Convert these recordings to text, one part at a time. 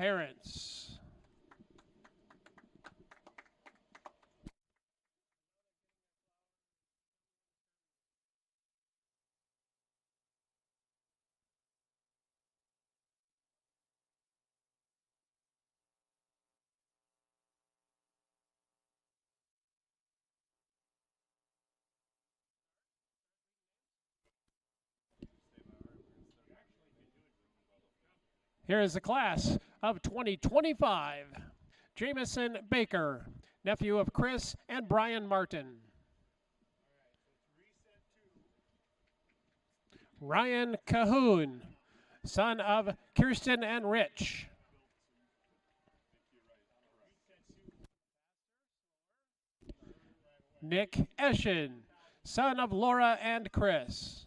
parents. Here is the class of 2025. Jamison Baker, nephew of Chris and Brian Martin. Ryan Cahoon, son of Kirsten and Rich. Nick Eschen, son of Laura and Chris.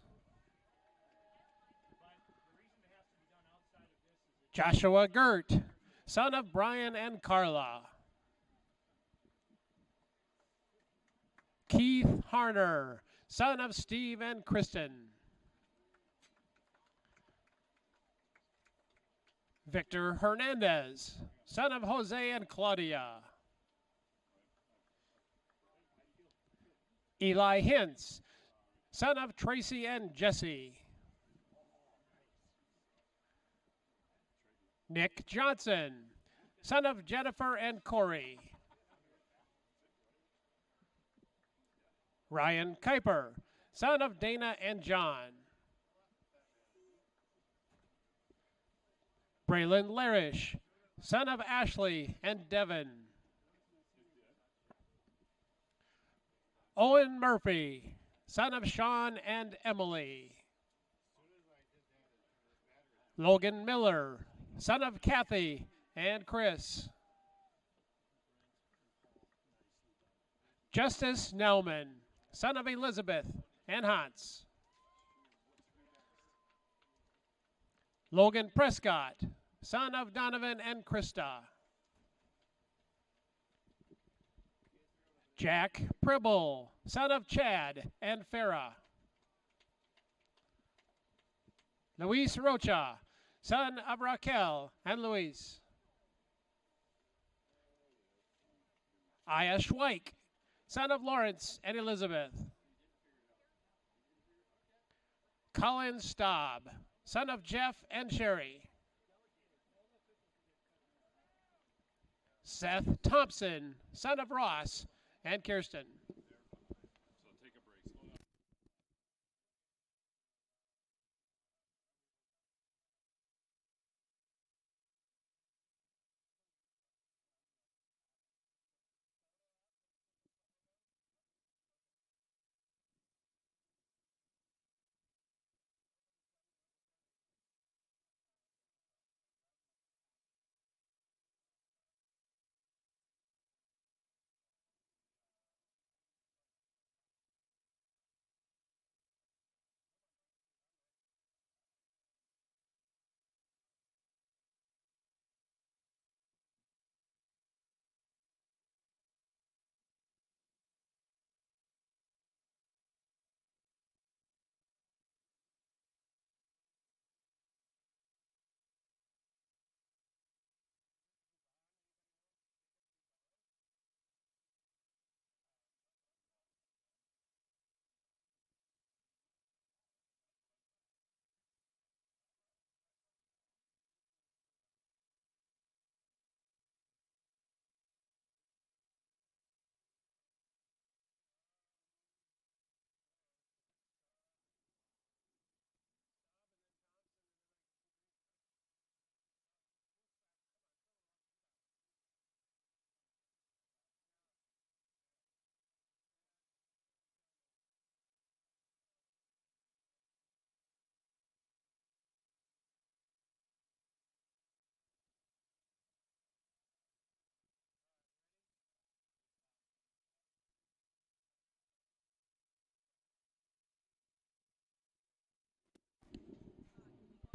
Joshua Gert, son of Brian and Carla. Keith Harner, son of Steve and Kristen. Victor Hernandez, son of Jose and Claudia. Eli Hintz, son of Tracy and Jesse. Nick Johnson, son of Jennifer and Corey. Ryan Kuiper, son of Dana and John. Braylon Larish, son of Ashley and Devin. Owen Murphy, son of Sean and Emily. Logan Miller, son of Kathy and Chris. Justice Nauman, son of Elizabeth and Hans. Logan Prescott, son of Donovan and Krista. Jack Pribble, son of Chad and Farah. Luis Rocha, son of Raquel and Luis. Aya Schweik, son of Lawrence and Elizabeth. Colin Staub, son of Jeff and Sherry. Seth Thompson, son of Ross and Kirsten.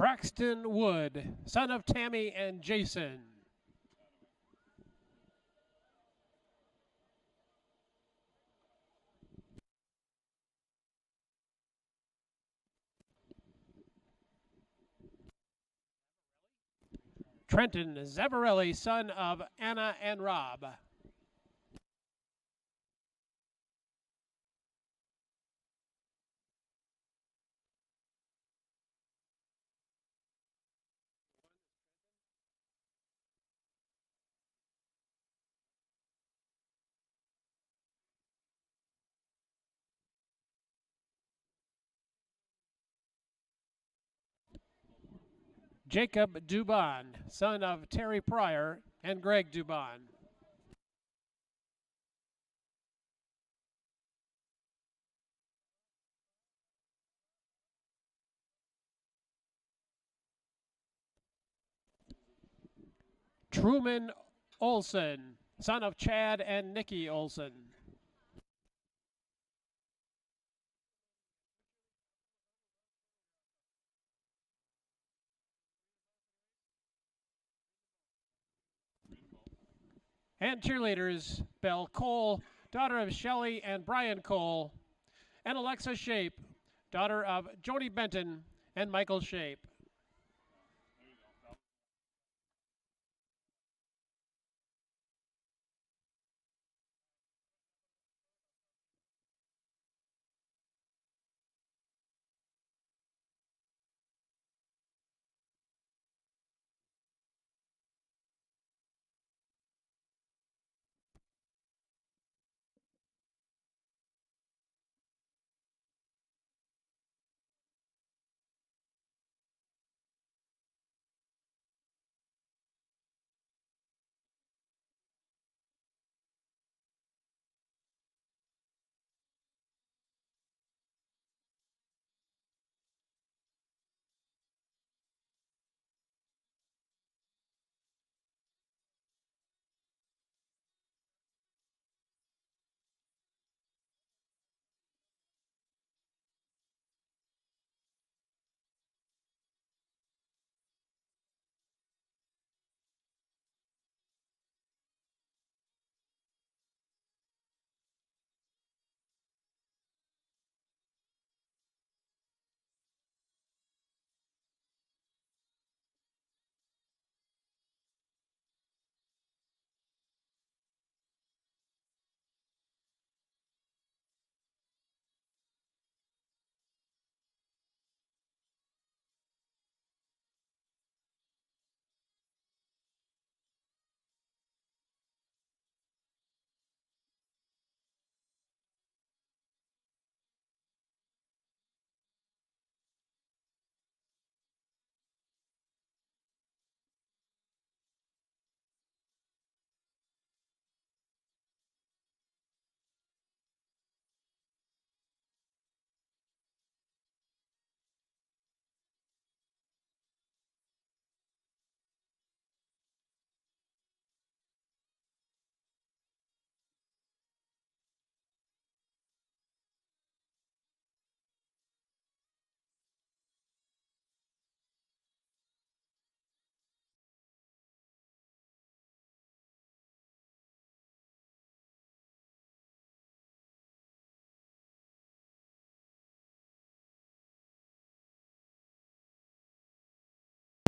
Braxton Wood, son of Tammy and Jason. Trenton Zavarelli, son of Anna and Rob. Jacob Dubon, son of Terry Pryor and Greg Dubon. Truman Olson, son of Chad and Nikki Olson. And cheerleaders, Belle Cole, daughter of Shelley and Brian Cole, and Alexa Shape, daughter of Jody Benton and Michael Shape.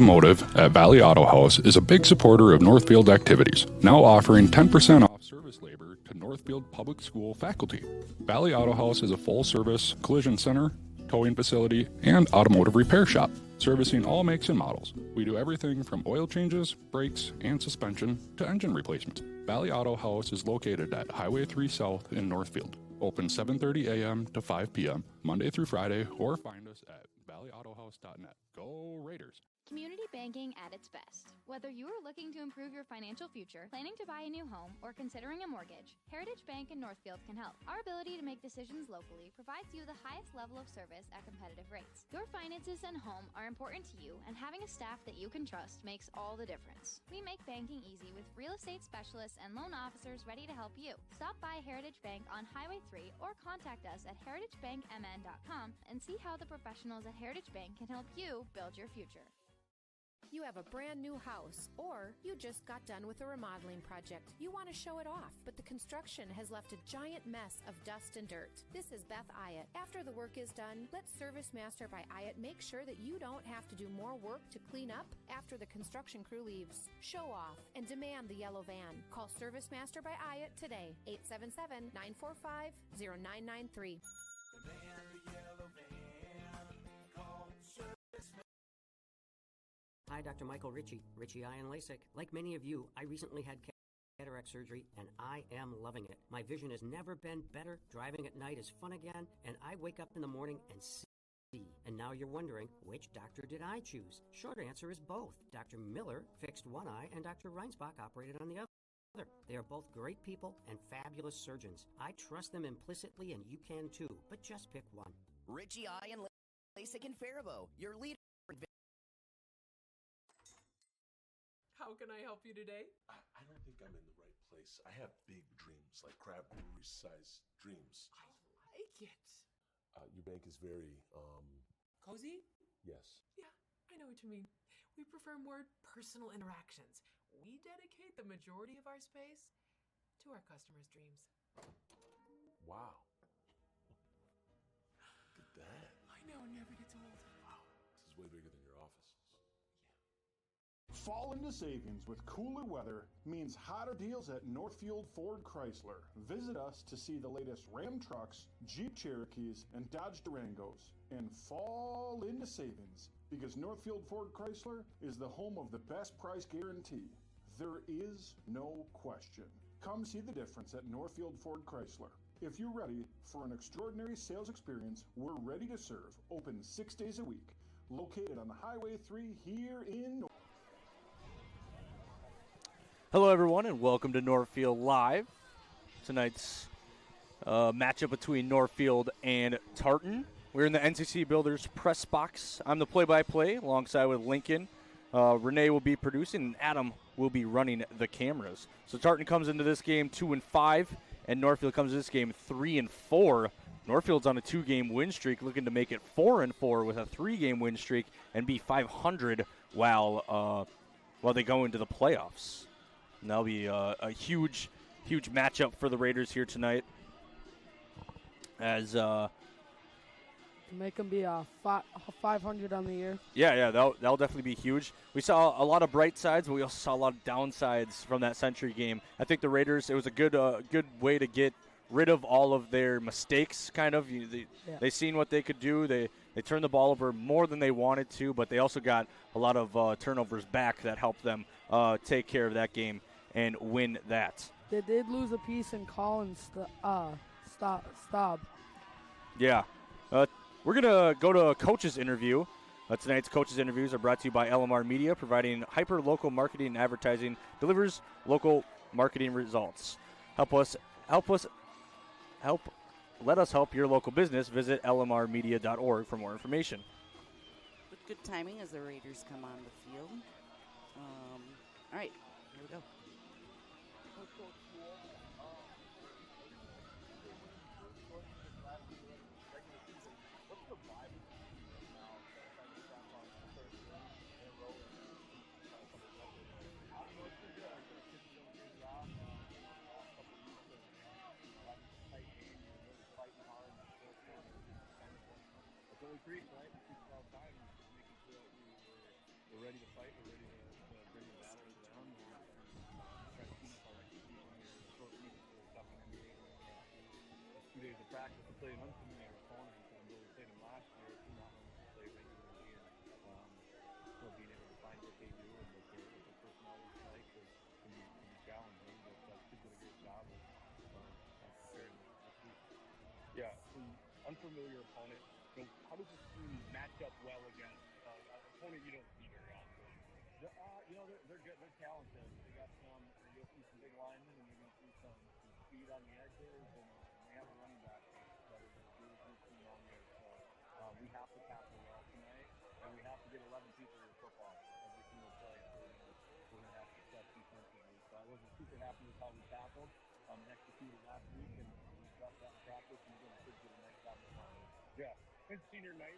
Automotive at Valley Auto House is a big supporter of Northfield activities, now offering 10% off service labor to Northfield Public School faculty. Valley Auto House is a full-service collision center, towing facility, and automotive repair shop, servicing all makes and models. We do everything from oil changes, brakes, and suspension to engine replacements. Valley Auto House is located at Highway 3 South in Northfield. Open 7:30 a.m. to 5 p.m. Monday through Friday, or find us at valleyautohouse.net. Go Raiders! Community banking at its best. Whether you are looking to improve your financial future, planning to buy a new home, or considering a mortgage, Heritage Bank in Northfield can help. Our ability to make decisions locally provides you the highest level of service at competitive rates. Your finances and home are important to you, and having a staff that you can trust makes all the difference. We make banking easy with real estate specialists and loan officers ready to help you. Stop by Heritage Bank on Highway 3 or contact us at heritagebankmn.com and see how the professionals at Heritage Bank can help you build your future. You have a brand new house, or you just got done with a remodeling project. You want to show it off, but the construction has left a giant mess of dust and dirt. This is Beth Iott. After the work is done, let Service Master by Iott make sure that you don't have to do more work to clean up after the construction crew leaves. Show off and demand the yellow van. Call Service Master by Iott today, 877-945-0993. Hi, Dr. Michael Ritchie Eye and LASIK. Like many of you, I recently had cataract surgery, and I am loving it. My vision has never been better. Driving at night is fun again, and I wake up in the morning and see. And now you're wondering, which doctor did I choose? Short answer is both. Dr. Miller fixed one eye, and Dr. Reinsbach operated on the other. They are both great people and fabulous surgeons. I trust them implicitly, and you can too, but just pick one. Ritchie Eye and LASIK in Faribault, your leader. How can I help you today? I don't think I'm in the right place. I have big dreams, like crab brewery-sized dreams. I like it. Your bank is very, Cozy? yes. Yeah, I know what you mean. We prefer more personal interactions. We dedicate the majority of our space to our customers' dreams. Wow. Look at that. I know, it never gets old. Wow. This is way bigger than your offices. Fall into savings with cooler weather means hotter deals at Northfield Ford Chrysler. Visit us to see the latest Ram trucks, Jeep Cherokees, and Dodge Durangos. And fall into savings because Northfield Ford Chrysler is the home of the best price guarantee. There is no question. Come see the difference at Northfield Ford Chrysler. If you're ready for an extraordinary sales experience, we're ready to serve. Open 6 days a week. Located on Highway 3 here in North. Hello, everyone, and welcome to Northfield Live. Tonight's matchup between Northfield and Tartan. We're in the NCC Builders press box. I'm the play-by-play alongside with Lincoln. Renee will be producing, and Adam will be running the cameras. So Tartan comes into this game 2-5, and Northfield comes into this game 3-4. Northfield's on a 2-game win streak, looking to make it 4-4 with a 3-game win streak and be 500 while they go into the playoffs. And that'll be a huge matchup for the Raiders here tonight. As make them be 500 on the year. Yeah, that'll definitely be huge. We saw a lot of bright sides, but we also saw a lot of downsides from that Century game. I think the Raiders, it was a good way to get rid of all of their mistakes. Kind of, they seen what they could do. They turned the ball over more than they wanted to, but they also got a lot of turnovers back that helped them take care of that game and win that. They did lose a piece in Collins. Stop. Yeah. We're going to go to a coach's interview. Tonight's coach's interviews are brought to you by LMR Media, providing hyper-local marketing and advertising, delivers local marketing results. Let us help your local business. Visit lmrmedia.org for more information. With good timing as the Raiders come on the field. All right, here we go. Creek, right? We keep it all the time, making sure that we're ready to fight, we're ready to bring the batters down, and try to clean up our execution here. Short week for tough NBA. 2 days of practice to play an unfamiliar opponent, and though we played them last year, it's not only to play regularly and still being able to find what they do and what their personalities like can be challenging, but Chip did a great job of preparing this week. Yeah, an unfamiliar opponent. So how does this team match up well against an opponent you don't see very often? They're good. They're talented. They got some. You'll see some big linemen, and you're going to see some speed on the edges, and they have a running back that is as good as we've seen all year. So we have to tackle well tonight, and we have to get 11 people to football every single play. We're going to have success defensively. So I wasn't super happy with how we tackled and executed last week, and we got that in practice, and we're going to do a nice job of it. Yeah. And senior night,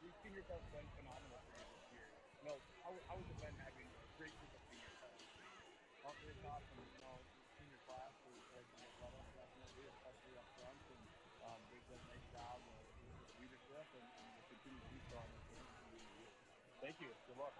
these seniors have been phenomenal for you this year. how has it been having a great group of seniors help? Well, it's awesome. Senior class has led us definitely, especially up front, and they've done a nice job with leadership, and will continue to do so on this game until the end of the year. Thank you. Good luck.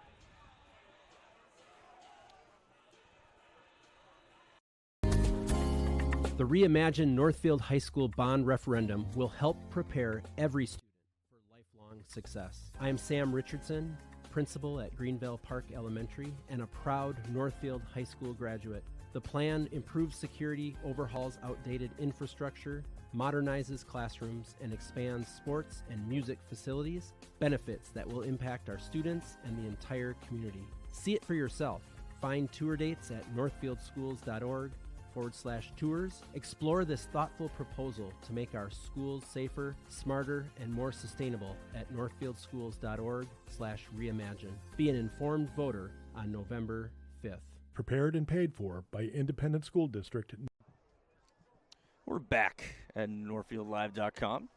The reimagined Northfield High School bond referendum will help prepare every student for lifelong success. I am Sam Richardson, principal at Greenville Park Elementary and a proud Northfield High School graduate. The plan improves security, overhauls outdated infrastructure, modernizes classrooms, and expands sports and music facilities, benefits that will impact our students and the entire community. See it for yourself. Find tour dates at northfieldschools.org/tours. Explore this thoughtful proposal to make our schools safer, smarter, and more sustainable at northfieldschools.org/reimagine. Be an informed voter on November 5th. Prepared and paid for by Independent School District. We're back at NorthfieldLive.com.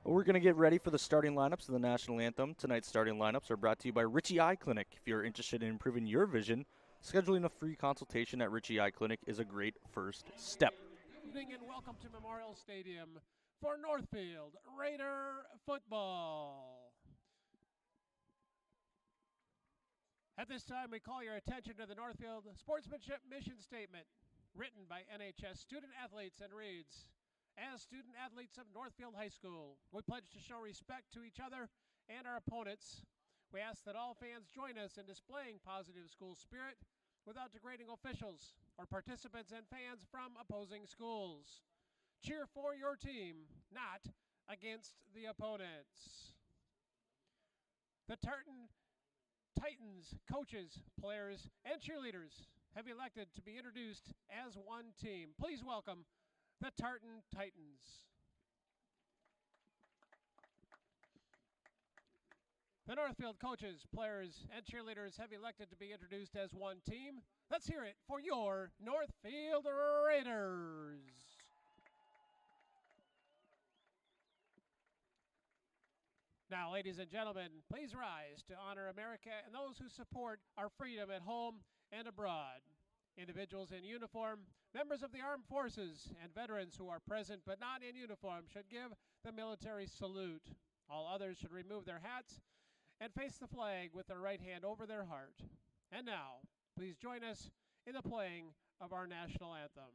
We're going to get ready for the starting lineups of the national anthem. Tonight's starting lineups are brought to you by Ritchie Eye Clinic. If you're interested in improving your vision, scheduling a free consultation at Ritchie Eye Clinic is a great first step. Good evening and welcome to Memorial Stadium for Northfield Raider football. At this time, we call your attention to the Northfield Sportsmanship Mission Statement, written by NHS student athletes and reads, as student athletes of Northfield High School, we pledge to show respect to each other and our opponents. We ask that all fans join us in displaying positive school spirit without degrading officials or participants and fans from opposing schools. Cheer for your team, not against the opponents. The Tartan Titans, coaches, players, and cheerleaders have elected to be introduced as one team. Please welcome the Tartan Titans. The Northfield coaches, players, and cheerleaders have elected to be introduced as one team. Let's hear it for your Northfield Raiders. Now, ladies and gentlemen, please rise to honor America and those who support our freedom at home and abroad. Individuals in uniform, members of the armed forces, and veterans who are present but not in uniform should give the military salute. All others should remove their hats and face the flag with their right hand over their heart. And now, please join us in the playing of our national anthem.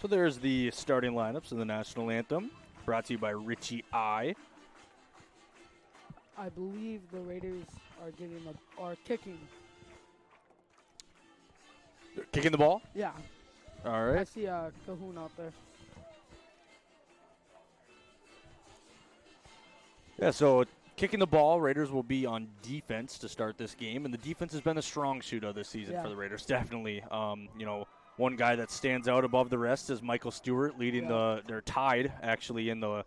So there's the starting lineups of the national anthem, brought to you by Ritchie Eye. I believe the Raiders are kicking. They're kicking the ball? Yeah. All right. I see a Cahoon out there. Yeah, so kicking the ball, Raiders will be on defense to start this game, and the defense has been the strong suit of this season for the Raiders, definitely. One guy that stands out above the rest is Michael Stewart, leading they're tied actually in the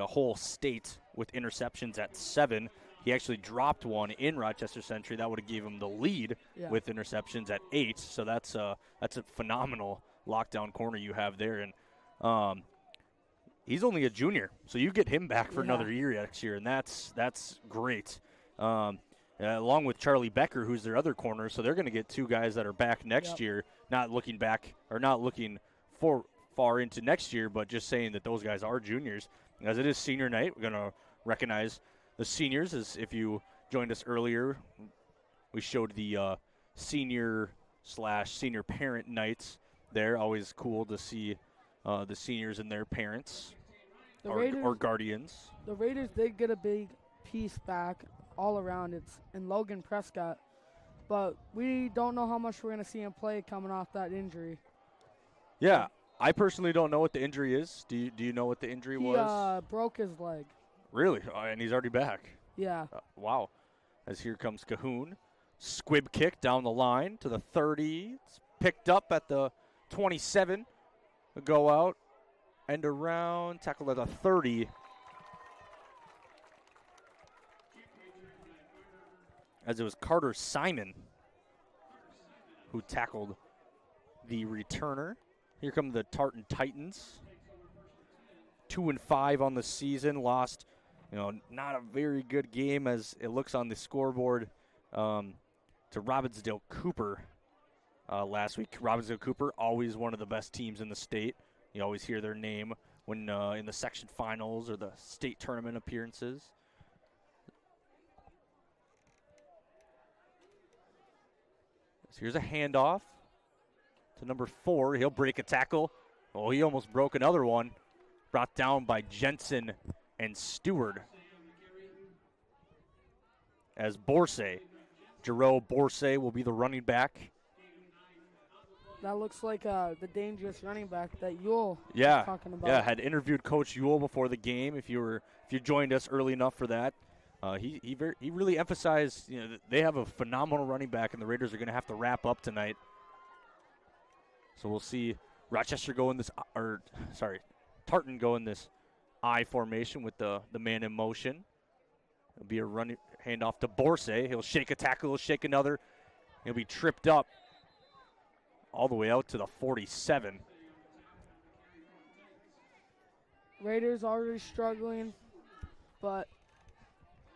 whole state with interceptions at 7. he actually dropped one in Rochester Century. That would have gave him the lead with interceptions at 8. So that's a phenomenal lockdown corner you have there. And he's only a junior, so you get him back for another year next year, and that's great. Along with Charlie Becker, who's their other corner, so they're going to get 2 guys that are back next year, not looking far into next year, but just saying that those guys are juniors. As it is senior night, we're going to recognize the seniors. As if you joined us earlier, we showed the senior/senior parent nights there. Always cool to see the seniors and their parents or guardians. The Raiders did get a big piece back all around. It's in Logan Prescott, but we don't know how much we're going to see him play coming off that injury. Yeah, I personally don't know what the injury is. Do you know what the injury was? He broke his leg. Really? And he's already back. Yeah. Wow. As here comes Cahoon. Squib kick down the line to the 30. It's picked up at the 27. Go out, end around, tackle at the 30. As it was Carter Simon who tackled the returner. Here come the Tartan Titans. 2-5 on the season. Lost, not a very good game as it looks on the scoreboard to Robbinsdale Cooper last week. Robbinsdale Cooper, always one of the best teams in the state. You always hear their name when in the section finals or the state tournament appearances. So here's a handoff to number 4. He'll break a tackle. Oh, he almost broke another one. Brought down by Jensen and Stewart. As Borsay, Jerome Borsay will be the running back. That looks like the dangerous running back that Yule was talking about. Yeah, had interviewed Coach Yule before the game. If you joined us early enough for that, he really emphasized that they have a phenomenal running back, and the Raiders are going to have to wrap up tonight. So we'll see Rochester go in this, Tartan go in this I formation with the man in motion. It'll be a running handoff to Borsay. He'll shake a tackle, he'll shake another. He'll be tripped up all the way out to the 47. Raiders already struggling, but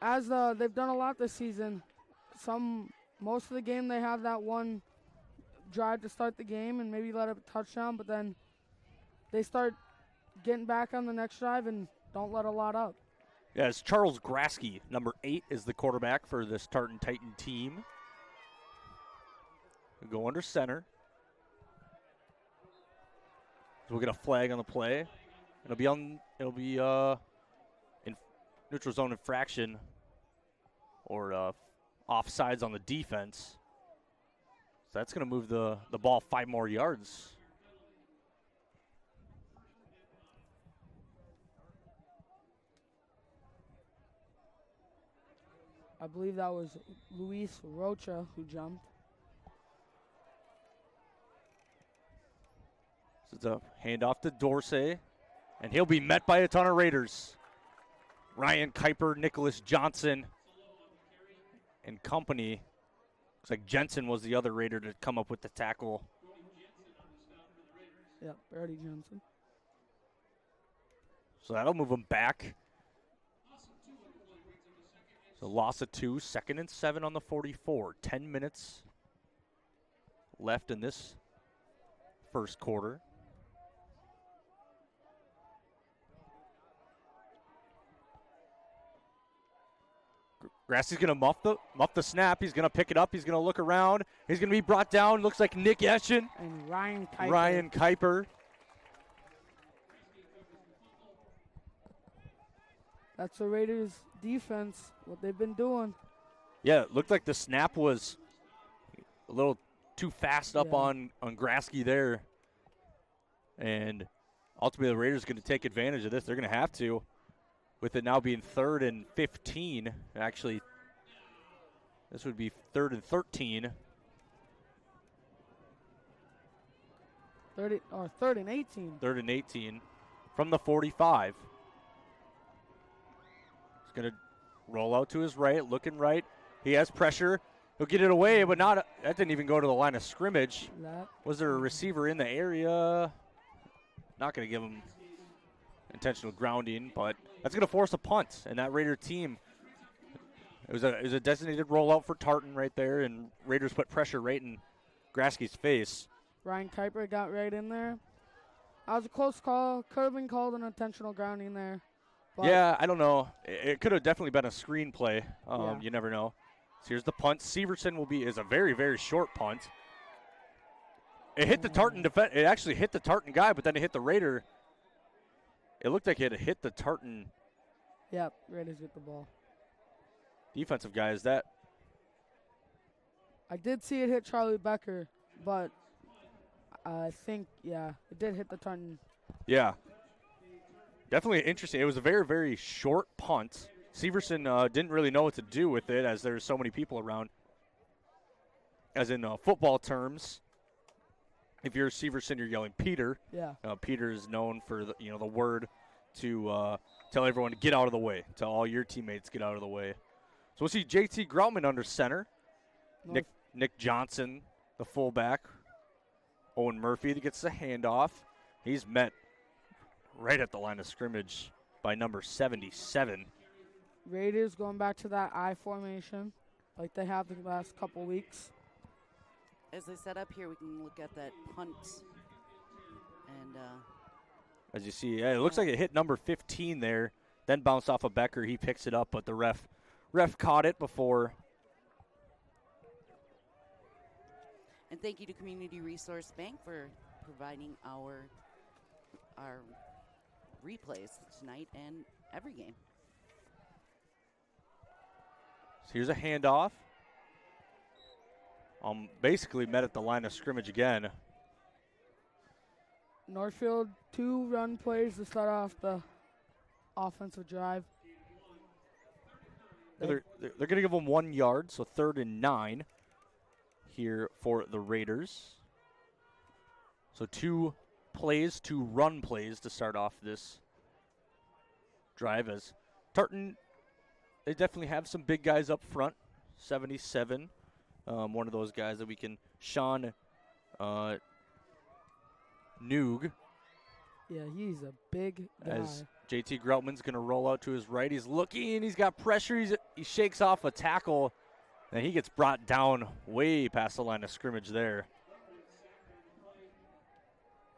as they've done a lot this season, most of the game they have that one drive to start the game and maybe let up a touchdown, but then they start getting back on the next drive and don't let a lot up. Yeah, it's Charles Grasky, number 8, is the quarterback for this Tartan Titan team. We'll go under center. So we'll get a flag on the play. It'll be in neutral zone infraction or offsides on the defense. So that's going to move the ball 5 more yards. I believe that was Luis Rocha who jumped. So it's a handoff to Dorsey, and he'll be met by a ton of Raiders. Ryan Kuiper, Nicholas Johnson, and company. Looks like Jensen was the other Raider to come up with the tackle. Yeah, Brady Johnson. So that'll move him back. So loss of 2, 2nd and 7 on the 44. 10 minutes left in this first quarter. Grassy's going to muff the snap. He's going to pick it up. He's going to look around. He's going to be brought down. Looks like Nick Eschen. And Ryan Kuiper. Ryan Kuiper. That's the Raiders' defense, what they've been doing. Yeah, it looked like the snap was a little too fast up on Grasky there. And ultimately, the Raiders are going to take advantage of this. They're going to have to, with it now being 3rd and 15. Actually, this would be 3rd and 13. 3rd and 18. 3rd and 18 from the 45. He's going to roll out to his right, looking right. He has pressure. He'll get it away, but not. That didn't even go to the line of scrimmage. Was there a receiver in the area? Not going to give him intentional grounding, but that's going to force a punt. And that Raider team, it was a designated rollout for Tartan right there, and Raiders put pressure right in Grasky's face. Ryan Kuiper got right in there. That was a close call. Could have been called an intentional grounding there. Yeah, I don't know. It could have definitely been a screen play. Yeah. You never know. So here's the punt. Severson is a very, very short punt. It hit the Tartan defense. It actually hit the Tartan guy, but then it hit the Raider. It looked like it had hit the Tartan. Yep, Raiders get the ball. Defensive guy, is that? I did see it hit Charlie Becker, but I think, yeah, it did hit the Tartan. Yeah. Definitely interesting. It was a very, very short punt. Severson didn't really know what to do with it as there's so many people around. As in football terms, if you're Severson, you're yelling Peter. Yeah. Peter is known for the word to tell everyone to get out of the way. Tell all your teammates get out of the way. So we'll see JT Groutman under center. Nick Johnson, the fullback. Owen Murphy that gets the handoff. He's met right at the line of scrimmage by number 77. Raiders going back to that I formation like they have the last couple weeks. As they set up here, we can look at that punt. And as you see, it looks like it hit number 15 there, then bounced off of Becker. He picks it up, but the ref caught it before. And thank you to Community Resource Bank for providing our replays tonight and every game. So here's a handoff. Basically met at the line of scrimmage again. Northfield, 2 run plays to start off the offensive drive. They're going to give them 1 yard, so 3rd and 9 here for the Raiders. So 2 plays, 2 run plays to start off this drive as Tartan, they definitely have some big guys up front. 77, one of those guys that we can, Sean Noog. Yeah, he's a big guy. As JT Groutman's going to roll out to his right. He's looking, he's got pressure, he shakes off a tackle, and he gets brought down way past the line of scrimmage there.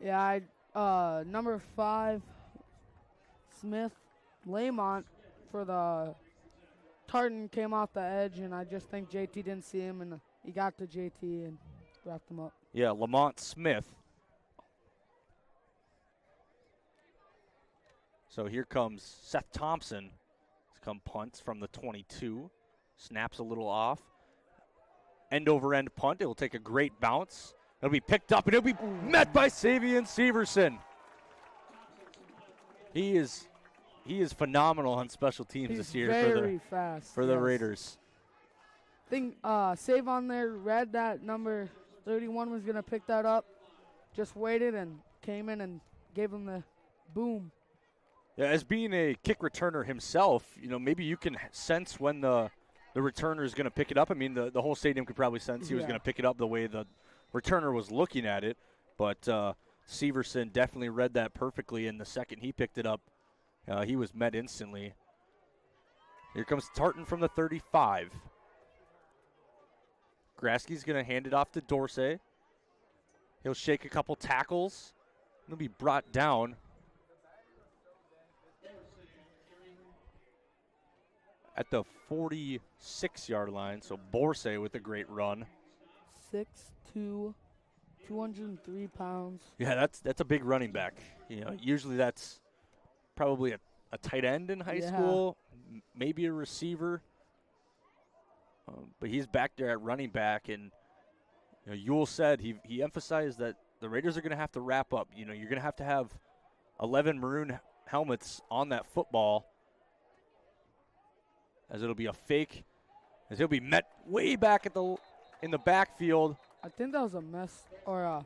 Yeah, number 5, Smith Lamont for the Tartan came off the edge, and I just think JT didn't see him, and he got to JT and wrapped him up. Yeah, Lamont Smith. So here comes Seth Thompson. He's come punts from the 22. Snaps a little off. End over end punt. It will take a great bounce. It'll be picked up and it'll be met by Savion Severson. He is phenomenal on special teams this year for the Raiders. I think Save on there read that number 31 was going to pick that up. Just waited and came in and gave him the boom. Yeah, as being a kick returner himself, maybe you can sense when the returner is going to pick it up. I mean, the whole stadium could probably sense he was going to pick it up the way the returner was looking at it. But Severson definitely read that perfectly, and the second he picked it up, he was met instantly. Here comes Tartan from the 35. Grasky's going to hand it off to Dorsey. He'll shake a couple tackles. He'll be brought down. At the 46-yard line, so Borsay with a great run. 6'2", 203 pounds. Yeah, that's a big running back. Usually that's probably a tight end in high school, maybe a receiver. But he's back there at running back, and Ewell said he emphasized that the Raiders are going to have to wrap up. You're going to have 11 maroon helmets on that football, as it'll be a fake, as he'll be met way back in the backfield. I think that was a mess or a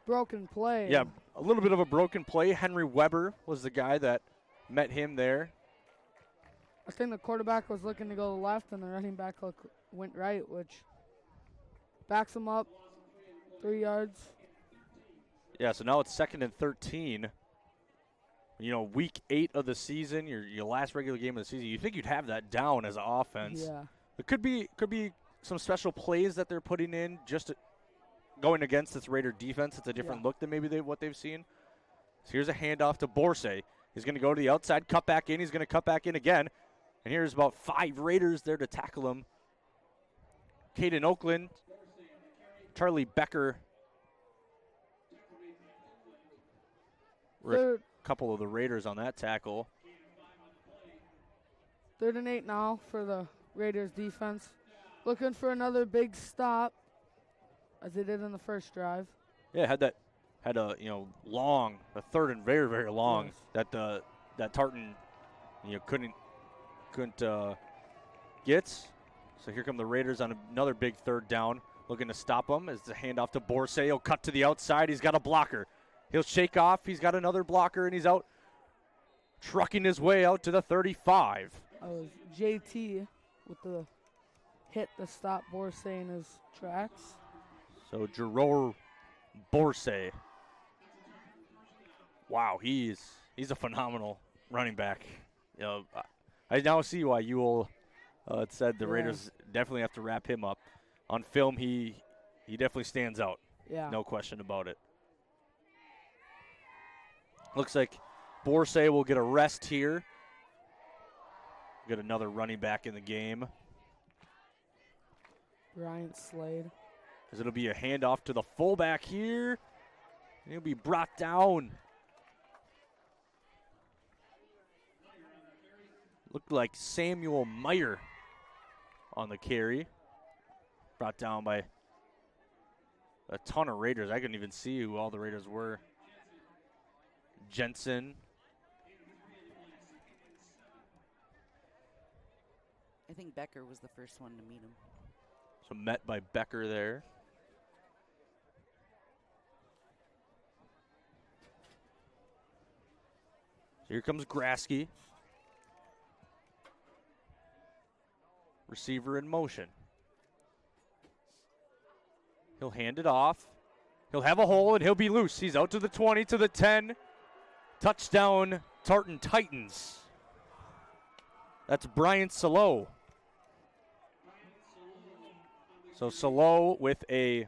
broken play. Yeah, a little bit of a broken play. Henry Weber was the guy that met him there. I think the quarterback was looking to go left, and the running back went right, which backs him up 3 yards. Yeah, so now it's 2nd and 13. You know, week 8 of the season, your last regular game of the season. You think you'd have that down as an offense? Yeah. It could be some special plays that they're putting in just going against this Raider defense. It's a different look than maybe what they've seen. So here's a handoff to Borsay. He's going to go to the outside, cut back in. He's going to cut back in again. And here's about 5 Raiders there to tackle him. Caden Oakland, Charlie Becker. A couple of the Raiders on that tackle. 3rd and 8 now for the Raiders defense. Looking for another big stop, as they did in the first drive. Yeah, had a long, the 3rd and very, very long, yes. that Tartan couldn't get. So here come the Raiders on another big 3rd down, looking to stop them as the handoff to Borsay. He'll cut to the outside. He's got a blocker. He'll shake off. He's got another blocker, and he's out, trucking his way out to the 35. That was JT with the hit to stop Borsay in his tracks. So Jerome Borsay. Wow, he's a phenomenal running back. I now see why Ewell said the Raiders definitely have to wrap him up. On film, he definitely stands out. Yeah. No question about it. Looks like Borsay will get a rest here. Get another running back in the game. Bryant Slade. As it'll be a handoff to the fullback here. He'll be brought down. Looked like Samuel Meyer on the carry. Brought down by a ton of Raiders. I couldn't even see who all the Raiders were. Jensen. I think Becker was the first one to meet him. So met by Becker there. So here comes Grasky. Receiver in motion. He'll hand it off. He'll have a hole and he'll be loose. He's out to the 20, to the 10. Touchdown, Tartan Titans. That's Brian Salo. So Salo with a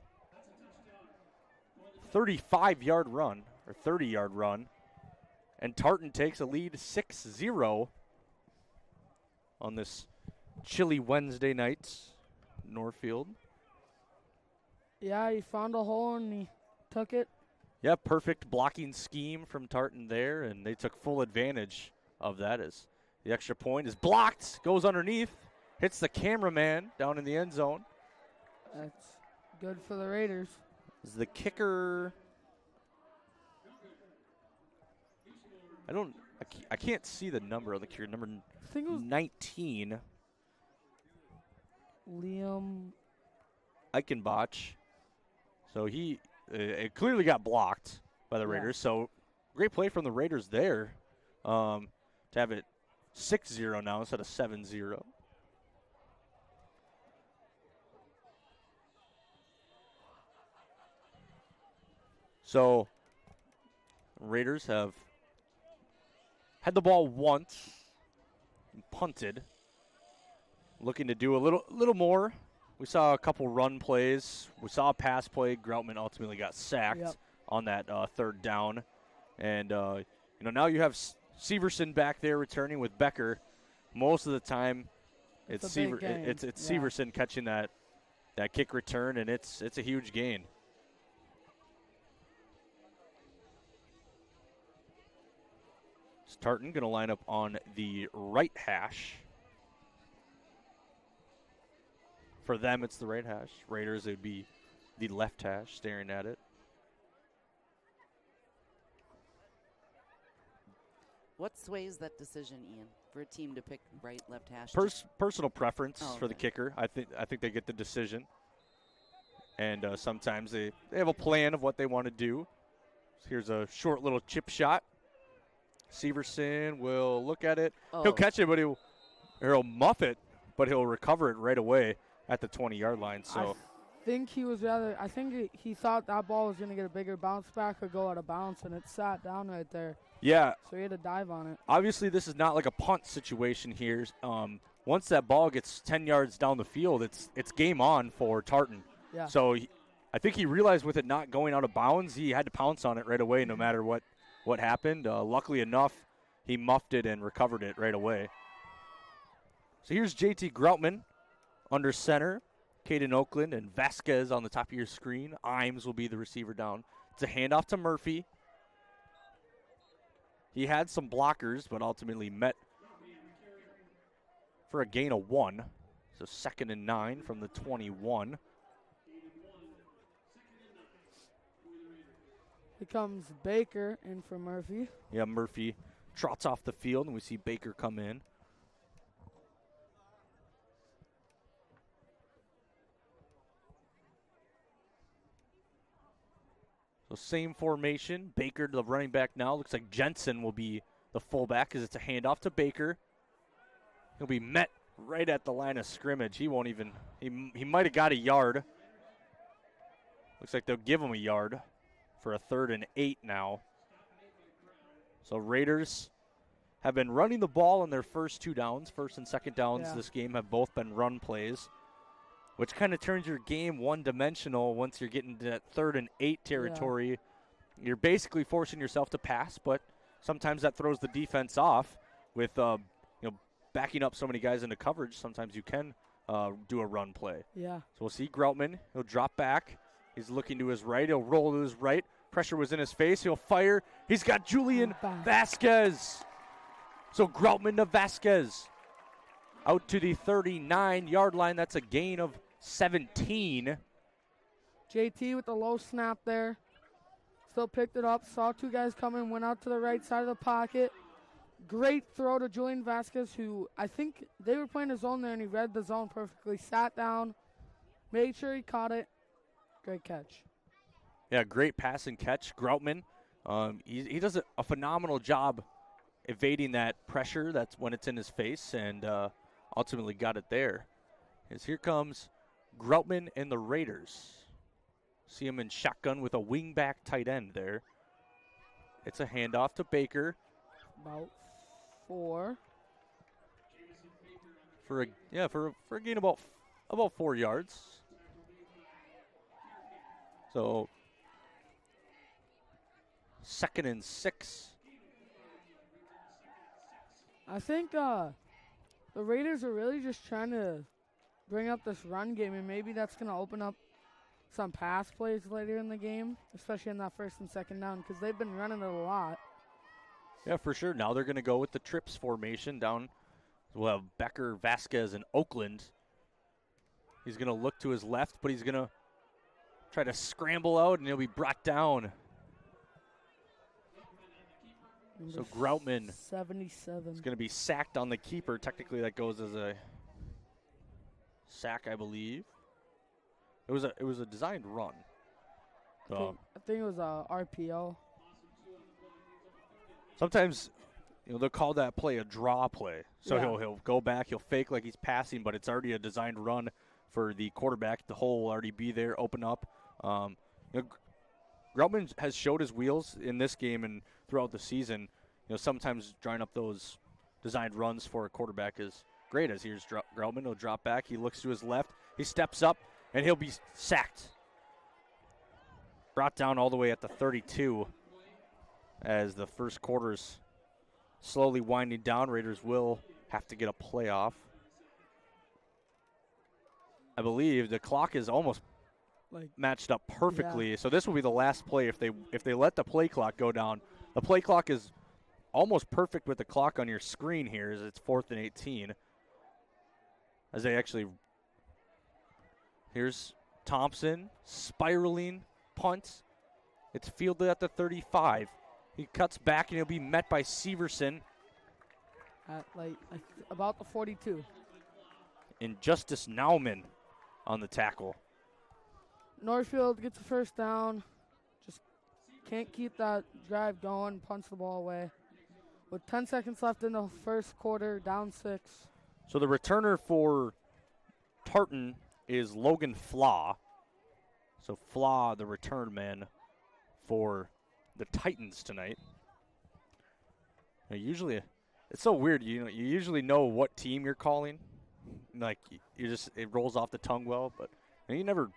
35-yard run, or 30-yard run. And Tartan takes a lead 6-0 on this chilly Wednesday night, Northfield. Yeah, he found a hole and he took it. Yeah, perfect blocking scheme from Tartan there, and they took full advantage of that as the extra point is blocked, goes underneath, hits the cameraman down in the end zone. That's good for the Raiders. Is the kicker... I can't see the number of the kicker. Number 19. Liam Eichenbach. So he it clearly got blocked by the Raiders. So great play from the Raiders there to have it 6-0 now instead of 7-0. So Raiders have had the ball once, punted, looking to do a little more. We saw a couple run plays. We saw a pass play. Groutman ultimately got sacked on that 3rd down. And, now you have Severson back there returning with Becker. Most of the time, it's Severson catching that kick return, and it's a huge gain. Tartan going to line up on the right hash. For them, it's the right hash. Raiders, it would be the left hash staring at it. What sways that decision, Ian, for a team to pick right, left hash? Personal preference for the kicker. I think they get the decision. And sometimes they have a plan of what they want to do. So here's a short little chip shot. Severson will look at it. He'll catch it, but he'll or he'll muff it, but he'll recover it right away at the 20-yard line. So I think he thought that ball was going to get a bigger bounce back or go out of bounds, and it sat down right there. Yeah. So he had to dive on it. Obviously, this is not like a punt situation here. Once that ball gets 10 yards down the field, it's game on for Tartan. Yeah. So I think he realized with it not going out of bounds, he had to pounce on it right away no matter what happened. Luckily enough, he muffed it and recovered it right away. So here's JT Groutman under center. Caden Oakland and Vasquez on the top of your screen. Imes will be the receiver down. It's a handoff to Murphy. He had some blockers, but ultimately met for a gain of 1. So 2nd and 9 from the 21. Here comes Baker in for Murphy. Yeah, Murphy trots off the field, and we see Baker come in. So same formation. Baker, the running back now. Looks like Jensen will be the fullback as it's a handoff to Baker. He'll be met right at the line of scrimmage. He won't even, he might have got a yard. Looks like they'll give him a yard for a 3rd and 8 now. So Raiders have been running the ball in their first 2 downs. 1st and 2nd downs this game have both been run plays, which kind of turns your game one-dimensional once you're getting to that 3rd and 8 territory. Yeah. You're basically forcing yourself to pass, but sometimes that throws the defense off with backing up so many guys into coverage. Sometimes you can do a run play. Yeah. So we'll see Groutman. He'll drop back. He's looking to his right. He'll roll to his right. Pressure was in his face. He'll fire. He's got Julian Vasquez. So Groutman to Vasquez. Out to the 39-yard line. That's a gain of 17. JT with the low snap there. Still picked it up. Saw 2 guys coming. Went out to the right side of the pocket. Great throw to Julian Vasquez, who I think they were playing his zone there, and he read the zone perfectly. Sat down. Made sure he caught it. Great catch. Yeah, great pass and catch. Groutman, he does a phenomenal job evading that pressure that's when it's in his face, and ultimately got it there. As here comes Groutman and the Raiders. See him in shotgun with a wingback tight end there. It's a handoff to Baker. About 4. For a gain about 4 yards. So 2nd and 6. I think the Raiders are really just trying to bring up this run game, and maybe that's going to open up some pass plays later in the game, especially in that 1st and 2nd down, because they've been running it a lot. Yeah, for sure. Now they're going to go with the trips formation down. We'll have Becker, Vasquez, and Oakland. He's going to look to his left, but he's going to try to scramble out, and he'll be brought down. So Groutman 77 is going to be sacked on the keeper. Technically, that goes as a sack, I believe. It was a designed run. I think it was a RPO. Sometimes, they'll call that play a draw play. So he'll go back, he'll fake like he's passing, but it's already a designed run for the quarterback. The hole will already be there, open up. Groutman has showed his wheels in this game and throughout the season. Sometimes drawing up those designed runs for a quarterback is great. As here's Groutman, he'll drop back. He looks to his left. He steps up, and he'll be sacked. Brought down all the way at the 32 as the first quarter's slowly winding down. Raiders will have to get a playoff. I believe the clock is almost matched up perfectly. So this will be the last play if they let the play clock go down. The play clock is almost perfect with the clock on your screen here as it's 4th and 18. As they actually, here's Thompson, spiraling punt. It's fielded at the 35. He cuts back and he'll be met by Severson. At about the 42. And Justice Nauman on the tackle. Northfield gets the first down. Just can't keep that drive going. Punts the ball away. With 10 seconds left in the first quarter, down 6. So the returner for Tartan is Logan Flaw. So Flaw, the return man for the Titans tonight. Now, usually, it's so weird. You usually know what team you're calling. Like it rolls off the tongue well, but you never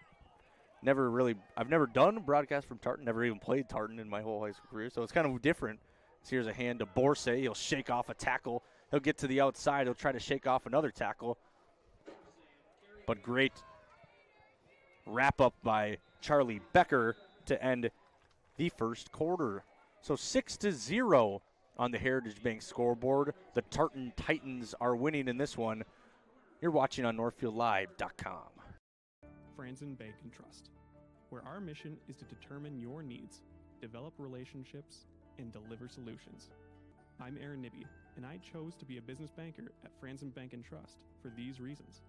really. I've never done a broadcast from Tartan. Never even played Tartan in my whole high school career, so it's kind of different. So here's a hand to Borsay. He'll shake off a tackle. He'll get to the outside. He'll try to shake off another tackle. But great wrap up by Charlie Becker to end the first quarter. So 6-0 on the Heritage Bank scoreboard. The Tartan Titans are winning in this one. You're watching on NorthfieldLive.com. Franzen Bank and Trust, where our mission is to determine your needs, develop relationships, and deliver solutions. I'm Aaron Nibby, and I chose to be a business banker at Franzen Bank and Trust for these reasons.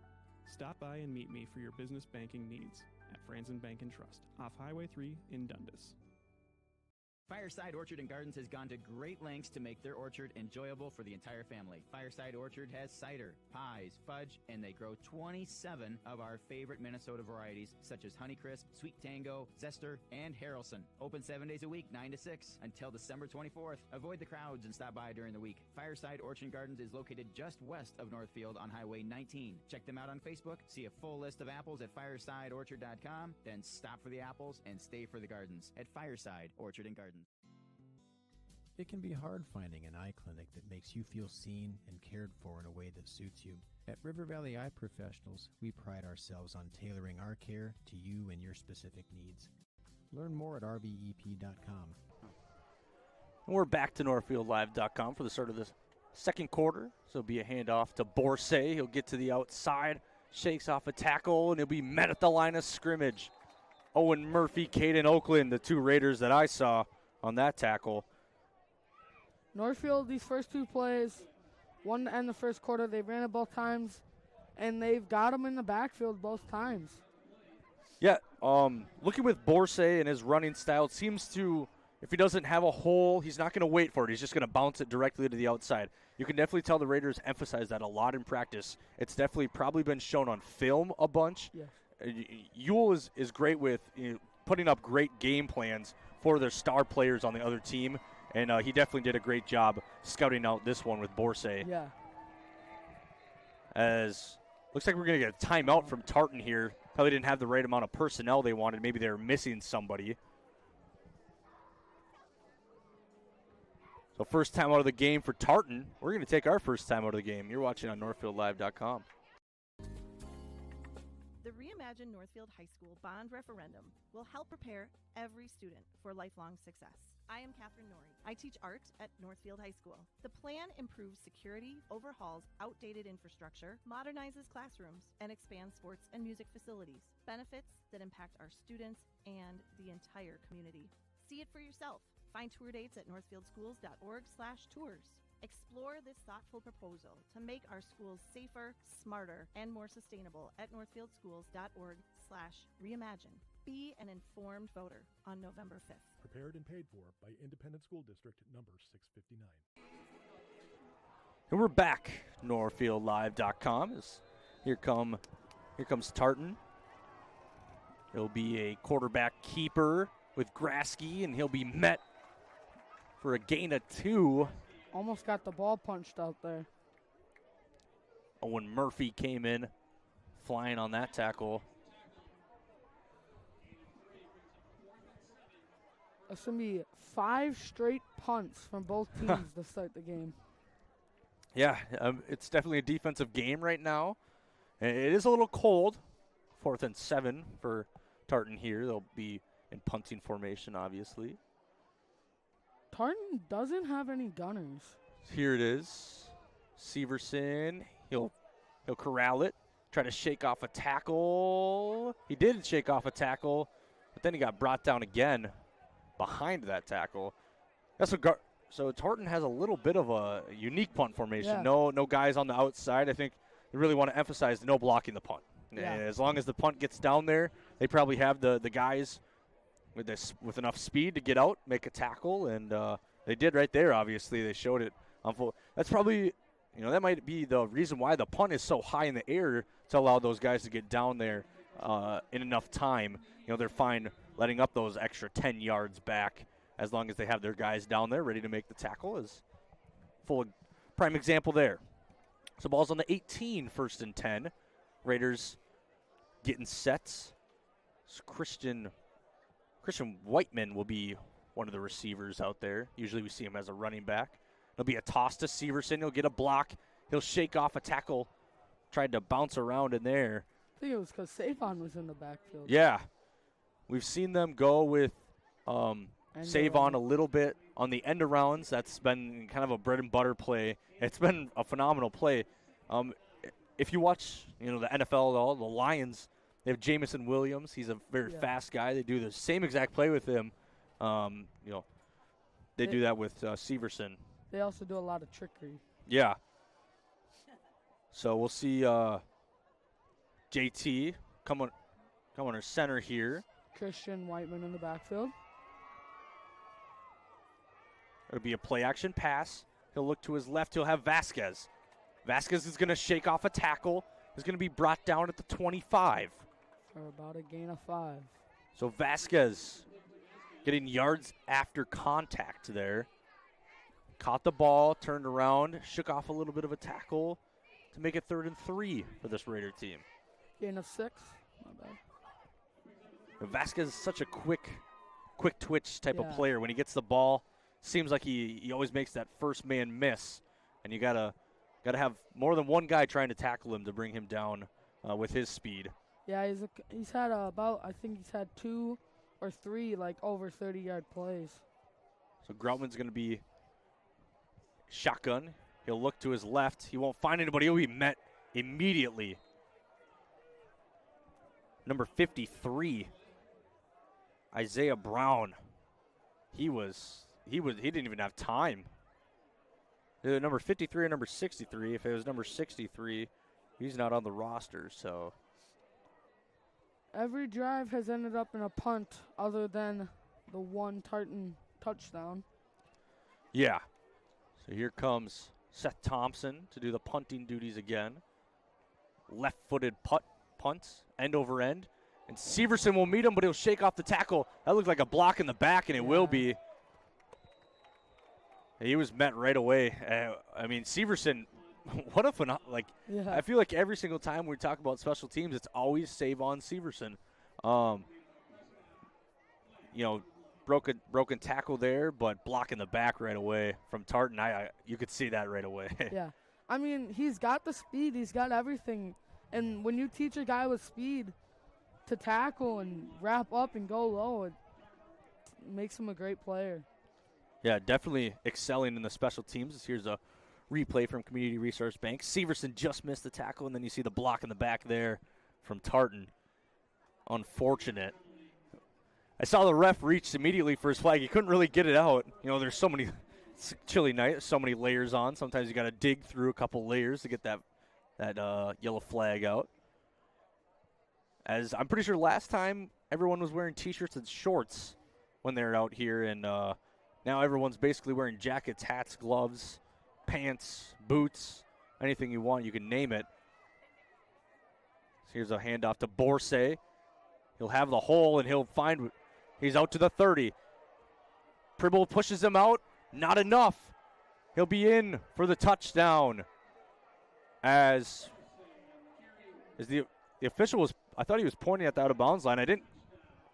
Stop by and meet me for your business banking needs at Franzen Bank and Trust, off Highway 3 in Dundas. Fireside Orchard and Gardens has gone to great lengths to make their orchard enjoyable for the entire family. Fireside Orchard has cider, pies, fudge, and they grow 27 of our favorite Minnesota varieties, such as Honeycrisp, Sweet Tango, Zester, and Harrelson. Open 7 days a week, 9 to 6, until December 24th. Avoid the crowds and stop by during the week. Fireside Orchard and Gardens is located just west of Northfield on Highway 19. Check them out on Facebook, see a full list of apples at firesideorchard.com, then stop for the apples and stay for the gardens at Fireside Orchard and Gardens. It can be hard finding an eye clinic that makes you feel seen and cared for in a way that suits you. At River Valley Eye Professionals, we pride ourselves on tailoring our care to you and your specific needs. Learn more at rvep.com. And we're back to NorthfieldLive.com for the start of this second quarter. So it'll be a handoff to Borsay. He'll get to the outside, shakes off a tackle, and he'll be met at the line of scrimmage. Owen Murphy, Caden Oakland, the two Raiders that I saw on that tackle. Northfield, these first two plays, one to end the first quarter, they ran it both times, and they've got them in the backfield both times. Yeah, looking with Borsay and his running style, it seems to, if he doesn't have a hole, he's not going to wait for it. He's just going to bounce it directly to the outside. You can definitely tell the Raiders emphasize that a lot in practice. It's definitely probably been shown on film a bunch. Yes. Ewell is great with putting up great game plans for their star players on the other team. And he definitely did a great job scouting out this one with Borsay. Yeah. As looks like we're going to get a timeout from Tartan here. Probably didn't have the right amount of personnel they wanted. Maybe they were missing somebody. So first time out of the game for Tartan. We're going to take our first time out of the game. You're watching on NorthfieldLive.com. The Reimagine Northfield High School Bond Referendum will help prepare every student for lifelong success. I am Catherine Norrie. I teach art at Northfield High School. The plan improves security, overhauls outdated infrastructure, modernizes classrooms, and expands sports and music facilities. Benefits that impact our students and the entire community. See it for yourself. Find tour dates at northfieldschools.org/tours. Explore this thoughtful proposal to make our schools safer, smarter, and more sustainable at northfieldschools.org/reimagine. Be an informed voter on November 5th. Prepared and paid for by Independent School District number 659. And we're back, NorthfieldLive.com. Here comes Tartan. He'll be a quarterback keeper with Grasky, and he'll be met for a gain of 2. Almost got the ball punched out there. Owen Murphy came in flying on that tackle. It's going to be 5 straight punts from both teams to start the game. Yeah, it's definitely a defensive game right now. It is a little cold. 4th and 7 for Tartan here. They'll be in punting formation, obviously. Tartan doesn't have any gunners. Here it is. Severson, he'll corral it. Try to shake off a tackle. He did shake off a tackle, but then he got brought down again behind that tackle. So Tartan has a little bit of a unique punt formation. Yeah. No guys on the outside. I think they really want to emphasize no blocking the punt. Yeah. As long as the punt gets down there, they probably have the guys with enough speed to get out, make a tackle, and they did right there. Obviously, they showed it on full. That's probably that might be the reason why the punt is so high in the air to allow those guys to get down there in enough time. They're fine letting up those extra 10 yards back as long as they have their guys down there ready to make the tackle. Is full prime example there. So ball's on the 18, 1st and 10. Raiders getting sets. So Christian Whiteman will be one of the receivers out there. Usually we see him as a running back. It'll be a toss to Severson. He'll get a block. He'll shake off a tackle. Tried to bounce around in there. I think it was because Savon was in the backfield. Yeah. We've seen them go with Savon a little bit on the end arounds. That's been kind of a bread and butter play. It's been a phenomenal play. If you watch, the NFL, the Lions, they have Jamison Williams. He's a very fast guy. They do the same exact play with him. They do that with Severson. They also do a lot of trickery. Yeah. So we'll see JT come on center here. Christian Whiteman in the backfield. It'll be a play-action pass. He'll look to his left. He'll have Vasquez. Vasquez is going to shake off a tackle. He's going to be brought down at the 25. For about a gain of 5. So Vasquez getting yards after contact there. Caught the ball, turned around, shook off a little bit of a tackle to make it 3rd and 3 for this Raider team. Gain of 6. Not bad. Vasquez is such a quick twitch type of player. When he gets the ball, seems like he always makes that first man miss, and you gotta have more than one guy trying to tackle him to bring him down with his speed. Yeah, he's had I think he's had 2 or 3 over 30-yard plays. So Groutman's gonna be shotgun. He'll look to his left. He won't find anybody. He'll be met immediately. Number 53. Isaiah Brown, he didn't even have time. Number 53 or number 63. If it was number 63, he's not on the roster. So every drive has ended up in a punt, other than the one Tartan touchdown. Yeah. So here comes Seth Thompson to do the punting duties again. Left-footed punts, end over end. And Severson will meet him, but he'll shake off the tackle. That looked like a block in the back, and it will be. He was met right away. Severson, what a phenomenal. I feel like every single time we talk about special teams, it's always Savon Severson. Broken tackle there, but block in the back right away from Tartan. You could see that right away. Yeah. He's got the speed. He's got everything. And when you teach a guy with speed to tackle and wrap up and go low, it makes him a great player. Yeah, definitely excelling in the special teams. Here's a replay from Community Resource Bank. Severson just missed the tackle, and then you see the block in the back there from Tartan. Unfortunate. I saw the ref reach immediately for his flag. He couldn't really get it out. There's so many, it's a chilly night, so many layers on. Sometimes you got to dig through a couple layers to get that yellow flag out. As I'm pretty sure last time everyone was wearing T-shirts and shorts when they were out here, and now everyone's basically wearing jackets, hats, gloves, pants, boots, anything you want, you can name it. So here's a handoff to Borsay. He'll have the hole, and he's out to the 30. Pribble pushes him out. Not enough. He'll be in for the touchdown. As the official was, I thought he was pointing at the out-of-bounds line. I didn't,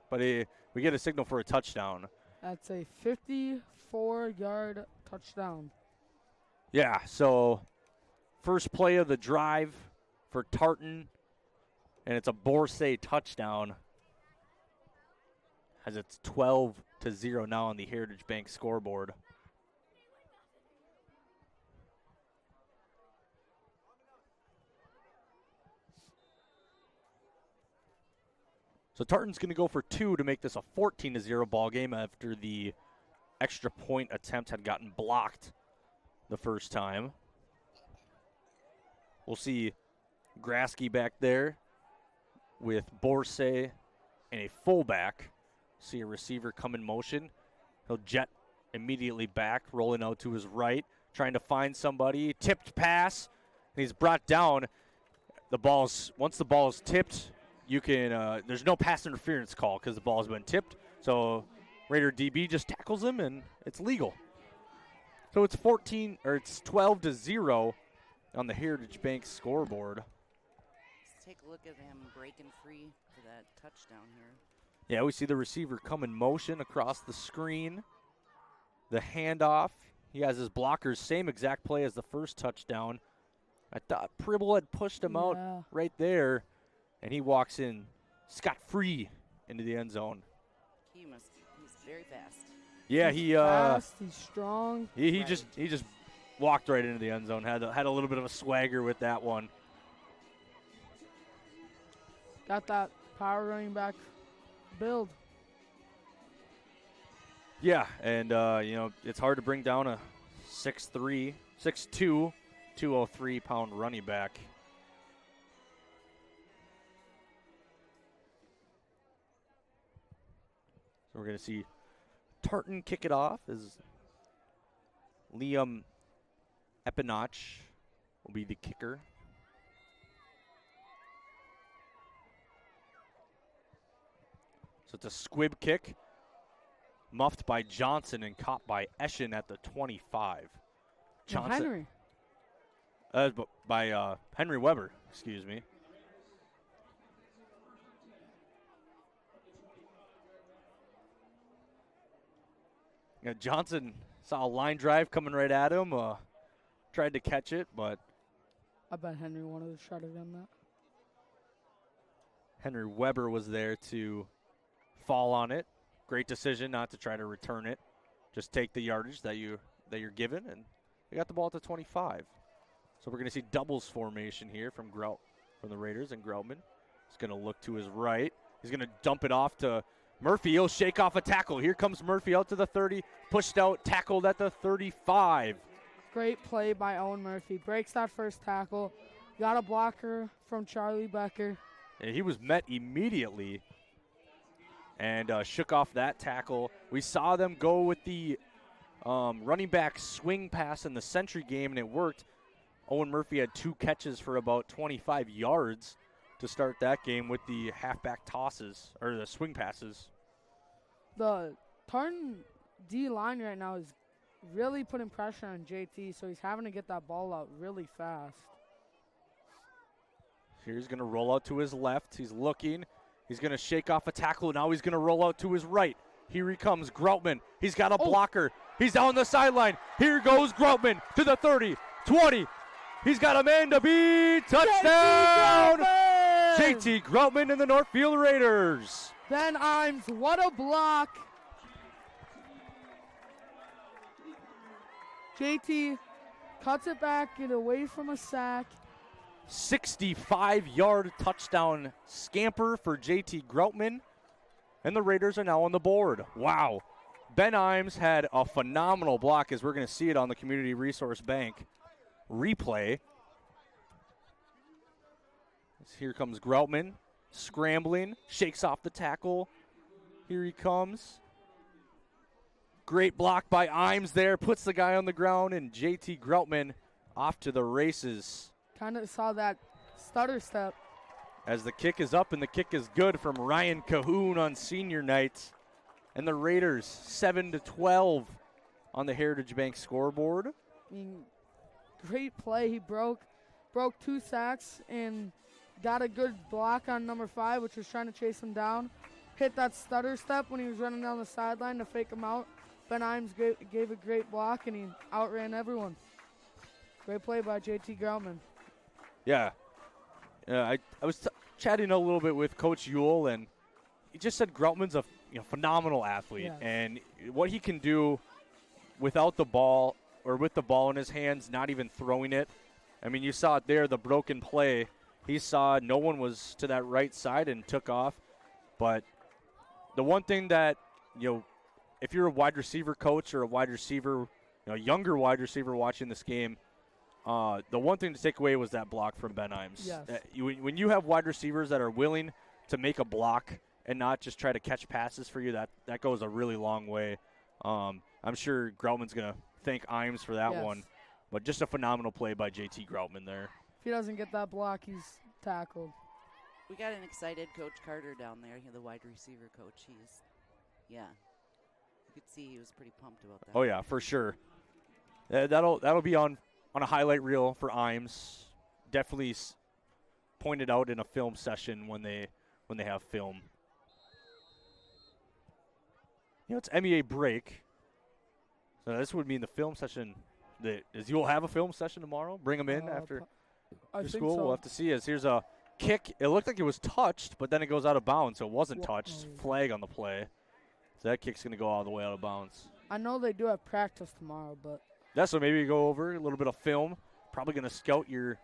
but we get a signal for a touchdown. That's a 54-yard touchdown. Yeah, so first play of the drive for Tartan, and it's a Borsay touchdown. As it's 12-0 now on the Heritage Bank scoreboard. So Tartan's going to go for 2 to make this a 14-0 ball game after the extra point attempt had gotten blocked the first time. We'll see Grasky back there with Borsay and a fullback. See a receiver come in motion. He'll jet immediately back, rolling out to his right. trying to find somebody. Tipped pass, and he's brought down. Once the ball is tipped, you can. There's no pass interference call because the ball has been tipped. So Raider DB just tackles him, and it's legal. So it's 12-0 on the Heritage Bank scoreboard. Let's take a look at him breaking free for that touchdown here. Yeah, we see the receiver come in motion across the screen. The handoff. He has his blockers, same exact play as the first touchdown. I thought Pribble had pushed him out right there, and he walks in scot-free into the end zone. He's very fast. Yeah, he's fast, he's strong. He just walked right into the end zone. Had a little bit of a swagger with that one. Got that power running back build. Yeah, and it's hard to bring down a 6'3", 6'2", 203-pound running back. So we're going to see Tartan kick it off as Liam Epinach will be the kicker. So it's a squib kick, muffed by Johnson and caught by Eschen at the 25. Henry. By Henry Weber, excuse me. Yeah, Johnson saw a line drive coming right at him, tried to catch it, but I bet Henry wanted to try to run that. Henry Weber was there to fall on it. Great decision not to try to return it. Just take the yardage that you're given, and they got the ball at the 25. So we're going to see doubles formation here from the Raiders, and Groutman is going to look to his right. He's going to dump it off to Murphy. He'll shake off a tackle. Here comes Murphy out to the 30, pushed out, tackled at the 35. Great play by Owen Murphy. Breaks that first tackle. Got a blocker from Charlie Becker. And he was met immediately and shook off that tackle. We saw them go with the running back swing pass in the Century game, and it worked. Owen Murphy had 2 catches for about 25 yards to start that game with the halfback tosses, or the swing passes. The Tartan D line right now is really putting pressure on JT, so he's having to get that ball out really fast. Here he's going to roll out to his left. He's looking. He's going to shake off a tackle. Now he's going to roll out to his right. Here he comes, Groutman. He's got a blocker. He's down the sideline. Here goes Groutman to the 30, 20. He's got a man to beat. Touchdown! JT Groutman and the Northfield Raiders. Ben Imes, what a block. JT cuts it back, get away from a sack. 65-yard touchdown scamper for JT Groutman, and the Raiders are now on the board. Wow. Ben Imes had a phenomenal block, as we're going to see it on the Community Resource Bank replay. Here comes Groutman, scrambling, shakes off the tackle. Here he comes. Great block by Imes there, puts the guy on the ground, and JT Groutman off to the races. Kind of saw that stutter step. As the kick is up, and the kick is good from Ryan Cahoon on senior night. And the Raiders 7-12 on the Heritage Bank scoreboard. I mean, great play. He broke 2 sacks and got a good block on number 5, which was trying to chase him down. Hit that stutter step when he was running down the sideline to fake him out. Ben Imes gave a great block, and he outran everyone. Great play by JT Groutman. Yeah. I was chatting a little bit with Coach Ewell, and he just said Groutman's a phenomenal athlete. Yes. And what he can do without the ball, or with the ball in his hands, not even throwing it. I mean, you saw it there, the broken play. He saw no one was to that right side and took off. But the one thing that, if you're a wide receiver coach or a wide receiver, younger wide receiver watching this game, the one thing to take away was that block from Ben Imes. Yes. When you have wide receivers that are willing to make a block and not just try to catch passes for you, that goes a really long way. I'm sure Groutman's going to thank Imes for that one. But just a phenomenal play by J.T. Groutman there. If he doesn't get that block, he's tackled. We got an excited Coach Carter down there, the wide receiver coach. You could see he was pretty pumped about that. Oh, yeah, for sure. That'll be on a highlight reel for Imes. Definitely pointed out in a film session when they have film. It's MEA break. So this would mean the film session. You'll have a film session tomorrow? Bring them in after school? So. We'll have to see. Here's a kick. It looked like it was touched, but then it goes out of bounds, so it wasn't touched. Flag on the play. So that kick's going to go all the way out of bounds. I know they do have practice tomorrow, but. Yeah, so maybe you go over a little bit of film. Probably going to scout your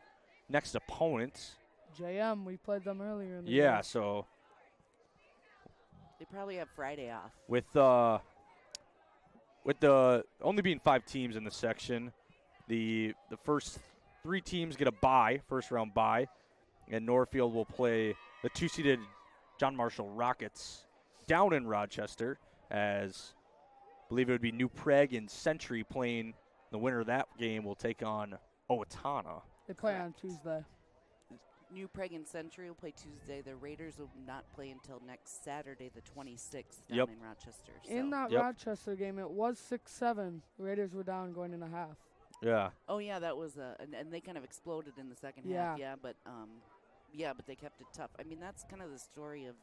next opponent. JM, we played them earlier in the game. So. They probably have Friday off. With the only being 5 teams in the section, the first 3 teams get a bye, first round bye, and Northfield will play the 2-seeded John Marshall Rockets down in Rochester, as I believe it would be New Prague and Century playing. The winner of that game will take on Owatonna. They play on Tuesday. New Prague and Century will play Tuesday. The Raiders will not play until next Saturday, the 26th, down in Rochester. So. In that Rochester game, it was 6-7. The Raiders were down going in a half. Yeah. Oh, yeah, that was and they kind of exploded in the second half. Yeah, but they kept it tough. I mean, that's kind of the story of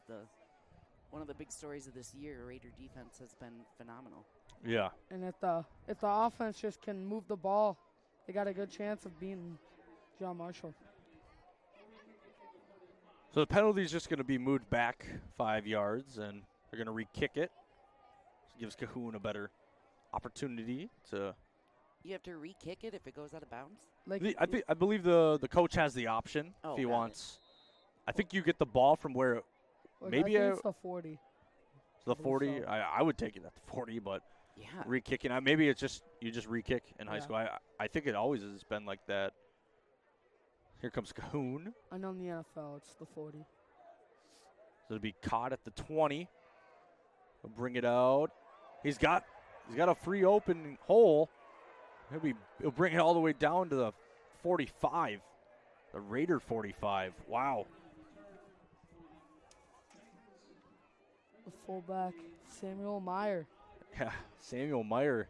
one of the big stories of this year. Raider defense has been phenomenal. Yeah. And if the offense just can move the ball, they got a good chance of beating John Marshall. So the penalty is just going to be moved back 5 yards, and they're going to re-kick it. So it gives Cahoon a better opportunity to. You have to re-kick it if it goes out of bounds? I believe the coach has the option if he wants. I think you get the ball from where. Maybe it's the 40. The 40. So. I would take it at the 40, but re-kicking. Maybe it's just you just re-kick in high school. I think it always has been like that. Here comes Cahoon. I know in the NFL it's the 40. So it'll be caught at the 20. He'll bring it out. He's got a free open hole. He'll bring it all the way down to the 45. The Raider 45. Wow. The fullback, Samuel Meyer. Yeah, Samuel Meyer.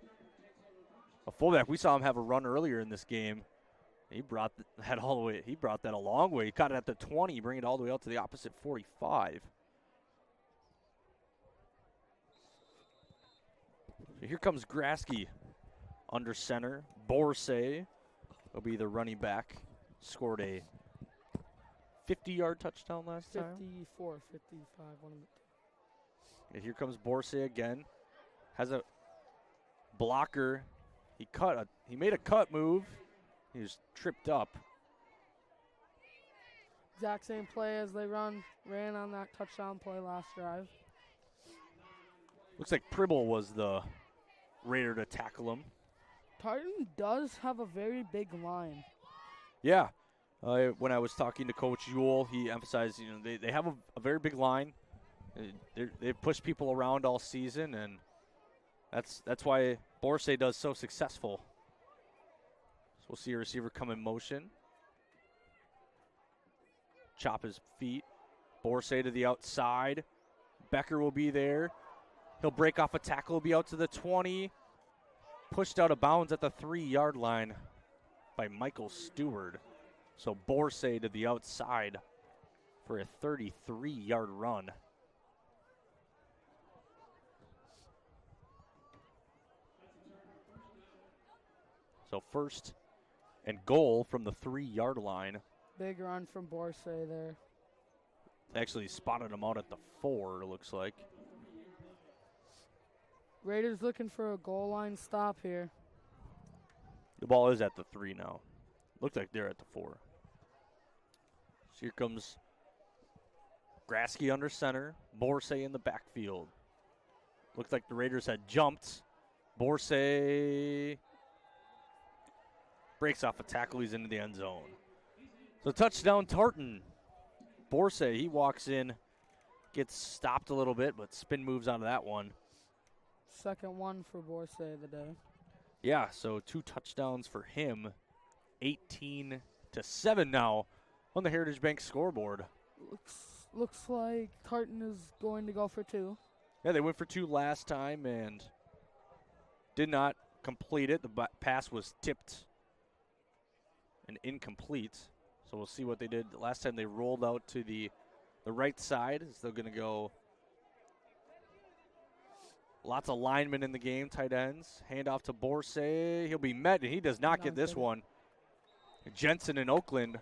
A fullback. We saw him have a run earlier in this game. He brought that all the way. He brought that a long way. He caught it at the 20, bring it all the way out to the opposite 45. So here comes Grasky under center. Borsay will be the running back. Scored a 50-yard touchdown last time. 54, 55, one of the two. And here comes Borsay again. Has a blocker. He made a cut move. He was tripped up. Exact same play as they ran on that touchdown play last drive. Looks like Pribble was the Raider to tackle him. Tartan does have a very big line. Yeah. When I was talking to Coach Ewell, he emphasized, they have a very big line. They've pushed people around all season, and that's why Borsay does so successful. So we'll see a receiver come in motion. Chop his feet. Borsay to the outside. Becker will be there. He'll break off a tackle, will be out to the 20. Pushed out of bounds at the 3-yard line by Michael Stewart. So Borsay to the outside for a 33-yard run. So first and goal from the 3-yard line. Big run from Borsay there. Actually spotted him out at the 4, it looks like. Raiders looking for a goal line stop here. The ball is at the 3 now. Looks like they're at the 4. So here comes Grasky under center. Borsay in the backfield. Looks like the Raiders had jumped. Borsay breaks off a tackle. He's into the end zone. So touchdown Tartan. Borsay, he walks in, gets stopped a little bit, but spin moves onto that one. Second one for Borsay of the day. Yeah, so 2 touchdowns for him. 18-7 now on the Heritage Bank scoreboard. Looks like Tartan is going to go for 2. Yeah, they went for 2 last time and did not complete it. The pass was tipped and incomplete. So we'll see what they did. Last time they rolled out to the right side. So they're going to go. Lots of linemen in the game, tight ends. Hand off to Borsay. He'll be met, and he does not get this one. Jensen and Oakland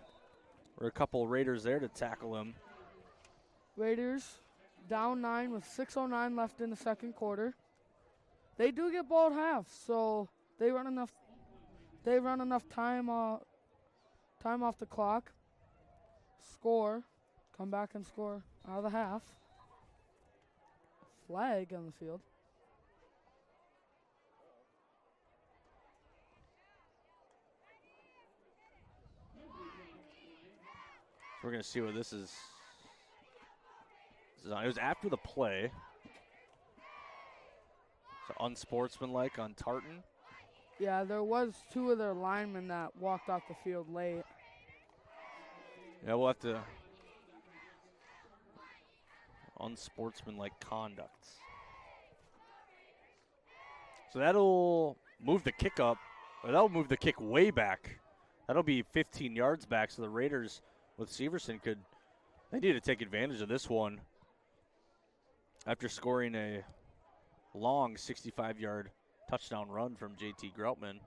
were a couple of Raiders there to tackle him. Raiders down 9 with 6:09 left in the second quarter. They do get ball at half, so they run enough time off the clock. Score, come back and score out of the half. Flag on the field. We're going to see what this is. It was after the play. So unsportsmanlike on Tartan. Yeah, there was 2 of their linemen that walked off the field late. Yeah, we'll have to. Unsportsmanlike conduct. So that'll move the kick up. Or that'll move the kick way back. That'll be 15 yards back. So the Raiders with Severson they need to take advantage of this one after scoring a long 65-yard touchdown run from JT Groutman.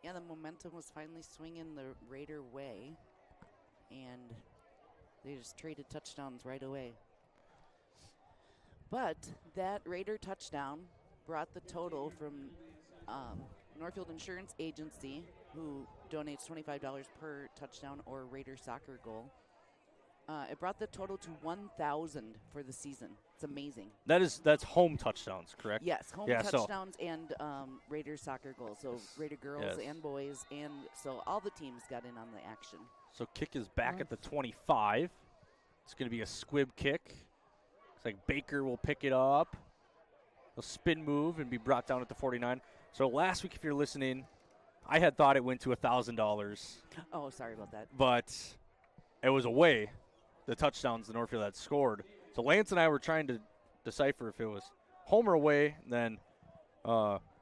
Yeah, the momentum was finally swinging the Raider way, and they just traded touchdowns right away. But that Raider touchdown brought the total from Northfield Insurance Agency, who donates $25 per touchdown or Raider soccer goal. It brought the total to 1,000 for the season. It's amazing. That's home touchdowns, correct? Yes, home touchdowns and Raider soccer goals. So Raider girls and boys, and so all the teams got in on the action. So kick is back at the 25. It's going to be a squib kick. It's like Baker will pick it up. He'll spin move and be brought down at the 49. So last week, if you're listening, I had thought it went to $1,000. Oh, sorry about that. But it was away, the touchdowns the Northfield had scored. So Lance and I were trying to decipher if it was home or away. And then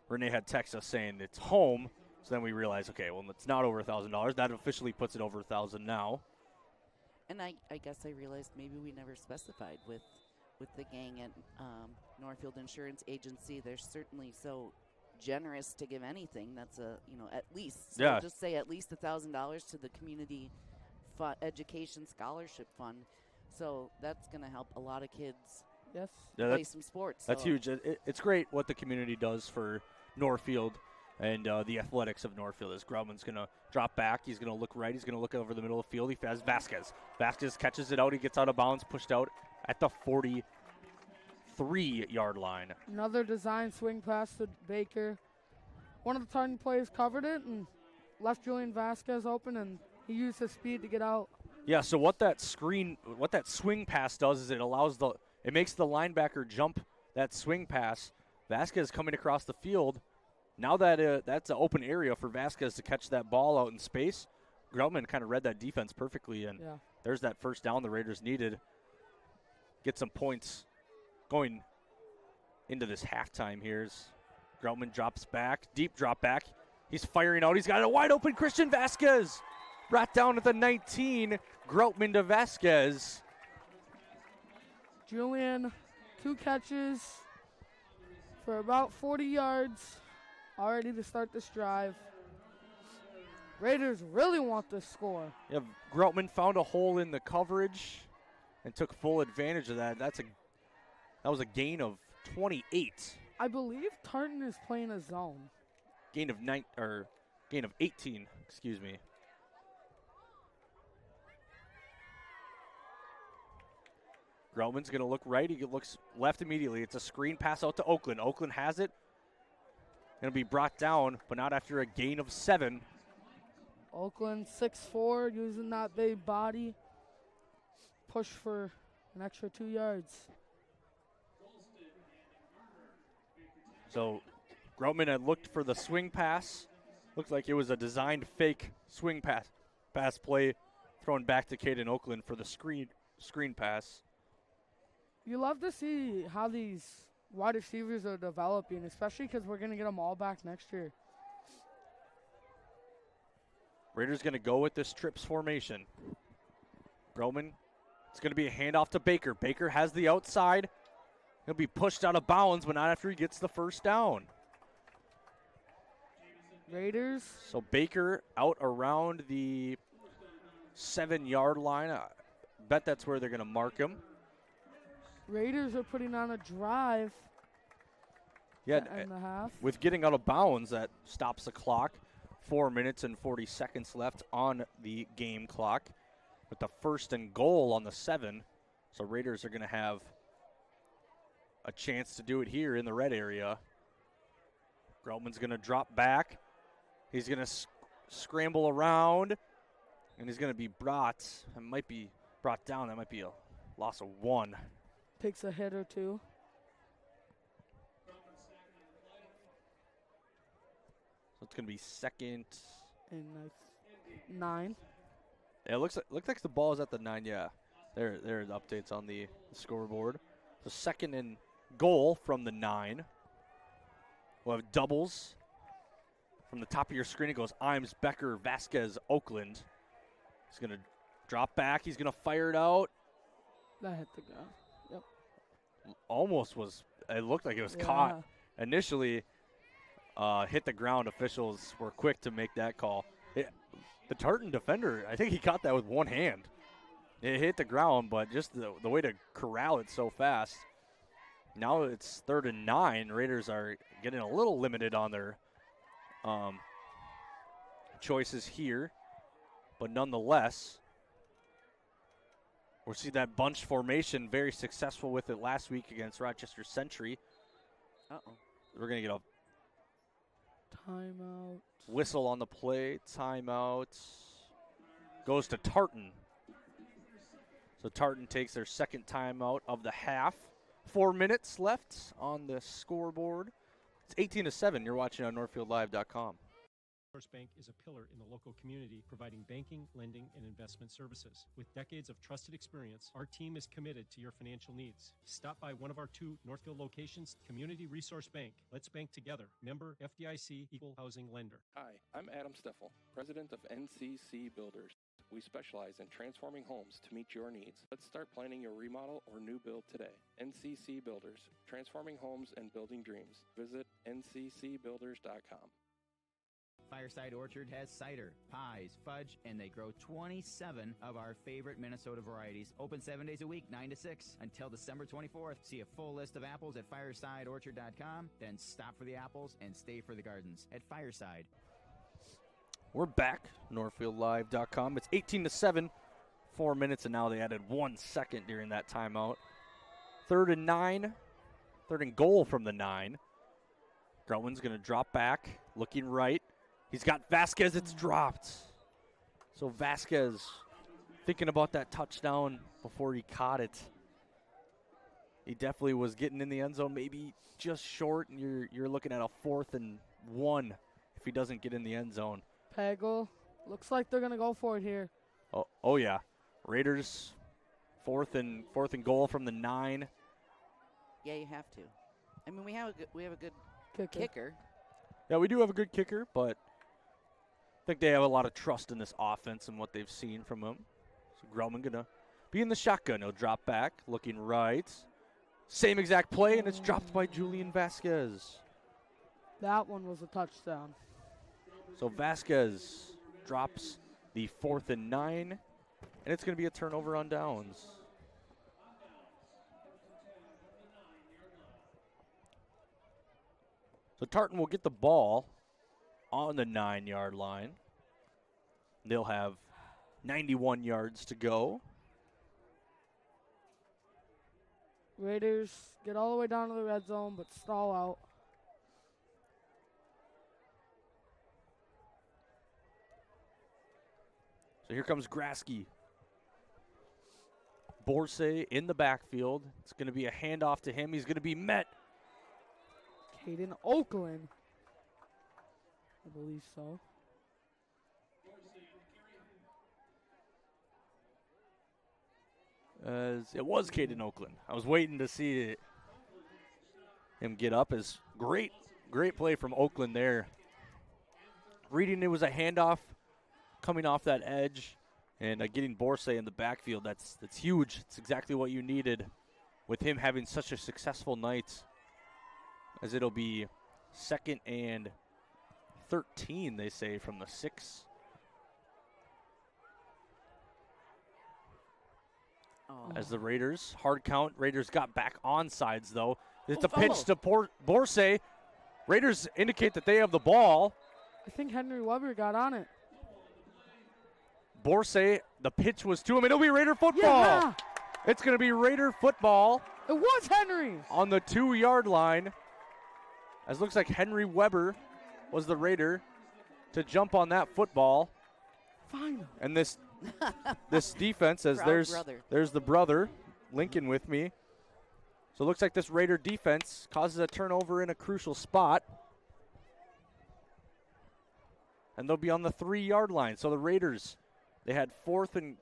Renee had texted us saying it's home. So then we realized, okay, well, it's not over $1,000. That officially puts it over $1,000 now. And I guess I realized maybe we never specified with the gang at Northfield Insurance Agency. They're certainly so generous to give anything. That's at least. So yeah. Just say at least $1,000 to the community education scholarship fund. So that's going to help a lot of kids. Yes. Play some sports. That's huge. It's great what the community does for Northfield and the athletics of Northfield. As Groutman's going to drop back, he's going to look right, he's going to look over the middle of the field. He has Vasquez. Vasquez catches it out. He gets out of bounds, pushed out at the 43-yard line. Another design swing pass to Baker. One of the Tartan players covered it and left Julian Vasquez open, and he used his speed to get out. Yeah, so what that swing pass does is it makes the linebacker jump that swing pass. Vasquez coming across the field. Now that that's an open area for Vasquez to catch that ball out in space, Groutman kind of read that defense perfectly, and there's that first down the Raiders needed. Get some points going into this halftime here. As Groutman drops back, deep drop back. He's firing out. He's got a wide open Christian Vasquez. Brought down at the 19. Groutman to Vasquez. Julian, 2 catches for about 40 yards. Already to start this drive. Raiders really want this score. Yeah, Groutman found a hole in the coverage and took full advantage of that. That was a gain of 28. I believe Tartan is playing a zone. Gain of 18, excuse me. Groutman's going to look right. He looks left immediately. It's a screen pass out to Oakland. Oakland has it. Going to be brought down, but not after a gain of 7. Oakland 6'4", using that big body. Push for an extra 2 yards. So Groutman had looked for the swing pass. Looked like it was a designed fake swing pass play thrown back to Caden Oakland for the screen pass. You love to see how these wide receivers are developing, especially because we're going to get them all back next year. Raiders going to go with this trips formation. Groutman, it's going to be a handoff to Baker. Baker has the outside. He'll be pushed out of bounds, but not after he gets the first down. Raiders. So Baker out around the 7-yard line. I bet that's where they're going to mark him. Raiders are putting on a drive. Yeah, and a half. With getting out of bounds, that stops the clock. 4 minutes and 40 seconds left on the game clock. With the 1st and goal on the 7. So Raiders are going to have a chance to do it here in the red area. Groutman's going to drop back. He's going to scramble around. And he's going to be brought. It might be brought down. That might be a loss of 1. Takes a hit or 2. So it's going to be 2nd and 9. Yeah, it looks like the ball is at the 9. Yeah, there's updates on the scoreboard. So 2nd and goal from the 9. We'll have doubles. From the top of your screen, it goes Imes, Becker, Vasquez, Oakland. He's going to drop back. He's going to fire it out. That hit the ground. Yep. Almost was. It looked like it was caught. Initially, hit the ground. Officials were quick to make that call. The Tartan defender, I think he caught that with one hand. It hit the ground, but just the way to corral it so fast. Now it's 3rd and 9. Raiders are getting a little limited on their choices here. But nonetheless, we'll see that bunch formation, very successful with it last week against Rochester Century. Uh-oh. We're going to get a timeout. Whistle on the play. Timeout. Goes to Tartan. So Tartan takes their 2nd timeout of the half. 4 minutes left on the scoreboard. It's 18-7. You're watching on NorthfieldLive.com. Bank is a pillar in the local community, providing banking, lending, and investment services. With decades of trusted experience, our team is committed to your financial needs. Stop by one of our 2 Northfield locations, Community Resource Bank. Let's bank together. Member FDIC, Equal Housing Lender. Hi, I'm Adam Steffel, president of NCC Builders. We specialize in transforming homes to meet your needs. Let's start planning your remodel or new build today. NCC Builders, transforming homes and building dreams. Visit nccbuilders.com. Fireside Orchard has cider, pies, fudge, and they grow 27 of our favorite Minnesota varieties. Open 7 days a week, 9 to 6, until December 24th. See a full list of apples at firesideorchard.com. Then stop for the apples and stay for the gardens at Fireside. We're back, NorthfieldLive.com. It's 18-7, 4 minutes, and now they added 1 second during that timeout. 3rd and 9, 3rd and goal from the 9. Groutman's going to drop back, looking right. He's got Vasquez. It's dropped. So Vasquez thinking about that touchdown before he caught it. He definitely was getting in the end zone, maybe just short, and you're looking at a 4th and 1 if he doesn't get in the end zone. Pagel. Looks like they're going to go for it here. Oh yeah. Raiders 4th and goal from the 9. Yeah, you have to. I mean, we have a good kicker. Yeah, we do have a good kicker, but I think they have a lot of trust in this offense and what they've seen from him. So Groutman going to be in the shotgun. He'll drop back, looking right. Same exact play, and it's dropped by Julian Vasquez. That one was a touchdown. So Vasquez drops the 4th and 9, and it's going to be a turnover on downs. So Tartan will get the ball on the 9-yard line. They'll have 91 yards to go. Raiders get all the way down to the red zone, but stall out. So here comes Grasky. Borsay in the backfield. It's going to be a handoff to him. He's going to be met. Caden Oakland. I believe so. As it was Caden Oakland. I was waiting to see him get up. As great play from Oakland there. Reading it was a handoff coming off that edge and getting Borsay in the backfield. That's huge. It's exactly what you needed with him having such a successful night, as it'll be 2nd and 13, they say, from the 6. As the Raiders, hard count. Raiders got back on sides, though. It's a pitch to Borsay. Raiders indicate that they have the ball. I think Henry Weber got on it. Borsay, the pitch was to him. It'll be Raider football. Yeah. It's going to be Raider football. It was Henry. On the 2-yard line. As looks like Henry Weber was the Raider to jump on that football. Finally. And this defense, as there's the brother, Lincoln with me. So it looks like this Raider defense causes a turnover in a crucial spot. And they'll be on the 3-yard line. So the Raiders, they had 1st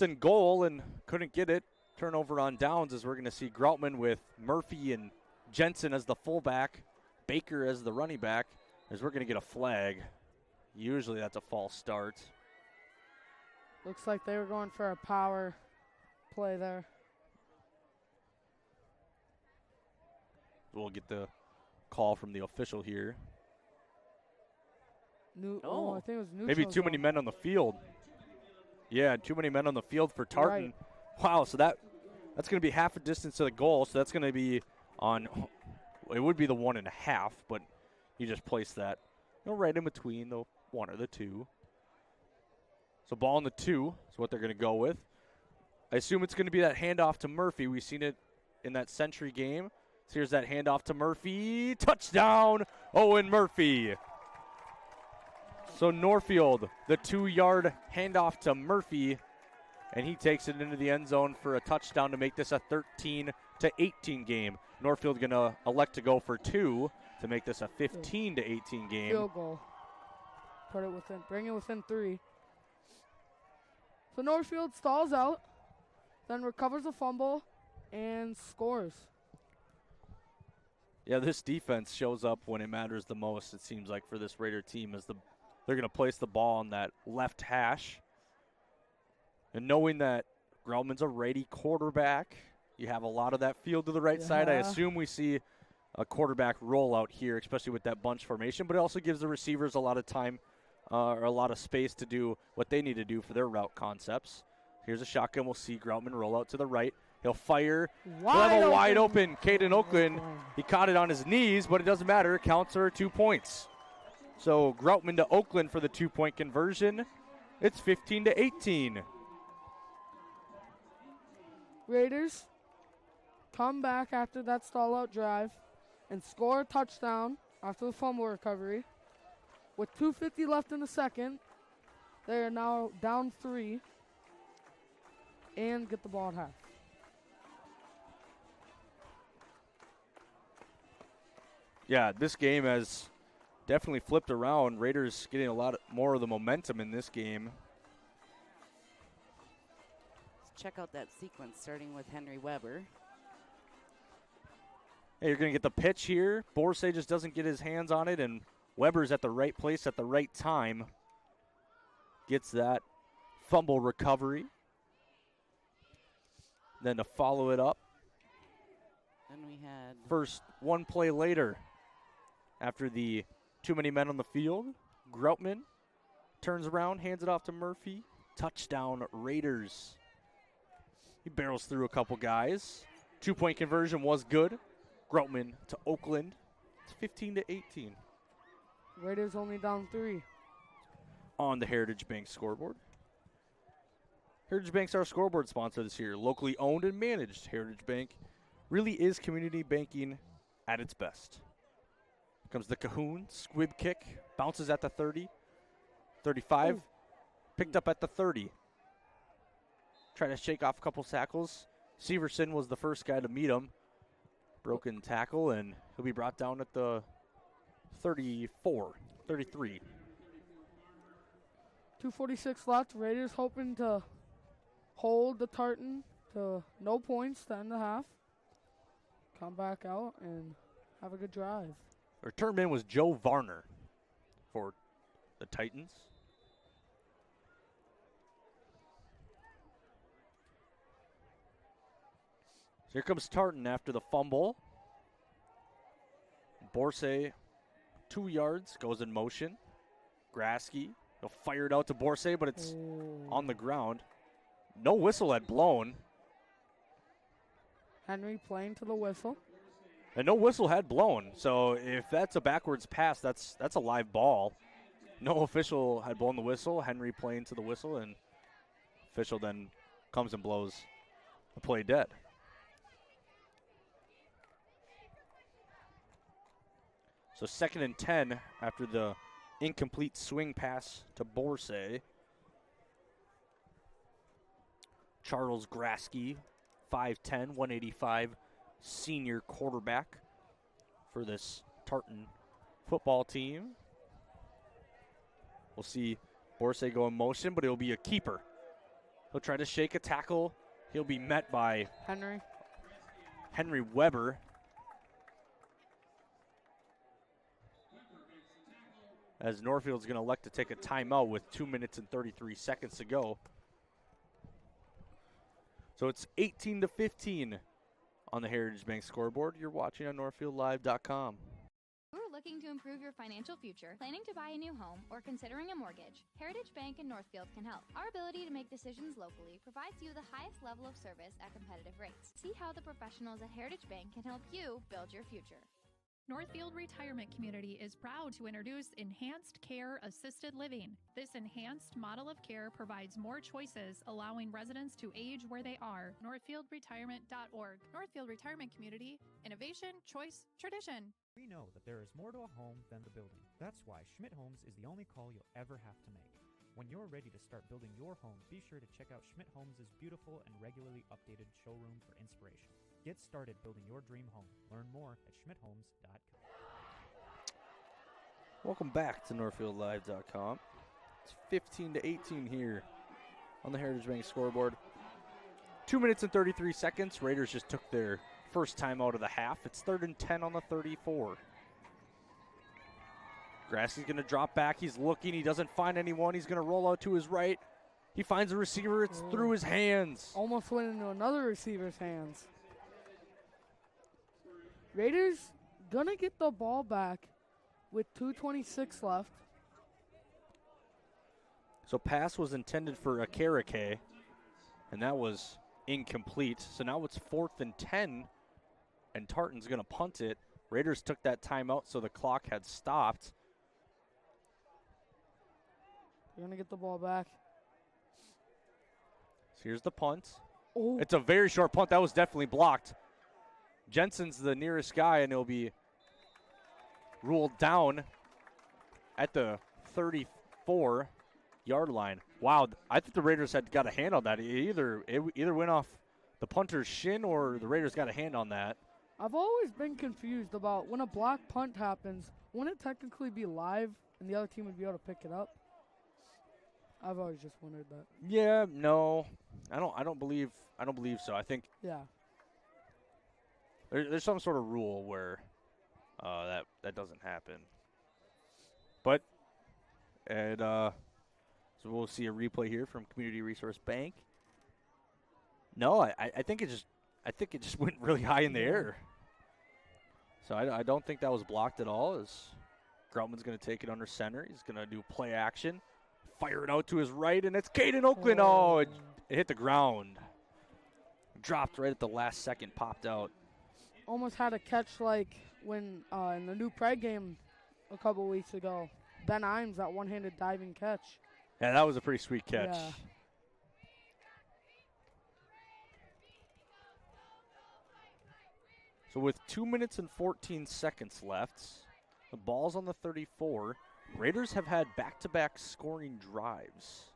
and goal and couldn't get it. Turnover on downs, as we're going to see Groutman with Murphy and Jensen as the fullback, Baker as the running back, as we're going to get a flag. Usually that's a false start. Looks like they were going for a power play there. We'll get the call from the official here. I think it was neutral. Maybe too many men on the field. Yeah, too many men on the field for Tartan. Right. Wow, so that's going to be half a distance to the goal, so that's going to be it would be the 1.5, but you just place that right in between the 1 or the 2. So ball in the 2 is what they're going to go with. I assume it's going to be that handoff to Murphy. We've seen it in that Century game. So here's that handoff to Murphy. Touchdown, Owen Murphy. So Northfield, the 2-yard handoff to Murphy, and he takes it into the end zone for a touchdown to make this a 13-18 game. Northfield going to elect to go for 2 to make this a 15-18 game. Field goal. Bring it within 3. So Northfield stalls out, then recovers a fumble, and scores. Yeah, this defense shows up when it matters the most, it seems like, for this Raider team, as they're going to place the ball on that left hash. And knowing that Groutman's a righty quarterback, you have a lot of that field to the right side. I assume we see a quarterback rollout here, especially with that bunch formation, but it also gives the receivers a lot of time or a lot of space to do what they need to do for their route concepts. Here's a shotgun. We'll see Groutman roll out to the right. He'll fire. He'll have a wide open Caden Oakland. He caught it on his knees, but it doesn't matter. It counts for 2 points. So Groutman to Oakland for the 2-point conversion. It's 15-18. Raiders come back after that stall-out drive and score a touchdown after the fumble recovery. With 2:50 left in the second, they are now down 3 and get the ball at half. Yeah, this game has definitely flipped around. Raiders getting a lot more of the momentum in this game. Let's check out that sequence, starting with Henry Weber. Hey, you're going to get the pitch here. Borsay just doesn't get his hands on it, and Weber's at the right place at the right time. Gets that fumble recovery. Then to follow it up. Then we had first one play later. After the too many men on the field, Groutman turns around, hands it off to Murphy. Touchdown, Raiders. He barrels through a couple guys. 2-point conversion was good. Groutman to Oakland. It's 15-18. Raiders only down 3. On the Heritage Bank scoreboard. Heritage Bank's our scoreboard sponsor this year. Locally owned and managed, Heritage Bank really is community banking at its best. Comes the Cahoon, squib kick, bounces at the 30, 35, picked up at the 30. Trying to shake off a couple tackles. Severson was the first guy to meet him. Broken tackle, and he'll be brought down at the 33. 2:46 left. Raiders hoping to hold the Tartan to no points to end the half. Come back out and have a good drive. Return man was Joe Varner for the Titans. So here comes Tartan after the fumble. Borsay, 2 yards, goes in motion. Grasky, he'll fire it out to Borsay, but it's on the ground. No whistle had blown. Henry playing to the whistle. And no whistle had blown. So if that's a backwards pass, that's a live ball. No official had blown the whistle. Henry playing to the whistle, and official then comes and blows the play dead. So 2nd and 10 after the incomplete swing pass to Borsay. Charles Grasky, 5'10", 185, senior quarterback for this Tartan football team. We'll see Borsay go in motion, but it'll be a keeper. He'll try to shake a tackle. He'll be met by Henry Weber. As Northfield's going to elect to take a timeout with 2 minutes and 33 seconds to go. So it's 18-15 on the Heritage Bank scoreboard. You're watching on NorthfieldLive.com. You're looking to improve your financial future, planning to buy a new home, or considering a mortgage, Heritage Bank in Northfield can help. Our ability to make decisions locally provides you the highest level of service at competitive rates. See how the professionals at Heritage Bank can help you build your future. Northfield Retirement Community is proud to introduce Enhanced Care Assisted Living. This enhanced model of care provides more choices, allowing residents to age where they are. NorthfieldRetirement.org. Northfield Retirement Community, innovation, choice, tradition. We know that there is more to a home than the building. That's why Schmidt Homes is the only call you'll ever have to make. When you're ready to start building your home, be sure to check out Schmidt Homes' beautiful and regularly updated showroom for inspiration. Get started building your dream home. Learn more at schmidthomes.com. Welcome back to NorthfieldLive.com. It's 15-18 here on the Heritage Bank scoreboard. 2 minutes and 33 seconds. Raiders just took their first time out of the half. It's 3rd and 10 on the 34. Grassy's going to drop back. He's looking. He doesn't find anyone. He's going to roll out to his right. He finds a receiver. It's through his hands. Almost went into another receiver's hands. Raiders going to get the ball back with 2:26 left. So pass was intended for Akarake, and that was incomplete. So now it's 4th and 10, and Tartan's going to punt it. Raiders took that timeout, so the clock had stopped. They're going to get the ball back. So here's the punt. Oh. It's a very short punt. That was definitely blocked. Jensen's the nearest guy, and he'll be ruled down at the 34-yard line. Wow, I think the Raiders had got a hand on that. It either went off the punter's shin or the Raiders got a hand on that. I've always been confused about when a block punt happens, wouldn't it technically be live and the other team would be able to pick it up? I've always just wondered that. Yeah, no. I don't believe so. I think there's some sort of rule where that doesn't happen. But so we'll see a replay here from Community Resource Bank. No, I think it just went really high in the air. So I don't think that was blocked at all. As Groutman's going to take it under center. He's going to do play action. Fire it out to his right, and it's Caden Oakland. Oh, it hit the ground. Dropped right at the last second, popped out. Almost had a catch like when in the new Pride game a couple weeks ago. Ben Imes, that one-handed diving catch. Yeah, that was a pretty sweet catch. Yeah. So with 2 minutes and 14 seconds left, the ball's on the 34. Raiders have had back-to-back scoring drives,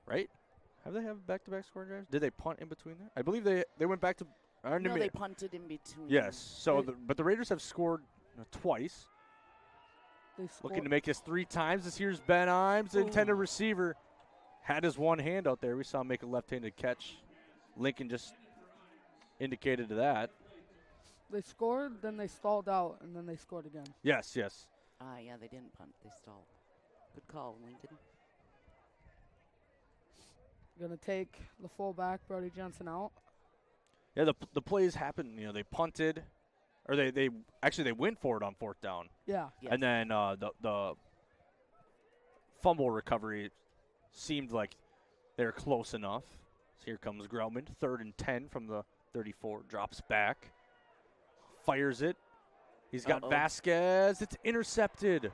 right? Have they had back-to-back scoring drives? Did they punt in between there? I believe they went back to. No, they punted in between. Yes. So, but the Raiders have scored twice. Looking to make this 3 times. This here's Ben Imes, the intended receiver. Had his one hand out there. We saw him make a left-handed catch. Lincoln just indicated that. They scored, then they stalled out, and then they scored again. Yes, yes. Yeah, they didn't punt. They stalled. Good call, Lincoln. Going to take the fullback, Brody Jensen, out. Yeah, the plays happened. You know, they punted, or they went for it on 4th down. Yeah. Yes. And then the fumble recovery seemed like they were close enough. So here comes Grauman, 3rd and 10 from the 34. Drops back, fires it. He's got Vasquez. It's intercepted.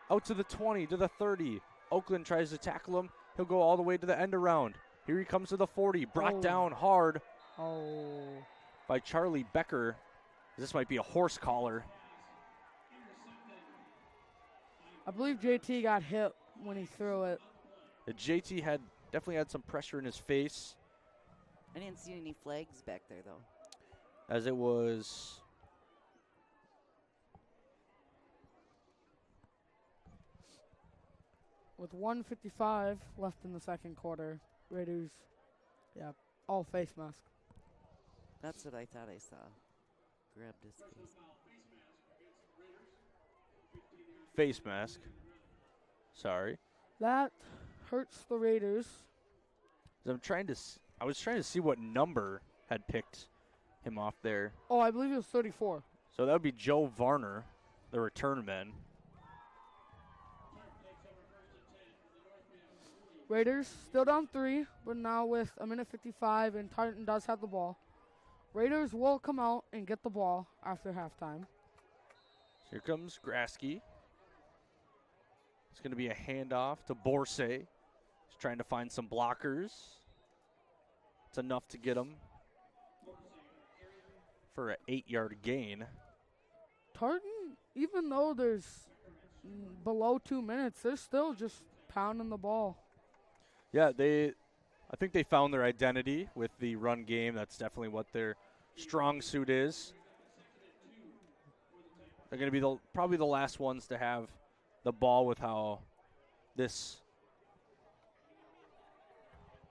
Out to the 20, to the 30. Oakland tries to tackle him. He'll go all the way to the end around. Here he comes to the 40. Brought down hard by Charlie Becker. This might be a horse collar. I believe JT got hit when he threw it. The JT definitely had some pressure in his face. I didn't see any flags back there, though. As it was with 1:55 left in the second quarter, Raiders, all face mask. That's what I thought I saw. Grabbed his face. Face mask. Sorry. That hurts the Raiders. I was trying to see what number had picked him off there. Oh, I believe it was 34. So that would be Joe Varner, the return man. Raiders still down 3, but now with 1:55 and Tartan does have the ball. Raiders will come out and get the ball after halftime. Here comes Grasky. It's going to be a handoff to Borsay. He's trying to find some blockers. It's enough to get him for an 8-yard gain. Tartan, even though there's below 2 minutes, they're still just pounding the ball. Yeah, I think they found their identity with the run game. That's definitely what their strong suit is. They're going to be probably the last ones to have the ball with how this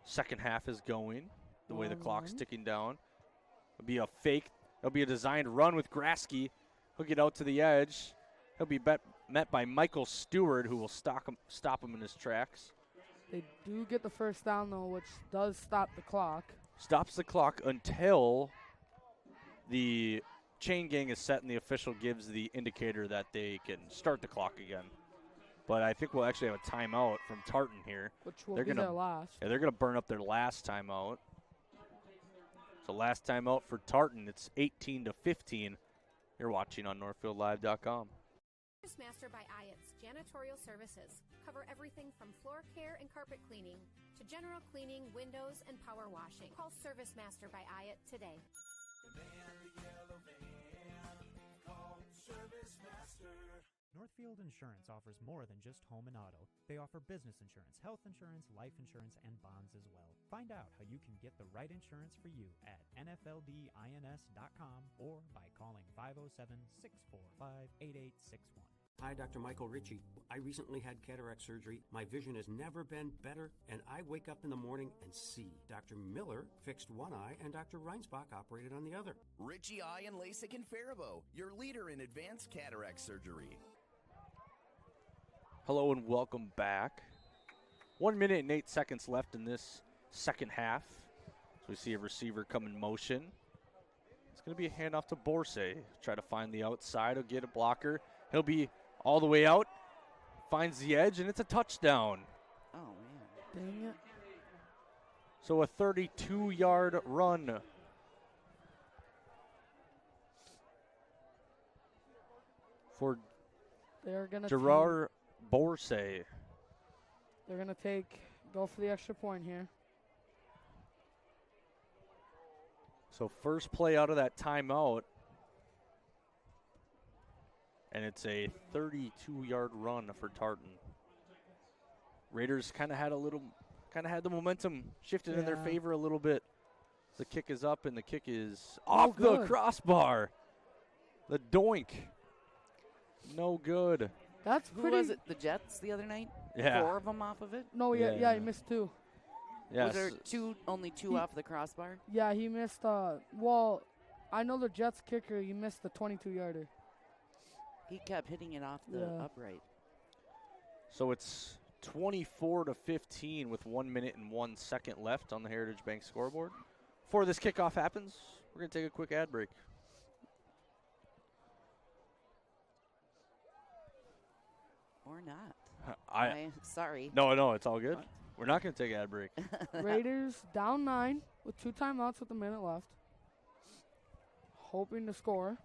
second half is going, the way the clock's ticking down. It'll be a fake. It'll be a designed run with Grasky. He'll get out to the edge. He'll be met by Michael Stewart, who will stop him in his tracks. They do get the first down, though, which does stop the clock. Stops the clock until the chain gang is set and the official gives the indicator that they can start the clock again. But I think we'll actually have a timeout from Tartan here. Which will be their last. Yeah, they're going to burn up their last timeout. So last timeout for Tartan, it's 18-15. You're watching on NorthfieldLive.com. ServiceMaster by IATS Janitorial Services cover everything from floor care and carpet cleaning to general cleaning, windows, and power washing. Call ServiceMaster by IAT today. Northfield Insurance offers more than just home and auto. They offer business insurance, health insurance, life insurance, and bonds as well. Find out how you can get the right insurance for you at nfldins.com or by calling 507-645-8861. Hi, Dr. Michael Ritchie. I recently had cataract surgery. My vision has never been better, and I wake up in the morning and see. Dr. Miller fixed one eye, and Dr. Reinsbach operated on the other. Ritchie Eye and LASIK in Faribault, your leader in advanced cataract surgery. Hello and welcome back. 1 minute and 8 seconds left in this second half. So we see a receiver come in motion. It's going to be a handoff to Borsay. Try to find the outside. He'll get a blocker. He'll be all the way out. Finds the edge, and it's a touchdown. Oh, man. Dang it. So a 32-yard run. For Gerard Borsay. They're going to go for the extra point here. So first play out of that timeout. And it's a 32-yard run for Tartan. Raiders kind of had the momentum shifted in their favor a little bit. The kick is up, and the kick is off the crossbar. The doink. No good. That's Who pretty. was it? The Jets the other night? Yeah. 4 of them off of it? No, yeah, he missed 2. Was there only two off the crossbar? Yeah, he missed. Well, I know the Jets kicker. He missed the 22-yarder. He kept hitting it off the upright. So it's 24-15 with 1 minute and 1 second left on the Heritage Bank scoreboard. Before this kickoff happens, we're going to take a quick ad break. Or not. Sorry. No, it's all good. We're not going to take an ad break. Raiders down 9 with 2 timeouts with a minute left. Hoping to score.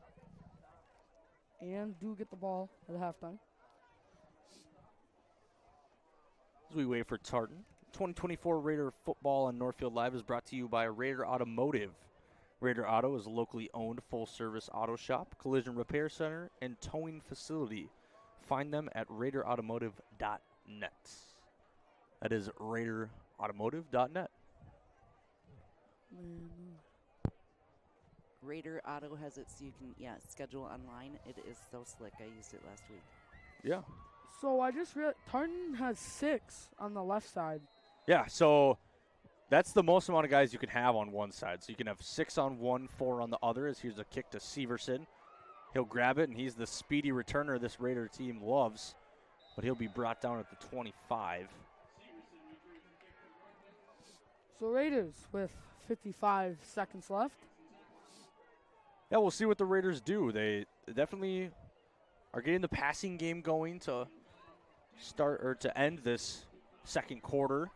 And do get the ball at halftime. As we wait for Tartan, 2024 Raider football on Northfield Live is brought to you by Raider Automotive. Raider Auto is a locally owned full-service auto shop, collision repair center, and towing facility. Find them at RaiderAutomotive.net. That is RaiderAutomotive.net. Raider Auto has it so you can, schedule online. It is so slick. I used it last week. Yeah. So I just realized Tartan has 6 on the left side. Yeah, so that's the most amount of guys you can have on one side. So you can have 6 on one, 4 on the other. As here's a kick to Severson. He'll grab it, and he's the speedy returner this Raider team loves. But he'll be brought down at the 25. So Raiders with 55 seconds left. Yeah, we'll see what the Raiders do. They definitely are getting the passing game going to start or to end this second quarter.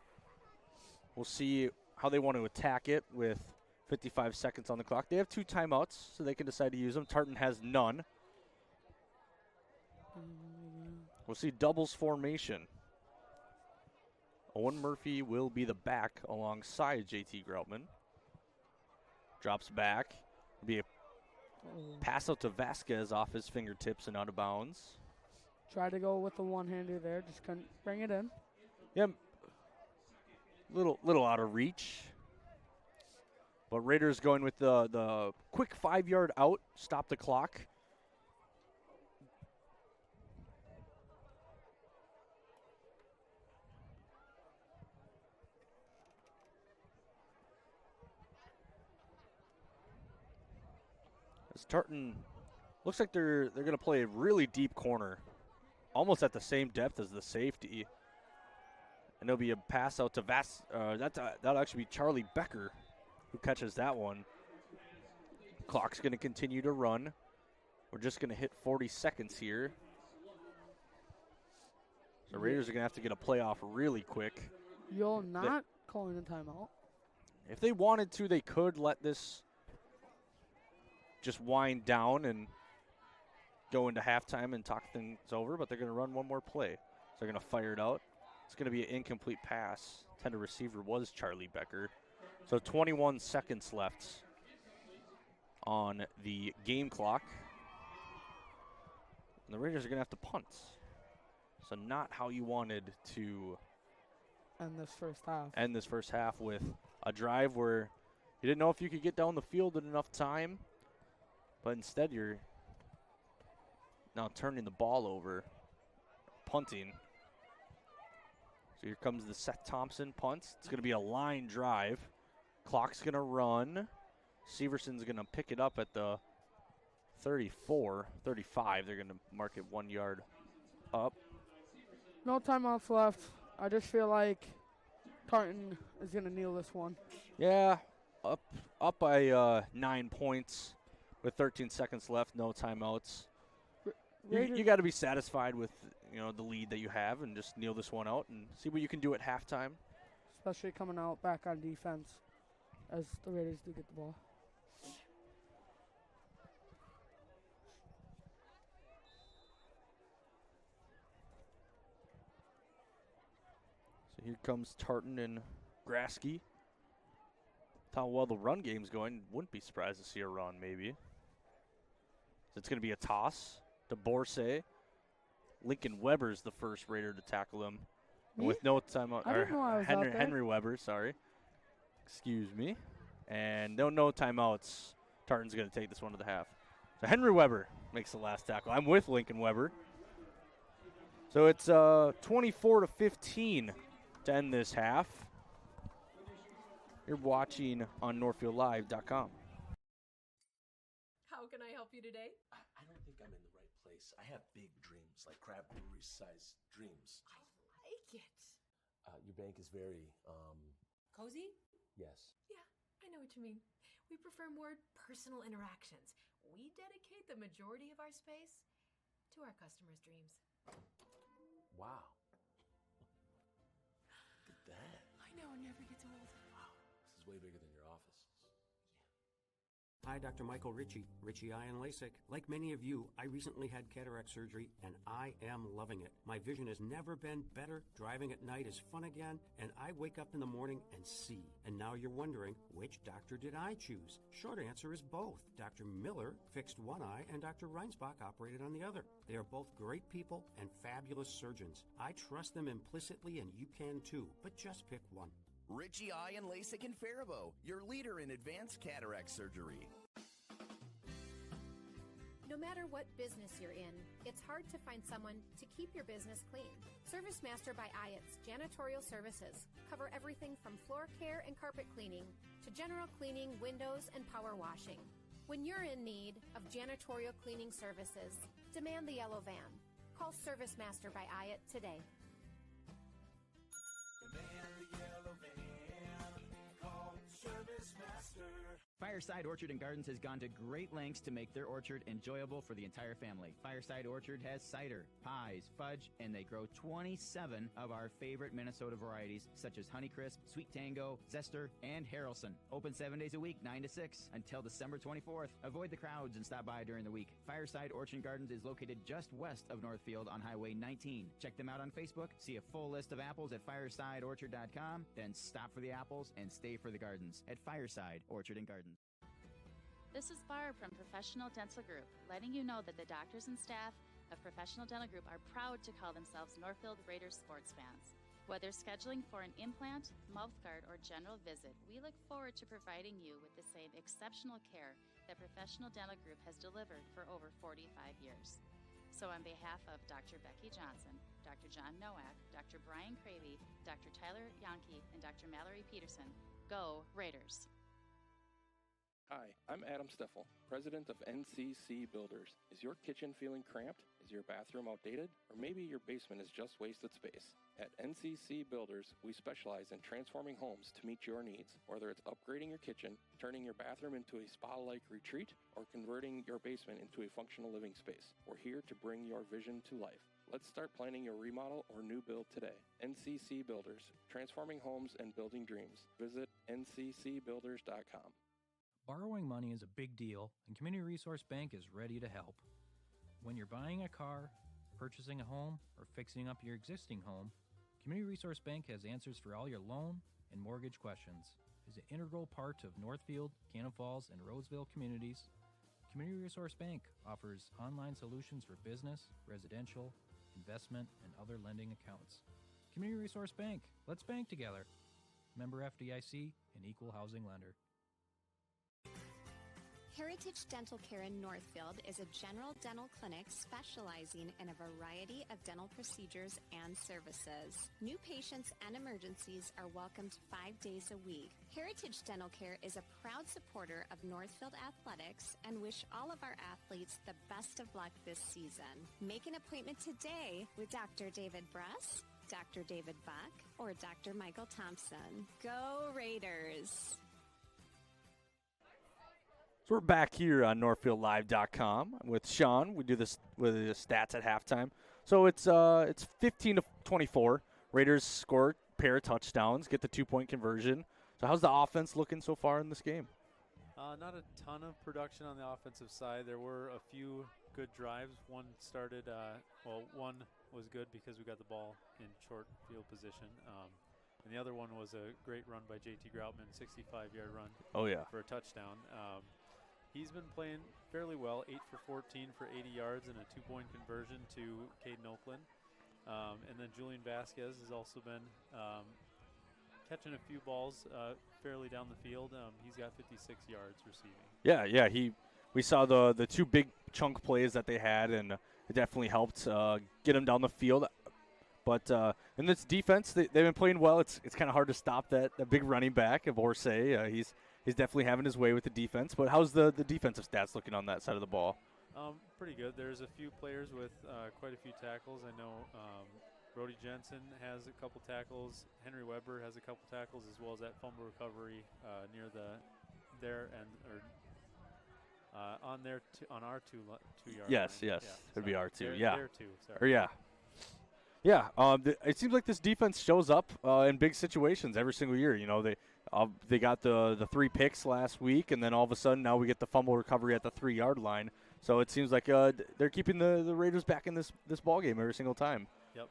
We'll see how they want to attack it with 55 seconds on the clock. They have 2 timeouts, so they can decide to use them. Tartan has none. We'll see doubles formation. Owen Murphy will be the back alongside JT Groutman. Drops back. Be a pass out to Vasquez off his fingertips and out of bounds. Try to go with the one-hander there. Just couldn't bring it in. Yep. Little out of reach. But Raiders going with the quick 5-yard out. Stop the clock. As Tartan looks like they're going to play a really deep corner, almost at the same depth as the safety. And there'll be a pass out to that'll actually be Charlie Becker who catches that one. Clock's going to continue to run. We're just going to hit 40 seconds here. So Raiders are going to have to get a play off really quick. You're not calling a timeout. If they wanted to, they could let this just wind down and go into halftime and talk things over, but they're going to run one more play. So they're going to fire it out. It's going to be an incomplete pass. Intended receiver was Charlie Becker. So 21 seconds left on the game clock. And the Raiders are going to have to punt. So not how you wanted to end this first half with a drive where you didn't know if you could get down the field in enough time. But instead you're now turning the ball over, punting. So here comes the Seth Thompson punt. It's going to be a line drive. Clock's going to run. Severson's going to pick it up at the 34, 35. They're going to mark it 1 yard up. No timeouts left. I just feel like Tartan is going to kneel this one. Yeah, up by 9 points with 13 seconds left, no timeouts. You got to be satisfied with the lead that you have and just kneel this one out and see what you can do at halftime. Especially coming out back on defense as the Raiders do get the ball. So here comes Tartan and Grasky. How well the run game's going, wouldn't be surprised to see a run maybe. So it's going to be a toss to Borsay. Lincoln Weber's the first Raider to tackle him. And with no timeout, Henry Weber, sorry. Excuse me. And no timeouts. Tartan's going to take this one to the half. So Henry Weber makes the last tackle. I'm with Lincoln Weber. So it's 24-15 to end this half. You're watching on NorthfieldLive.com. How can I help you today? I don't think I'm in the right place. I have big dreams, like crab brewery-sized dreams. I like it. Your bank is very, Cozy? yes. Yeah, I know what you mean. We prefer more personal interactions. We dedicate the majority of our space to our customers' dreams. Wow. Look at that. I know, it never gets old. Wow, this is way bigger than your office. Hi, Dr. Michael Ritchie, Ritchie Eye and LASIK. Like many of you, I recently had cataract surgery, and I am loving it. My vision has never been better. Driving at night is fun again, and I wake up in the morning and see. And now you're wondering, which doctor did I choose? Short answer is both. Dr. Miller fixed one eye, and Dr. Reinsbach operated on the other. They are both great people and fabulous surgeons. I trust them implicitly, and you can too, but just pick one. Ritchie Eye and LASIK in Faribault, your leader in advanced cataract surgery. No matter what business you're in, it's hard to find someone to keep your business clean. ServiceMaster by IATS Janitorial Services cover everything from floor care and carpet cleaning to general cleaning, windows, and power washing. When you're in need of janitorial cleaning services, demand the yellow van. Call ServiceMaster by IAT today. Fireside Orchard and Gardens has gone to great lengths to make their orchard enjoyable for the entire family. Fireside Orchard has cider, pies, fudge, and they grow 27 of our favorite Minnesota varieties, such as Honeycrisp, Sweet Tango, Zester, and Harrelson. Open 7 days a week, 9 to 6, until December 24th. Avoid the crowds and stop by during the week. Fireside Orchard and Gardens is located just west of Northfield on Highway 19. Check them out on Facebook, see a full list of apples at firesideorchard.com, then stop for the apples and stay for the gardens at Fireside Orchard and Gardens. This is Barb from Professional Dental Group, letting you know that the doctors and staff of Professional Dental Group are proud to call themselves Northfield Raiders sports fans. Whether scheduling for an implant, mouthguard, or general visit, we look forward to providing you with the same exceptional care that Professional Dental Group has delivered for over 45 years. So on behalf of Dr. Becky Johnson, Dr. John Nowak, Dr. Brian Cravey, Dr. Tyler Yonke, and Dr. Mallory Peterson, go Raiders! Hi, I'm Adam Steffel, president of NCC Builders. Is your kitchen feeling cramped? Is your bathroom outdated? Or maybe your basement is just wasted space? At NCC Builders, we specialize in transforming homes to meet your needs. Whether it's upgrading your kitchen, turning your bathroom into a spa-like retreat, or converting your basement into a functional living space, we're here to bring your vision to life. Let's start planning your remodel or new build today. NCC Builders, transforming homes and building dreams. Visit nccbuilders.com. Borrowing money is a big deal, and Community Resource Bank is ready to help. When you're buying a car, purchasing a home, or fixing up your existing home, Community Resource Bank has answers for all your loan and mortgage questions. As an integral part of Northfield, Cannon Falls, and Roseville communities, Community Resource Bank offers online solutions for business, residential, investment, and other lending accounts. Community Resource Bank, let's bank together. Member FDIC, an equal housing lender. Heritage Dental Care in Northfield is a general dental clinic specializing in a variety of dental procedures and services. New patients and emergencies are welcomed 5 days a week. Heritage Dental Care is a proud supporter of Northfield Athletics and wish all of our athletes the best of luck this season. Make an appointment today with Dr. David Bress, Dr. David Buck, or Dr. Michael Thompson. Go Raiders! So we're back here on NorthfieldLive.com with Sean. We do this with the stats at halftime. So it's 15-24. Raiders score a pair of touchdowns, get the 2-point conversion. So how's the offense looking so far in this game? Not a ton of production on the offensive side. There were a few good drives. One started, one was good because we got the ball in short field position. And the other one was a great run by J.T. Groutman, 65-yard run. Oh, yeah. For a touchdown. He's been playing fairly well, 8 for 14 for 80 yards and a 2-point conversion to Caden Oakland. And then Julian Vasquez has also been catching a few balls fairly down the field. He's got 56 yards receiving. Yeah. We saw the two big chunk plays that they had, and it definitely helped get him down the field. But in this defense, they've been playing well. It's kind of hard to stop that big running back of Orsay. He's definitely having his way with the defense. But how's the defensive stats looking on that side of the ball? Pretty good. There's a few players with quite a few tackles. I know Brody Jensen has a couple tackles. Henry Weber has a couple tackles, as well as that fumble recovery near on our 2 yard Yes, line. yes. Yeah, It'd be sorry. R2, yeah. Their 2, sorry. Or yeah. Yeah, it seems like this defense shows up in big situations every single year. You know, they got the 3 picks last week, and then all of a sudden now we get the fumble recovery at the 3 yard line. So it seems like they're keeping the Raiders back in this ball game every single time. Yep,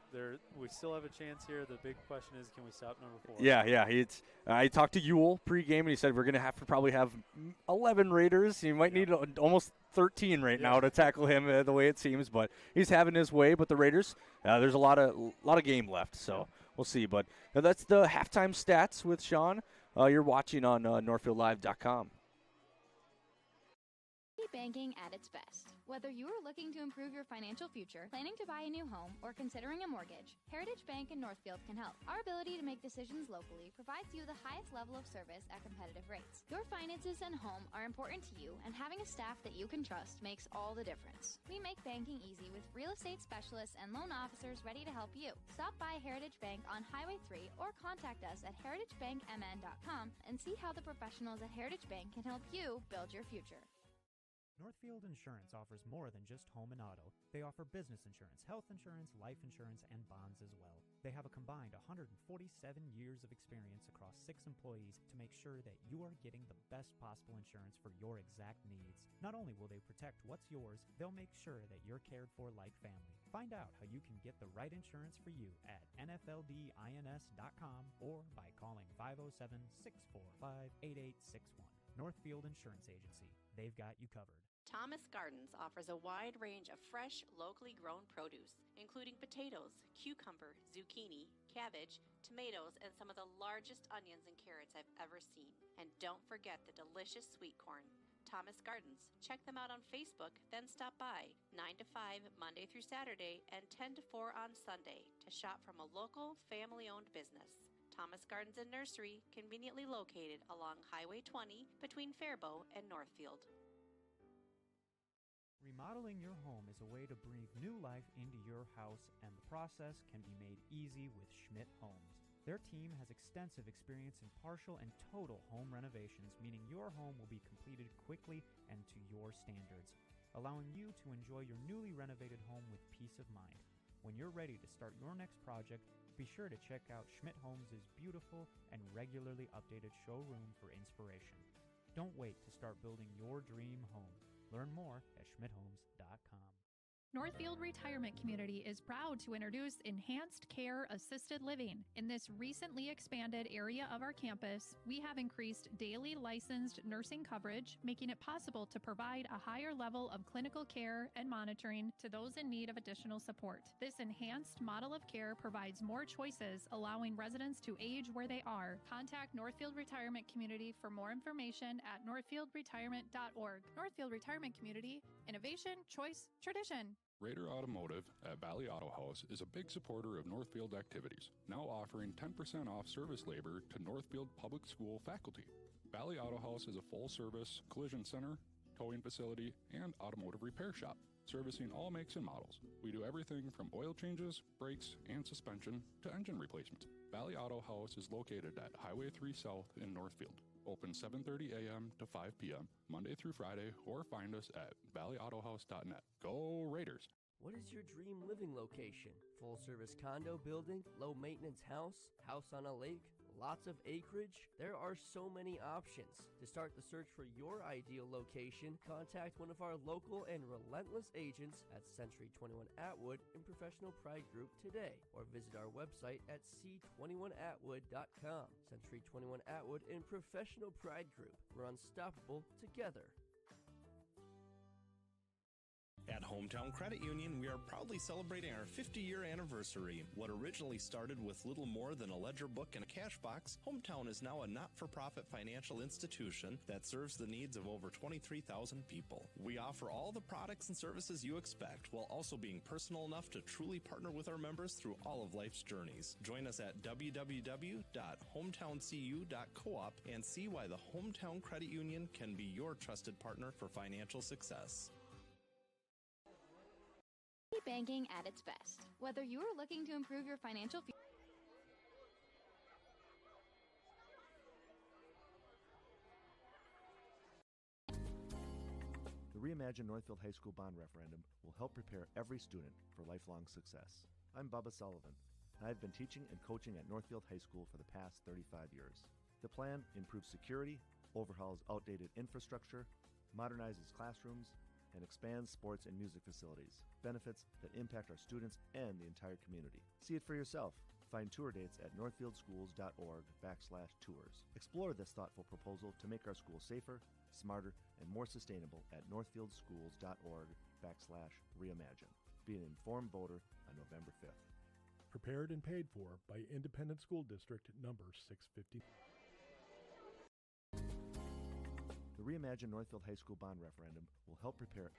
we still have a chance here. The big question is, can we stop number 4? Yeah. I talked to Ewell pregame, and he said we're going to have to probably have 11 Raiders. You might need almost 13 right now to tackle him the way it seems, but he's having his way. But the Raiders, there's a lot of game left, so we'll see. But that's the halftime stats with Sean. You're watching on NorthfieldLive.com. Banking at its best. Whether you are looking to improve your financial future, planning to buy a new home, or considering a mortgage, Heritage Bank in Northfield can help. Our ability to make decisions locally provides you the highest level of service at competitive rates. Your finances and home are important to you, and having a staff that you can trust makes all the difference. We make banking easy with real estate specialists and loan officers ready to help you. Stop by Heritage Bank on Highway 3 or contact us at heritagebankmn.com and see how the professionals at Heritage Bank can help you build your future. Northfield Insurance offers more than just home and auto. They offer business insurance, health insurance, life insurance, and bonds as well. They have a combined 147 years of experience across 6 employees to make sure that you are getting the best possible insurance for your exact needs. Not only will they protect what's yours, they'll make sure that you're cared for like family. Find out how you can get the right insurance for you at nfldins.com or by calling 507-645-8861. Northfield Insurance Agency. They've got you covered. Thomas Gardens offers a wide range of fresh, locally grown produce, including potatoes, cucumber, zucchini, cabbage, tomatoes, and some of the largest onions and carrots I've ever seen. And don't forget the delicious sweet corn. Thomas Gardens. Check them out on Facebook, then stop by 9 to 5 Monday through Saturday and 10 to 4 on Sunday to shop from a local, family-owned business. Thomas Gardens and Nursery, conveniently located along Highway 20 between Faribault and Northfield. Remodeling your home is a way to breathe new life into your house, and the process can be made easy with Schmidt Homes. Their team has extensive experience in partial and total home renovations, meaning your home will be completed quickly and to your standards, allowing you to enjoy your newly renovated home with peace of mind. When you're ready to start your next project, be sure to check out Schmidt Homes' beautiful and regularly updated showroom for inspiration. Don't wait to start building your dream home. Learn more at schmidthomes.com. Northfield Retirement Community is proud to introduce Enhanced Care Assisted Living. In this recently expanded area of our campus, we have increased daily licensed nursing coverage, making it possible to provide a higher level of clinical care and monitoring to those in need of additional support. This enhanced model of care provides more choices, allowing residents to age where they are. Contact Northfield Retirement Community for more information at northfieldretirement.org. Northfield Retirement Community, innovation, choice, tradition. Raider Automotive at Valley Auto House is a big supporter of Northfield activities, now offering 10% off service labor to Northfield Public School faculty. Valley Auto House is a full-service collision center, towing facility, and automotive repair shop, servicing all makes and models. We do everything from oil changes, brakes, and suspension to engine replacements. Valley Auto House is located at Highway 3 South in Northfield. Open 7:30 a.m. to 5 p.m. Monday through Friday, or find us at valleyautohouse.net. Go Raiders! What is your dream living location? Full service condo building, low maintenance house on a lake, lots of acreage? There are so many options. To start the search for your ideal location, contact one of our local and relentless agents at Century 21 Atwood and Professional Pride Group today, or visit our website at c21atwood.com. Century 21 Atwood and Professional Pride Group. We're unstoppable together. At Hometown Credit Union, we are proudly celebrating our 50-year anniversary. What originally started with little more than a ledger book and a cash box, Hometown is now a not-for-profit financial institution that serves the needs of over 23,000 people. We offer all the products and services you expect, while also being personal enough to truly partner with our members through all of life's journeys. Join us at www.hometowncu.coop and see why the Hometown Credit Union can be your trusted partner for financial success. Banking at its best. Whether you are looking to improve your financial future, The Reimagine Northfield High School bond referendum will help prepare every student for lifelong success. I'm Bubba Sullivan, and I've been teaching and coaching at Northfield High School for the past 35 years. The plan improves security, overhauls outdated infrastructure, modernizes classrooms, and expands sports and music facilities, benefits that impact our students and the entire community. See it for yourself. Find tour dates at northfieldschools.org/tours. Explore this thoughtful proposal to make our school safer, smarter, and more sustainable at northfieldschools.org/reimagine. Be an informed voter on November 5th. Prepared and paid for by Independent School District number 650. The Reimagine Northfield High School bond referendum will help prepare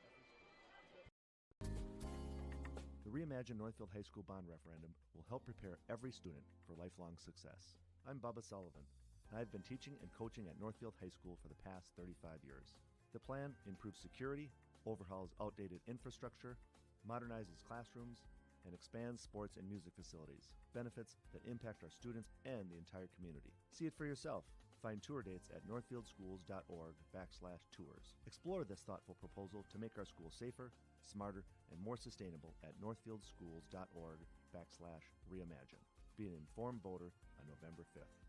every student for lifelong success. I'm Bubba Sullivan, and I've been teaching and coaching at Northfield High School for the past 35 years. The plan improves security, overhauls outdated infrastructure, modernizes classrooms, and expands sports and music facilities, benefits that impact our students and the entire community. See it for yourself. Find tour dates at northfieldschools.org/tours. Explore this thoughtful proposal to make our school safer, smarter, and more sustainable at northfieldschools.org/reimagine. Be an informed voter on November 5th.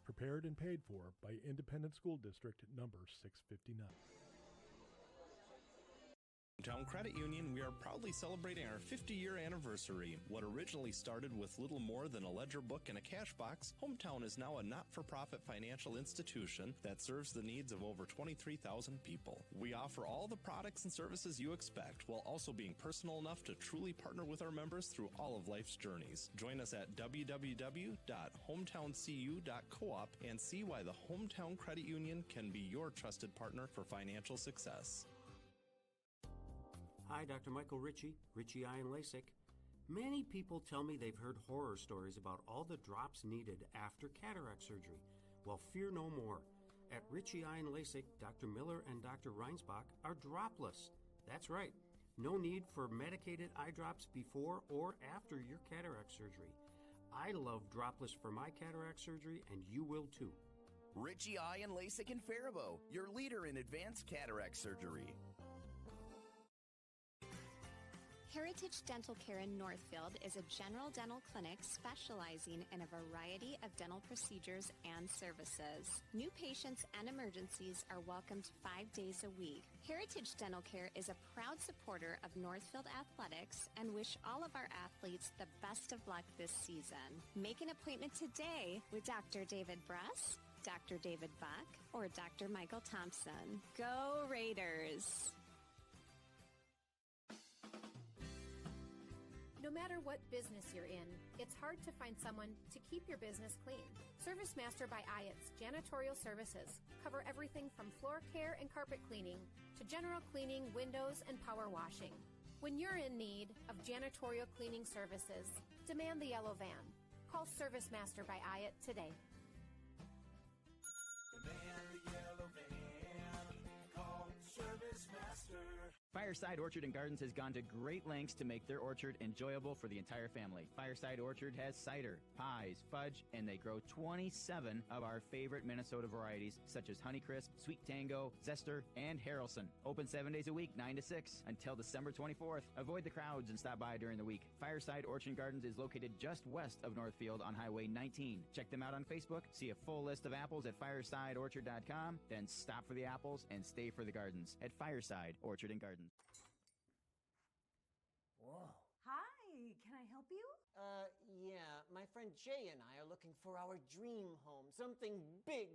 Prepared and paid for by Independent School District number 659. Hometown Credit Union, we are proudly celebrating our 50-year anniversary. What originally started with little more than a ledger book and a cash box, Hometown is now a not-for-profit financial institution that serves the needs of over 23,000 people. We offer all the products and services you expect, while also being personal enough to truly partner with our members through all of life's journeys. Join us at www.hometowncu.coop and see why the Hometown Credit Union can be your trusted partner for financial success. Hi, Dr. Michael Ritchie, Ritchie Eye and LASIK. Many people tell me they've heard horror stories about all the drops needed after cataract surgery. Well, fear no more. At Ritchie Eye and LASIK, Dr. Miller and Dr. Reinsbach are dropless. That's right. No need for medicated eye drops before or after your cataract surgery. I love dropless for my cataract surgery, and you will too. Ritchie Eye and LASIK in Faribault, your leader in advanced cataract surgery. Heritage Dental Care in Northfield is a general dental clinic specializing in a variety of dental procedures and services. New patients and emergencies are welcomed 5 days a week. Heritage Dental Care is a proud supporter of Northfield Athletics and wish all of our athletes the best of luck this season. Make an appointment today with Dr. David Bruss, Dr. David Buck, or Dr. Michael Thompson. Go Raiders! No matter what business you're in, it's hard to find someone to keep your business clean. Service Master by Ayat's Janitorial Services cover everything from floor care and carpet cleaning to general cleaning, windows, and power washing. When you're in need of janitorial cleaning services, demand the yellow van. Call Service Master by Ayat today. Demand the yellow van. Call Service Master. Fireside Orchard and Gardens has gone to great lengths to make their orchard enjoyable for the entire family. Fireside Orchard has cider, pies, fudge, and they grow 27 of our favorite Minnesota varieties, such as Honeycrisp, Sweet Tango, Zester, and Harrelson. Open 7 days a week, 9 to 6, until December 24th. Avoid the crowds and stop by during the week. Fireside Orchard and Gardens is located just west of Northfield on Highway 19. Check them out on Facebook, see a full list of apples at firesideorchard.com, then stop for the apples and stay for the gardens at Fireside Orchard and Gardens. Whoa. Hi, can I help you? Yeah, my friend Jay and I are looking for our dream home, something big.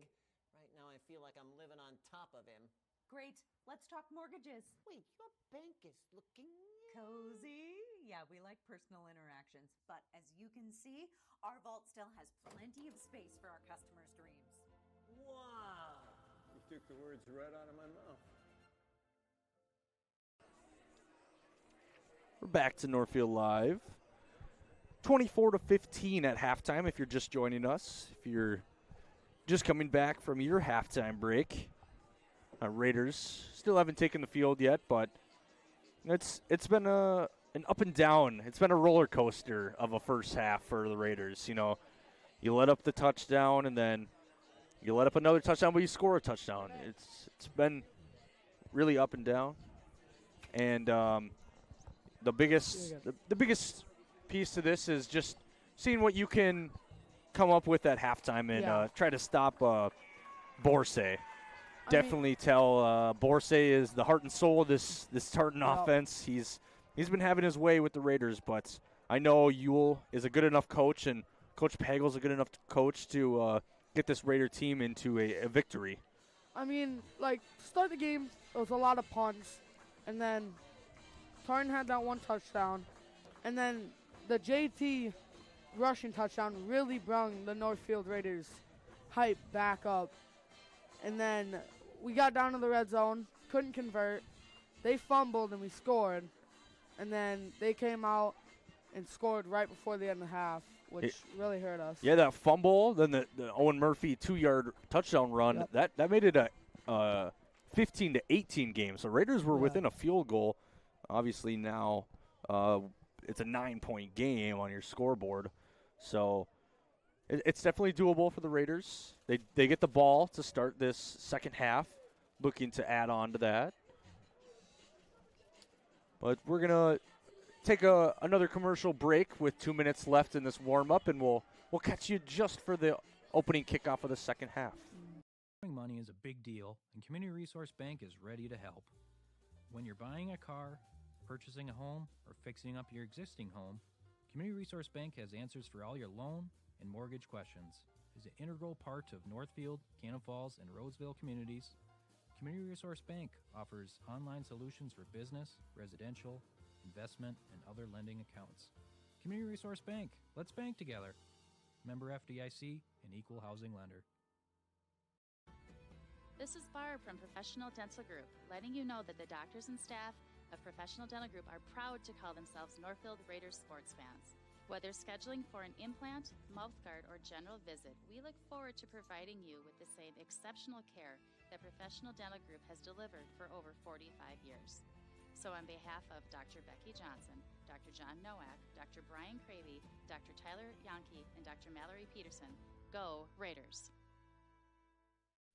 Right now I feel like I'm living on top of him. Great. Let's talk mortgages. Wait, your bank is looking cozy. Yeah, we like personal interactions. But as you can see, our vault still has plenty of space for our customers' dreams. Wow. You took the words right out of my mouth. We're back to Northfield Live. 24-15 at halftime if you're just joining us. If you're just coming back from your halftime break. Raiders still haven't taken the field yet, but it's been an up and down. It's been a roller coaster of a first half for the Raiders. You know, you let up the touchdown, and then you let up another touchdown, but you score a touchdown. It's been really up and down. And the biggest piece to this is just seeing what you can come up with at halftime and try to stop Borsay. Definitely tell Borsay is the heart and soul of this Tartan offense. He's been having his way with the Raiders, but I know Ewell is a good enough coach, and Coach Pagel's a good enough coach to get this Raider team into a victory. I mean, like, to start the game, it was a lot of punts, and then Tartan had that one touchdown, and then the JT rushing touchdown really brought the Northfield Raiders hype back up. And then we got down to the red zone, couldn't convert. They fumbled, and we scored. And then they came out and scored right before the end of the half, which really hurt us. Yeah, that fumble, then the Owen Murphy 2-yard touchdown run, that made it a 15-18 game. So Raiders were within a field goal. Obviously now it's a 9-point game on your scoreboard. So it's definitely doable for the Raiders. They get the ball to start this second half, looking to add on to that. But we're going to take another commercial break with 2 minutes left in this warm-up, and we'll catch you just for the opening kickoff of the second half. Money is a big deal, and Community Resource Bank is ready to help. When you're buying a car, purchasing a home, or fixing up your existing home, Community Resource Bank has answers for all your loan and mortgage questions. As an integral part of Northfield, Cannon Falls, and Roseville communities, Community Resource Bank offers online solutions for business, residential, investment, and other lending accounts. Community Resource Bank, let's bank together. Member FDIC, an equal housing lender. This is Barb from Professional Dental Group, letting you know that the doctors and staff of Professional Dental Group are proud to call themselves Northfield Raiders sports fans. Whether scheduling for an implant, mouthguard, or general visit, we look forward to providing you with the same exceptional care that Professional Dental Group has delivered for over 45 years. So on behalf of Dr. Becky Johnson, Dr. John Nowak, Dr. Brian Cravey, Dr. Tyler Yonke, and Dr. Mallory Peterson, go Raiders!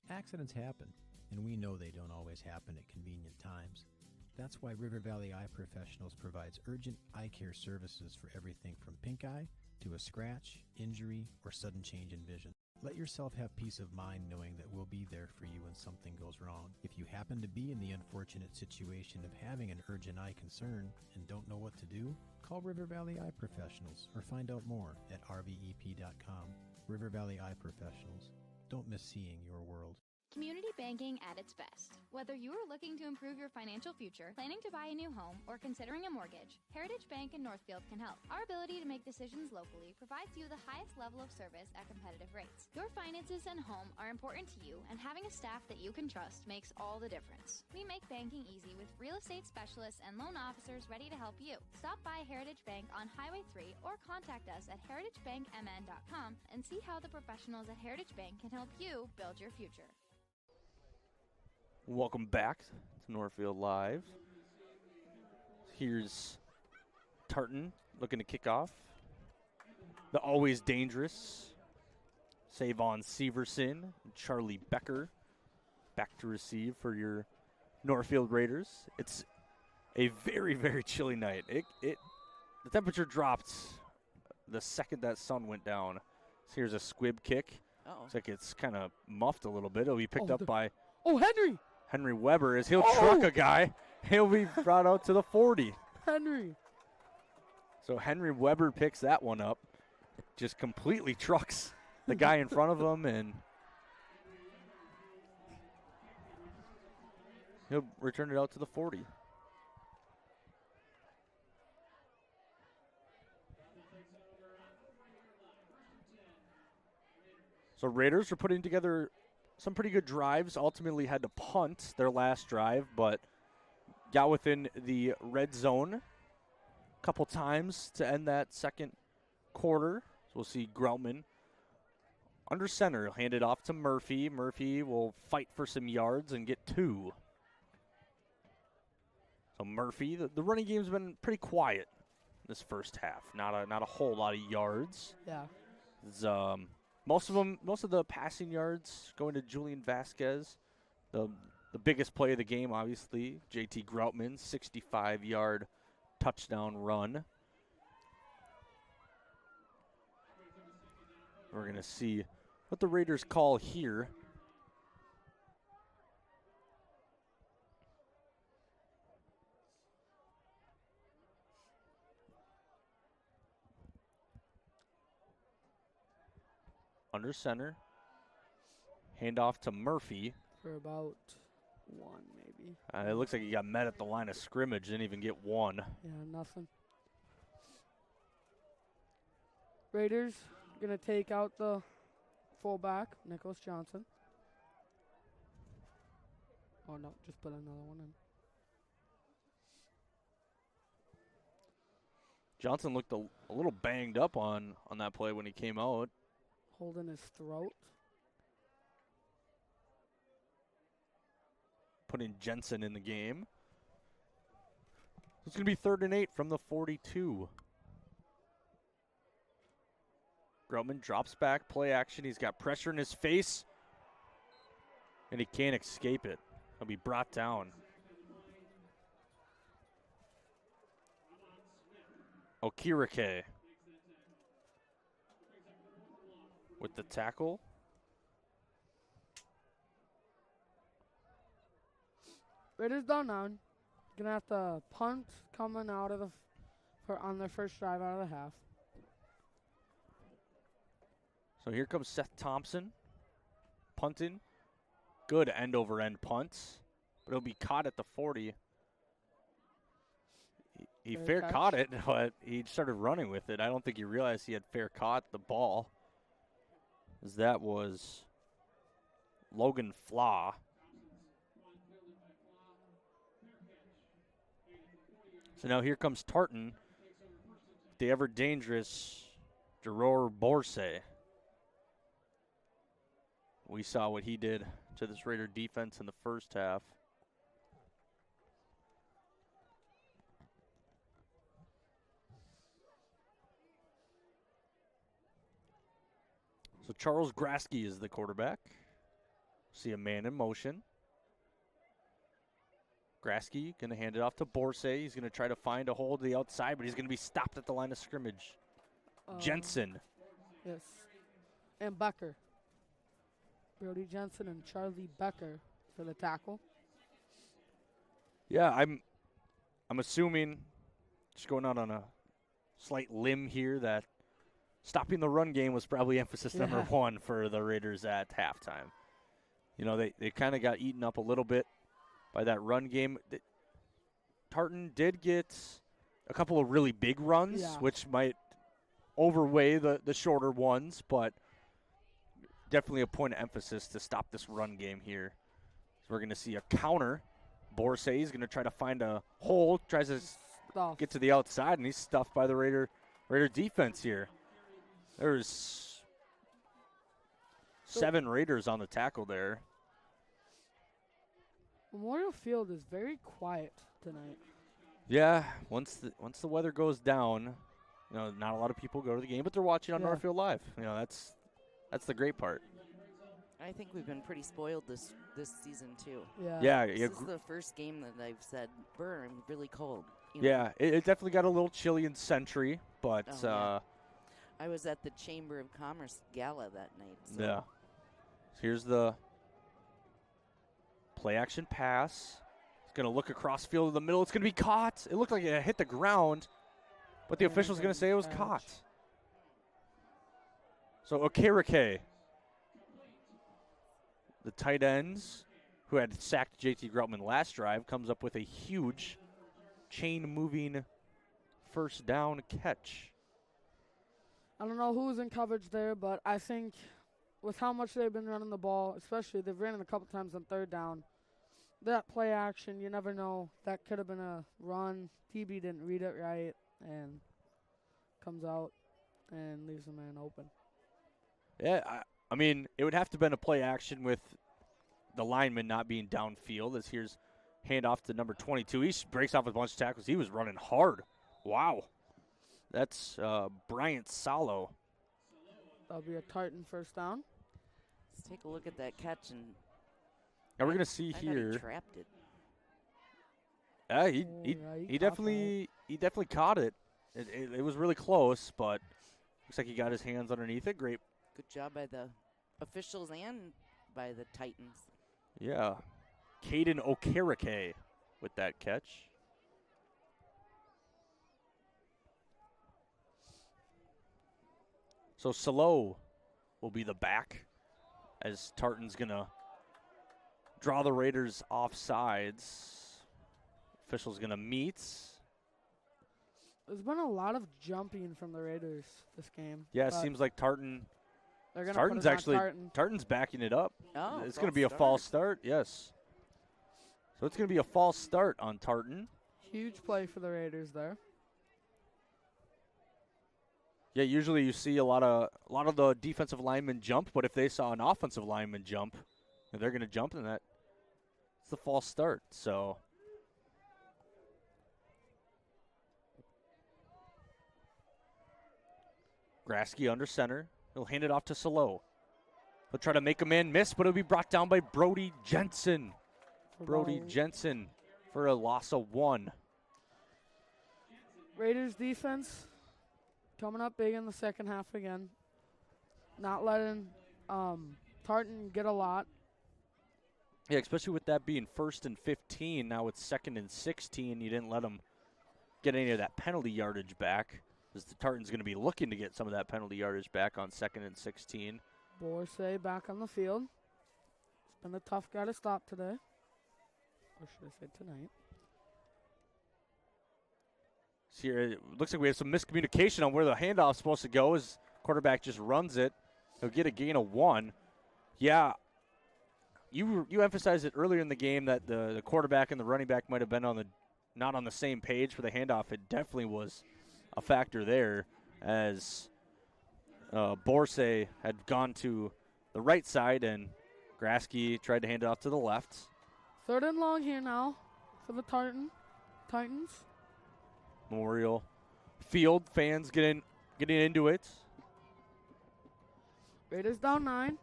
Accidents happen, and we know they don't always happen at convenient times. That's why River Valley Eye Professionals provides urgent eye care services for everything from pink eye to a scratch, injury, or sudden change in vision. Let yourself have peace of mind knowing that we'll be there for you when something goes wrong. If you happen to be in the unfortunate situation of having an urgent eye concern and don't know what to do, call River Valley Eye Professionals or find out more at rvep.com. River Valley Eye Professionals. Don't miss seeing your world. Community banking at its best. Whether you are looking to improve your financial future, planning to buy a new home, or considering a mortgage, Heritage Bank in Northfield can help. Our ability to make decisions locally provides you the highest level of service at competitive rates. Your finances and home are important to you, and having a staff that you can trust makes all the difference. We make banking easy with real estate specialists and loan officers ready to help you. Stop by Heritage Bank on Highway 3 or contact us at heritagebankmn.com and see how the professionals at Heritage Bank can help you build your future. Welcome back to Northfield Live. Here's Tartan looking to kick off. The always dangerous Savon Severson, Charlie Becker back to receive for your Northfield Raiders. It's a very, very chilly night. The temperature dropped the second that sun went down. So here's a squib kick. Looks like it's kind of muffed a little bit. It'll be picked up by Henry Weber as he'll truck a guy. He'll be brought out to the 40. Henry. So Henry Weber picks that one up. Just completely trucks the guy in front of him, and He'll return it out to the 40. So Raiders are putting together some pretty good drives. Ultimately had to punt their last drive, but got within the red zone a couple times to end that second quarter. So we'll see Groutman under center. He'll hand it off to Murphy. Murphy will fight for some yards and get 2. So Murphy, the running game's been pretty quiet this first half. Not a whole lot of yards. Yeah. It's, most of the passing yards going to Julian Vasquez. The biggest play of the game, obviously, JT Groutman, 65-yard touchdown run. We're going to see what the Raiders call here. Under center. Handoff to Murphy. For about 1, maybe. It looks like he got met at the line of scrimmage, didn't even get 1. Yeah, nothing. Raiders going to take out the fullback, Nicholas Johnson. Oh, no, just put another one in. Johnson looked a little banged up on that play when he came out. Holding his throat. Putting Jensen in the game. It's going to be 3rd and 8 from the 42. Groutman drops back, play action. He's got pressure in his face, and he can't escape it. He'll be brought down. Okirike with the tackle. Raiders down now. Gonna have to punt coming out of on their first drive out of the half. So here comes Seth Thompson, punting. Good end-over-end punts, but it'll be caught at the 40. He fair caught it, but he started running with it. I don't think he realized he had fair caught the ball, as that was Logan Flaw. So now here comes Tartan, the ever-dangerous Jeror Borse. We saw what he did to this Raider defense in the first half. So Charles Grasky is the quarterback. See a man in motion. Grasky going to hand it off to Borse. He's going to try to find a hole to the outside, but he's going to be stopped at the line of scrimmage. Jensen. Yes. And Becker. Brody Jensen and Charlie Becker for the tackle. Yeah, I'm assuming, just going out on a slight limb here, that stopping the run game was probably emphasis number 1 for the Raiders at halftime. You know, they kind of got eaten up a little bit by that run game. Tartan did get a couple of really big runs, which might overweigh the shorter ones, but definitely a point of emphasis to stop this run game here. So we're going to see a counter. Borse is going to try to find a hole, tries to get to the outside, and he's stuffed by the Raider defense here. There's 7 Raiders on the tackle there. Memorial Field is very quiet tonight. Yeah, once the weather goes down, you know, not a lot of people go to the game, but they're watching on Northfield Live. You know, that's the great part. I think we've been pretty spoiled this season too. Yeah. This is the first game that I've said, "Burr, I'm really cold." It definitely got a little chilly in Century, but I was at the Chamber of Commerce gala that night. So. Yeah. Here's the play action pass. It's going to look across field in the middle. It's going to be caught. It looked like it hit the ground, but the official's going to say it was caught. So Okereke, the tight ends, who had sacked JT Groutman last drive, comes up with a huge chain-moving first down catch. I don't know who's in coverage there, but I think with how much they've been running the ball, especially they've ran it a couple times on third down, that play action, you never know. That could have been a run. TB didn't read it right and comes out and leaves the man open. Yeah, I mean, it would have to have been a play action with the lineman not being downfield, as here's handoff to number 22. He breaks off a bunch of tackles. He was running hard. Wow. That's Bryant Salo. That'll be a Tartan first down. Let's take a look at that catch. And now we're going to see I here. He trapped it. Yeah, he definitely caught it. It was really close, but looks like he got his hands underneath it. Great. Good job by the officials and by the Titans. Yeah. Caden Okereke with that catch. So Salo will be the back as Tartan's going to draw the Raiders off sides. Official's going to meet. There's been a lot of jumping from the Raiders this game. Yeah, it seems like Tartan's Tartan. Tartan's backing it up. Oh, it's going to be a false start, yes. So it's going to be a false start on Tartan. Huge play for the Raiders there. Yeah, usually you see a lot of the defensive linemen jump, but if they saw an offensive lineman jump, and they're going to jump, and it's the false start. So Grasky under center. He'll hand it off to Salo. He'll try to make a man miss, but it'll be brought down by Brody Jensen. Brody Jensen for a loss of 1. Raiders defense coming up big in the second half again. Not letting Tartan get a lot. Yeah, especially with that being 1st and 15. Now it's 2nd and 16. You didn't let them get any of that penalty yardage back. As the Tartan's going to be looking to get some of that penalty yardage back on 2nd and 16. Borsay back on the field. It's been a tough guy to stop today. Or should I say tonight? So here, it looks like we have some miscommunication on where the handoff's supposed to go as quarterback just runs it. He'll get a gain of 1. Yeah, you emphasized it earlier in the game that the quarterback and the running back might have been not on the same page for the handoff. It definitely was a factor there as Borsay had gone to the right side and Grasky tried to hand it off to the left. 3rd and long here now for the Titans. Memorial Field fans getting into it. Raiders down 9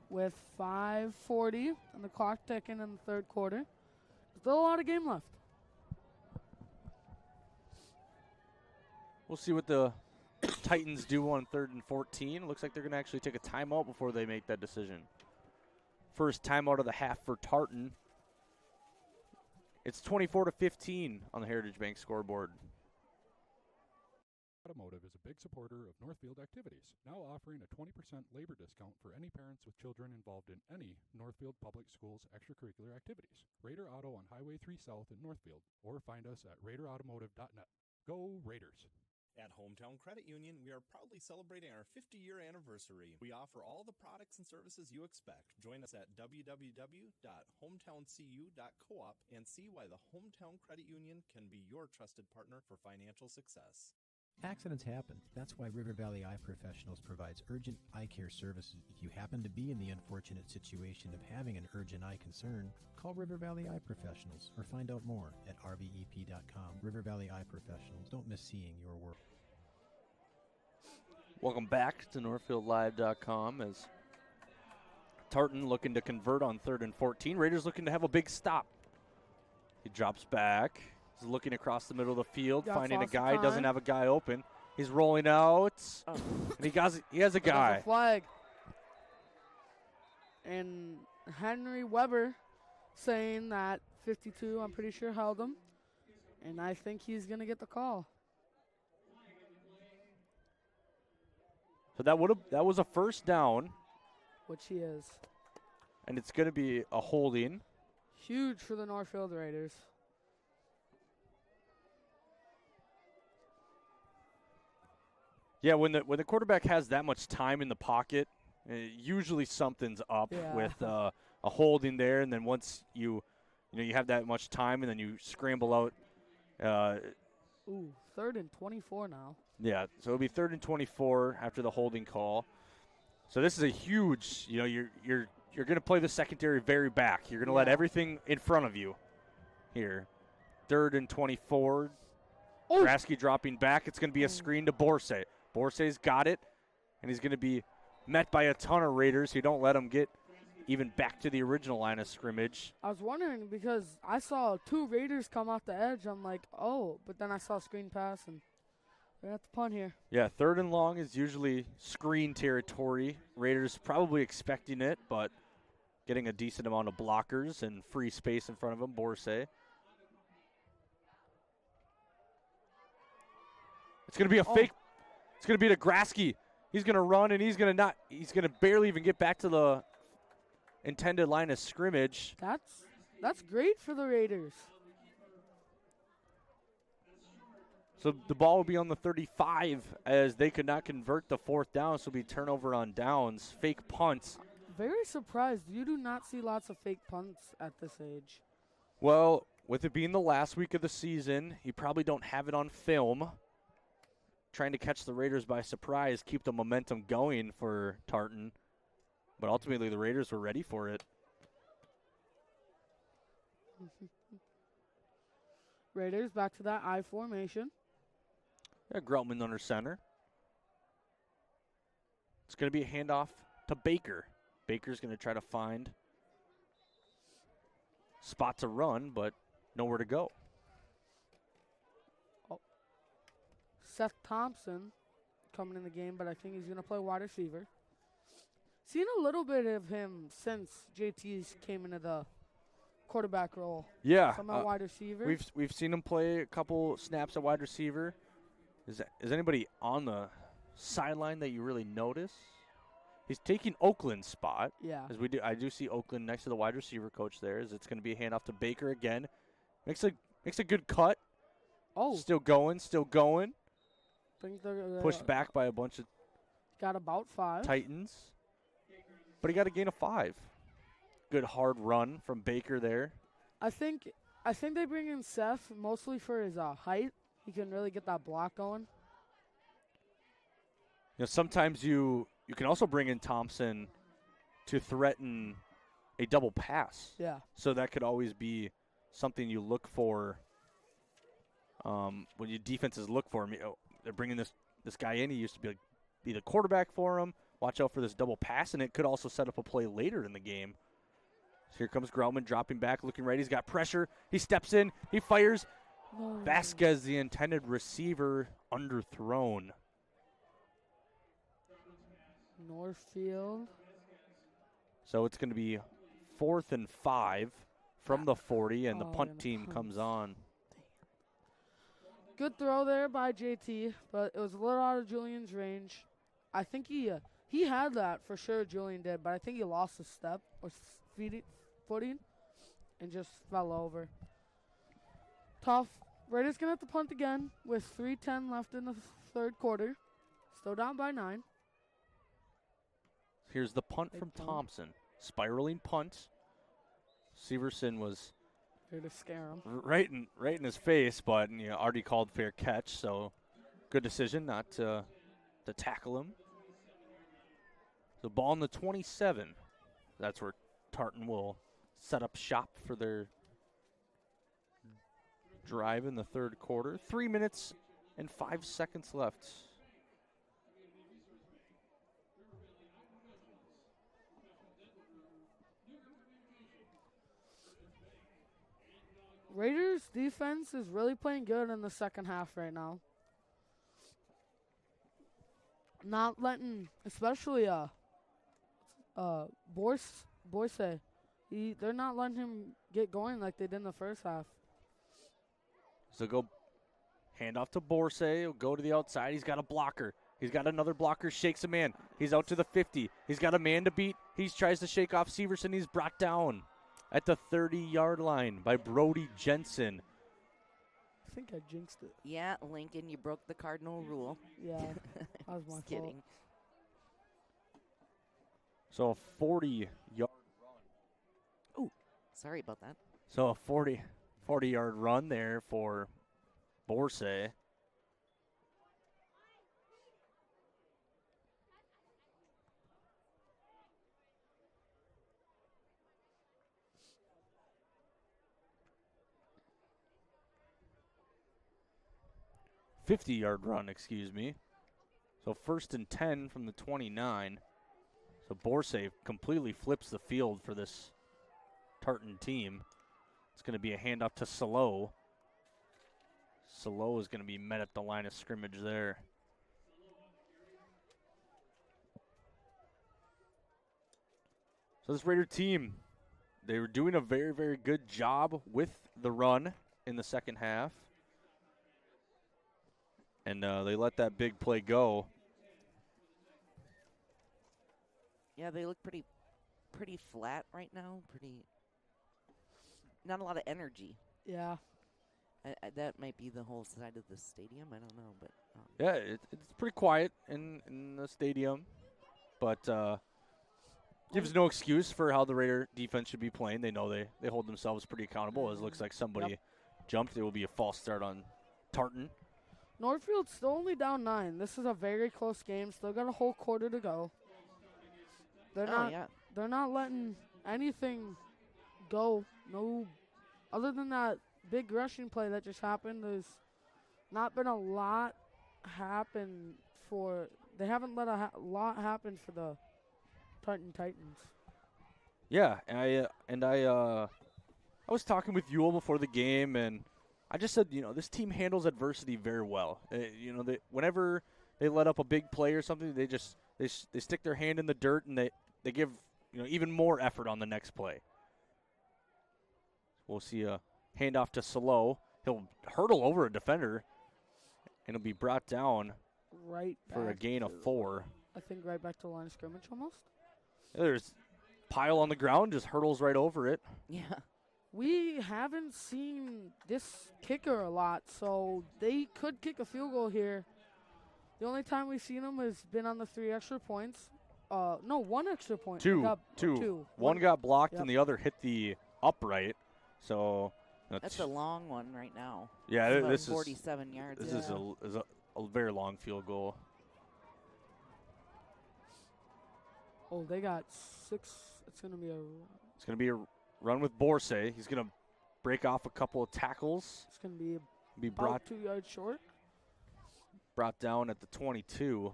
with 5:40 and the clock ticking in the 3rd quarter. Still a lot of game left. We'll see what the Titans do on 3rd and 14. Looks like they're going to actually take a timeout before they make that decision. First timeout of the half for Tartan. It's 24-15 on the Heritage Bank scoreboard. Automotive is a big supporter of Northfield activities, now offering a 20% labor discount for any parents with children involved in any Northfield Public Schools extracurricular activities. Raider Auto on Highway 3 South in Northfield, or find us at RaiderAutomotive.net. Go Raiders! At Hometown Credit Union, we are proudly celebrating our 50-year anniversary. We offer all the products and services you expect. Join us at www.hometownscu.coop and see why the Hometown Credit Union can be your trusted partner for financial success. Accidents happen. That's why River Valley Eye Professionals provides urgent eye care services. If you happen to be in the unfortunate situation of having an urgent eye concern, call River Valley Eye Professionals or find out more at rvep.com. River Valley Eye Professionals. Don't miss seeing your work. Welcome back to NorthfieldLive.com as Tartan looking to convert on 3rd and 14. Raiders looking to have a big stop. He drops back. He's looking across the middle of the field, finding a guy. Doesn't have a guy open. He's rolling out. Oh. And he has a guy. A flag. And Henry Weber saying that 52, I'm pretty sure, held him. And I think he's going to get the call. So that was a first down. Which he is. And it's going to be a holding. Huge for the Northfield Raiders. Yeah, when the quarterback has that much time in the pocket, usually something's up with a holding there, and then once you have that much time, and then you scramble out. Ooh, 3rd and 24 now. Yeah, so it'll be 3rd and 24 after the holding call. So this is a huge. You're going to play the secondary very back. You're going to let everything in front of you here. 3rd and 24. Oh. Grasky dropping back. It's going to be a screen to Borsay. Borsay's got it, and he's going to be met by a ton of Raiders who don't let him get even back to the original line of scrimmage. I was wondering because I saw 2 Raiders come off the edge. I'm like, oh, but then I saw a screen pass, and they're at the punt here. Yeah, 3rd and long is usually screen territory. Raiders probably expecting it, but getting a decent amount of blockers and free space in front of him, Borsay. It's going to be a fake. It's going to be to Grasky. He's going to run, and he's going to barely even get back to the intended line of scrimmage. That's great for the Raiders. So the ball will be on the 35 as they could not convert the 4th down, so it'll be turnover on downs, fake punts. Very surprised. You do not see lots of fake punts at this age. Well, with it being the last week of the season, you probably don't have it on film. Trying to catch the Raiders by surprise, keep the momentum going for Tartan. But ultimately, the Raiders were ready for it. Raiders back to that I formation. Yeah, Groutman under center. It's going to be a handoff to Baker. Baker's going to try to find spot to run, but nowhere to go. Seth Thompson coming in the game, but I think he's going to play wide receiver. Seen a little bit of him since JT's came into the quarterback role. Yeah. Some at wide receiver. We've seen him play a couple snaps at wide receiver. Is anybody on the sideline that you really notice? He's taking Oakland's spot. Yeah. I do see Oakland next to the wide receiver coach there. As it's going to be a handoff to Baker again. Makes a good cut. Oh. Still going. Think they're Pushed back by a bunch of got about 5 Titans. But he got a gain of 5. Good hard run from Baker there. I think they bring in Seth mostly for his height. He can really get that block going. Sometimes you can also bring in Thompson to threaten a double pass. Yeah. So that could always be something you look for when your defenses look for him. They're bringing this guy in. He used to be the quarterback for him. Watch out for this double pass, and it could also set up a play later in the game. So here comes Groutman dropping back, looking right. He's got pressure. He steps in. He fires. No. Vasquez, the intended receiver, underthrown. Northfield. So it's going to be 4th and 5 from the 40, and the punt team comes on. Good throw there by JT, but it was a little out of Julian's range. I think he had that for sure, Julian did, but I think he lost a step or footing and just fell over. Tough. Raiders going to have to punt again with 3:10 left in the 3rd quarter. Still down by 9. Here's the punt from Thompson. Spiraling punt. Severson was here to scare him. Right in his face, but already called fair catch, so good decision not to tackle him. The ball on the 27. That's where Tartan will set up shop for their drive in the 3rd quarter. 3 minutes and 5 seconds left. Raiders defense is really playing good in the second half right now. Not letting, especially Borsay, they're not letting him get going like they did in the first half. So go hand off to Borsay. He'll go to the outside. He's got a blocker. He's got another blocker. Shakes a man. He's out to the 50. He's got a man to beat. He tries to shake off Severson. He's brought down. at the 30-yard line by Brody Jensen. I think I jinxed it. Yeah, Lincoln, you broke the cardinal rule. Yeah, that was my Just fault. kidding. So a 40-yard. Ooh, sorry about that. So a 40-yard run there for Borsay. $50-yard run, excuse me. So 1st and 10 from the 29. So Borsay completely flips the field for this Tartan team. It's going to be a handoff to Salo. Salo is going to be met at the line of scrimmage there. So this Raider team, they were doing a very, very good job with the run in the second half. And they let that big play go. Yeah, they look pretty flat right now. Not a lot of energy. Yeah. That might be the whole side of the stadium. I don't know, but Yeah, it's pretty quiet in the stadium, but gives no excuse for how the Raider defense should be playing. They know they hold themselves pretty accountable. As it looks like somebody jumped. It will be a false start on Tartan. Northfield's still only down 9. This is a very close game. Still got a whole quarter to go. They're not letting anything go. No, other than that big rushing play that just happened, there's not been a lot happen for. They haven't let a lot happen for the Tartan Titans. Yeah, and I was talking with Ewell before the game, and I just said, this team handles adversity very well. Whenever they let up a big play or something, they stick their hand in the dirt and they give even more effort on the next play. We'll see a handoff to Salo. He'll hurdle over a defender, and he'll be brought down for a gain of 4. I think right back to the line of scrimmage almost. There's Pile on the ground, just hurdles right over it. Yeah. We haven't seen this kicker a lot, so they could kick a field goal here. The only time we've seen them has been on the 3 extra points. No, 1 extra point. Two. One got blocked and the other hit the upright. So that's a long one right now. Yeah, this is 47 yards. This is a very long field goal. Oh, they got 6. It's gonna be a run with Borsay. He's gonna break off a couple of tackles. It's gonna be brought 2 yards short. Brought down at the 22.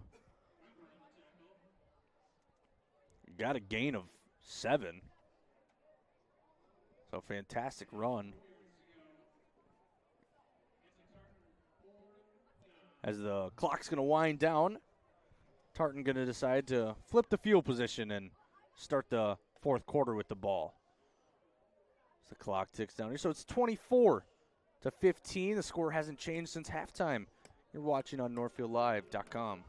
Got a gain of 7. So fantastic run. As the clock's going to wind down, Tartan going to decide to flip the field position and start the 4th quarter with the ball. As the clock ticks down here. So it's 24-15. The score hasn't changed since halftime. You're watching on NorthfieldLive.com.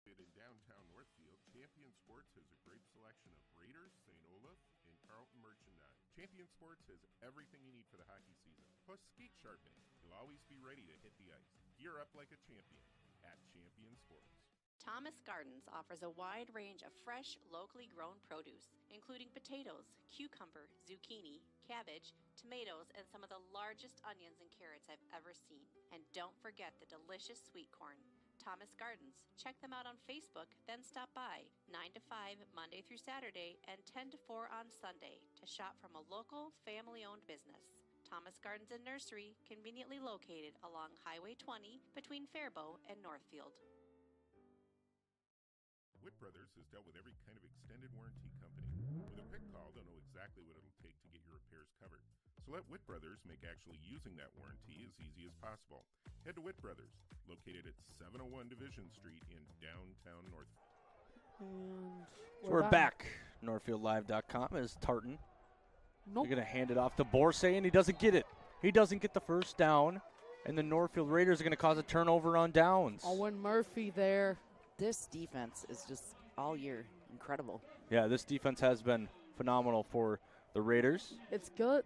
In downtown Northfield, Champion Sports has a great selection of Raiders, St. Olaf, and Carlton merchandise. Champion Sports has everything you need for the hockey season, plus skate sharpening. You'll always be ready to hit the ice. Gear up like a champion at Champion Sports. Thomas Gardens offers a wide range of fresh, locally grown produce, including potatoes, cucumber, zucchini, cabbage, tomatoes, and some of the largest onions and carrots I've ever seen. And don't forget the delicious sweet corn. Thomas Gardens. Check them out on Facebook, then stop by 9 to 5 Monday through Saturday and 10 to 4 on Sunday to shop from a local, family-owned business. Thomas Gardens and Nursery, conveniently located along Highway 20 between Faribault and Northfield. Witt Brothers has dealt with every kind of extended warranty company. With a quick call, they'll know exactly what it'll take to get your repairs covered. So let Witt Brothers make actually using that warranty as easy as possible. Head to Witt Brothers, located at 701 Division Street in downtown Northfield. And so we're back. NorthfieldLive.com is Tartan. They're going to hand it off to Borsay, and he doesn't get it. He doesn't get the first down, and the Northfield Raiders are going to cause a turnover on downs. Owen Murphy there. This defense is just all year incredible. Yeah, this defense has been phenomenal for The Raiders. It's good.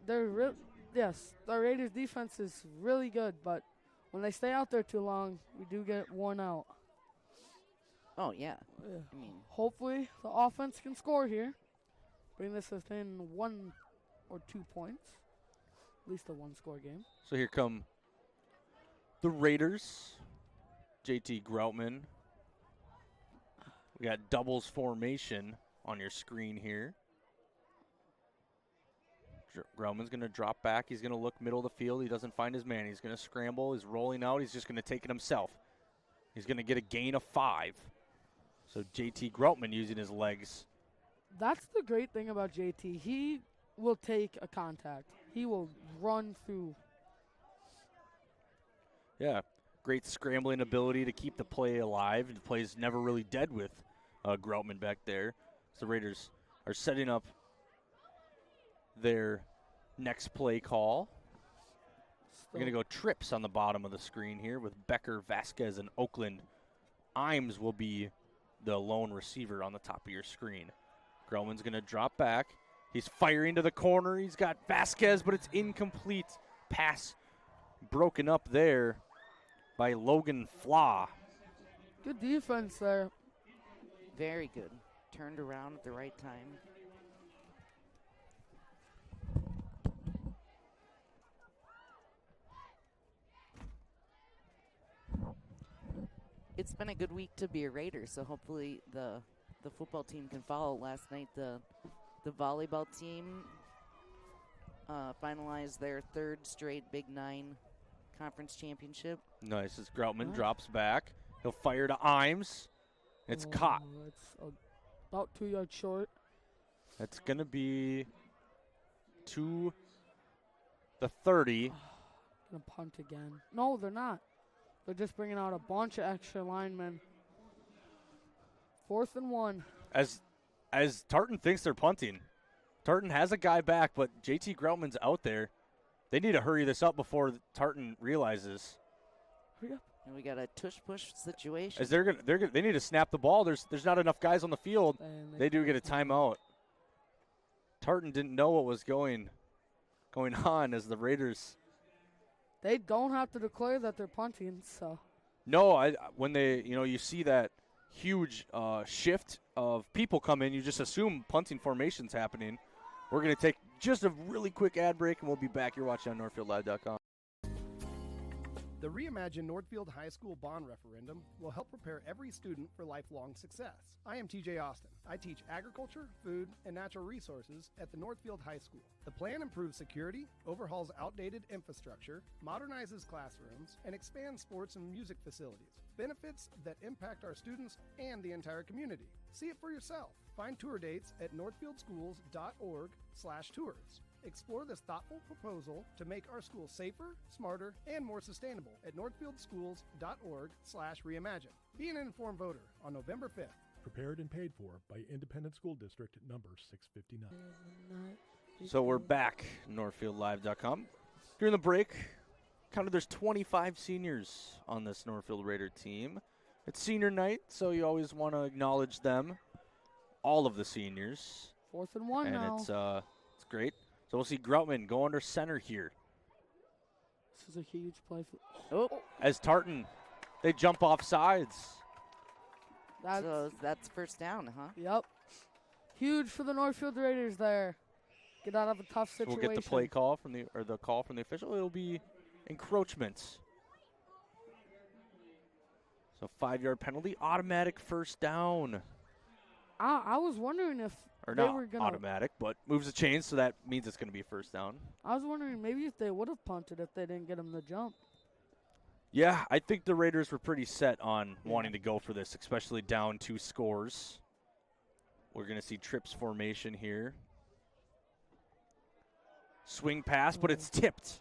Yes, the Raiders' defense is really good, but when they stay out there too long, we do get worn out. Oh, yeah. I mean, hopefully the offense can score here. Bring this within 1 or 2 points. At least a one-score game. So here come the Raiders. JT Groutman. We got doubles formation on your screen here. Groutman's going to drop back. He's going to look middle of the field. He doesn't find his man. He's going to scramble. He's rolling out. He's just going to take it himself. He's going to get a gain of 5. So JT Groutman using his legs. That's the great thing about JT. He will take a contact. He will run through. Yeah, great scrambling ability to keep the play alive. The play's never really dead with Groutman back there. So the Raiders are setting up their next play call. We're going to go trips on the bottom of the screen here with Becker, Vasquez, and Oakland. Imes will be the lone receiver on the top of your screen. Groutman's going to drop back. He's firing to the corner. He's got Vasquez, but it's incomplete. Pass broken up there by Logan Flaw. Good defense there. Very good. Turned around at the right time. It's been a good week to be a Raider, so hopefully the football team can follow. Last night, the volleyball team finalized their 3rd straight Big 9 conference championship. Nice as Groutman drops back. He'll fire to Imes. It's caught. It's about 2 yards short. That's going to be to the 30. Gonna punt again. No, they're not. They're just bringing out a bunch of extra linemen. 4th and 1. As Tartan thinks they're punting. Tartan has a guy back, but JT Groutman's out there. They need to hurry this up before Tartan realizes. Hurry up. And we got a tush-push situation. As they need to snap the ball. There's not enough guys on the field. They do get a timeout. Tartan didn't know what was going on as the Raiders. They don't have to declare that they're punting, so. No, when they, you see that huge shift of people come in, you just assume punting formation's happening. We're going to take just a really quick ad break, and we'll be back. You're watching on NorthfieldLive.com. The Reimagine Northfield High School Bond Referendum will help prepare every student for lifelong success. I am TJ Austin. I teach agriculture, food, and natural resources at the Northfield High School. The plan improves security, overhauls outdated infrastructure, modernizes classrooms, and expands sports and music facilities. Benefits that impact our students and the entire community. See it for yourself. Find tour dates at northfieldschools.org/tours. Explore this thoughtful proposal to make our schools safer, smarter, and more sustainable at northfieldschools.org/reimagine. Be an informed voter on November 5th. Prepared and paid for by Independent School District number 659. So we're back, NorthfieldLive.com. During the break, there's 25 seniors on this Northfield Raider team. It's senior night, so you always want to acknowledge them, all of the seniors. 4th and 1 now. And it's great. So we'll see Groutman go under center here. This is a huge play. As Tartan, they jump off sides. So that's first down, huh? Yep. Huge for the Northfield Raiders there. Get out of a tough situation. So we'll get the play call from the call from the official. It'll be encroachments. So 5-yard penalty, automatic first down. I was wondering if Or they not were going automatic, but moves the chains, so that means it's going to be first down. I was wondering maybe if they would have punted if they didn't get him the jump. Yeah, I think the Raiders were pretty set on wanting to go for this, especially down 2 scores. We're going to see trips formation here. Swing pass, but it's tipped.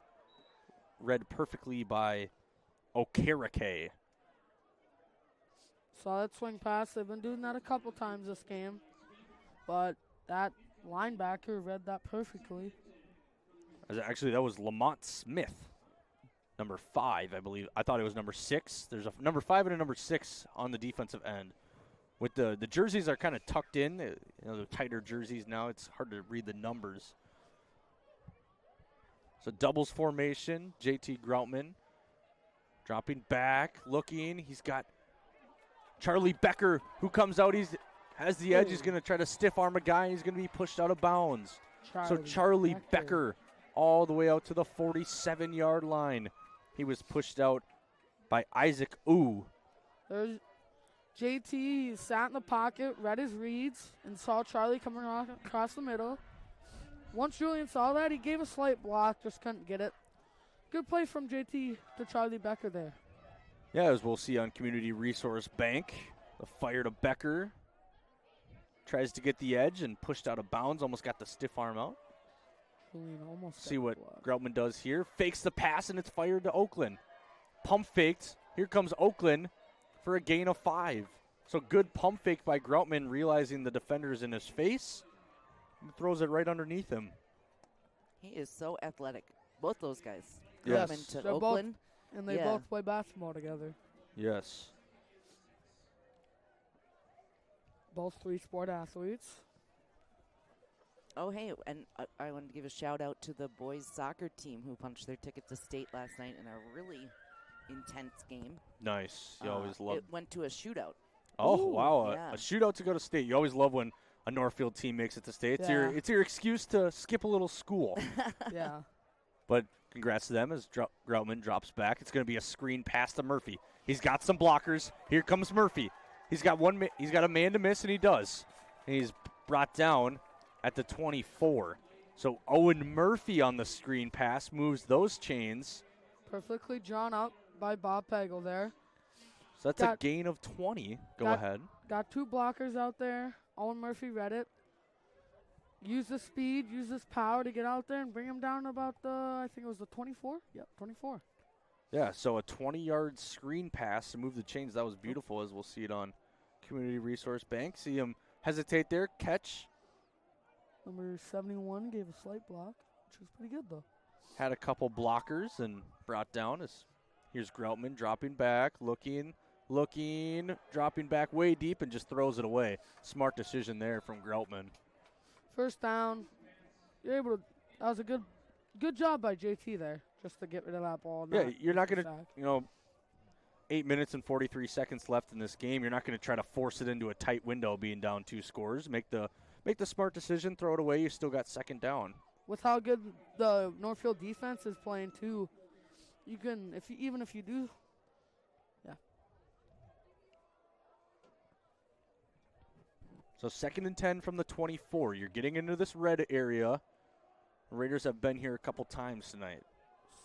Read perfectly by Okereke. Saw that swing pass. They've been doing that a couple times this game. But that linebacker read that perfectly. Actually, that was Lamont Smith, number 5, I believe. I thought it was number 6. There's a number 5 and a number 6 on the defensive end. With the jerseys are kind of tucked in, the tighter jerseys now. It's hard to read the numbers. So doubles formation. JT Groutman dropping back, looking. He's got Charlie Becker who comes out. He's has the edge. He's going to try to stiff arm a guy. He's going to be pushed out of bounds. So Charlie Becker all the way out to the 47-yard line. He was pushed out by Isaac Ooh. There's JT sat in the pocket, read his reads, and saw Charlie coming across the middle. Once Julian saw that, he gave a slight block, just couldn't get it. Good play from JT to Charlie Becker there. Yeah, as we'll see on Community Resource Bank. The fire to Becker. Tries to get the edge and pushed out of bounds. Almost got the stiff arm out. Julian almost see what Groutman does here. Fakes the pass, and it's fired to Oakland. Pump faked. Here comes Oakland for a gain of 5. So good pump fake by Groutman, realizing the defender's in his face. And throws it right underneath him. He is so athletic. Both those guys. Yes. Groutman to They're Oakland. And they both play basketball together. Yes. Both 3-sport athletes. Oh, hey, and I wanted to give a shout-out to the boys' soccer team who punched their ticket to state last night in a really intense game. Nice. You always love it. Went to a shootout. Oh, wow. Yeah. A shootout to go to state. You always love when a Northfield team makes it to state. It's your excuse to skip a little school. Yeah. But congrats to them as Groutman drops back. It's going to be a screen pass to Murphy. He's got some blockers. Here comes Murphy. He's got a man to miss, and he does. And he's brought down at the 24. So Owen Murphy on the screen pass moves those chains. Perfectly drawn up by Bob Pagel there. So that's a gain of 20. Go ahead. Got 2 blockers out there. Owen Murphy read it. Use the speed, use this power to get out there and bring him down about I think it was the 24? Yep, 24. Yeah, so a 20-yard screen pass to move the chains. That was beautiful, as we'll see it on Community Resource Bank. See him hesitate there, catch. Number 71 gave a slight block, which was pretty good, though. Had a couple blockers and brought down. Here's Groutman dropping back, looking, dropping back way deep and just throws it away. Smart decision there from Groutman. First down. You're able to. That was a good job by JT there, just to get rid of that ball. Yeah, you're not going to, 8 minutes and 43 seconds left in this game. You're not going to try to force it into a tight window being down 2 scores. Make the smart decision, throw it away. You still got second down. With how good the Northfield defense is playing too, you can even if you do. Yeah. So 2nd and 10 from the 24. You're getting into this red area. The Raiders have been here a couple times tonight.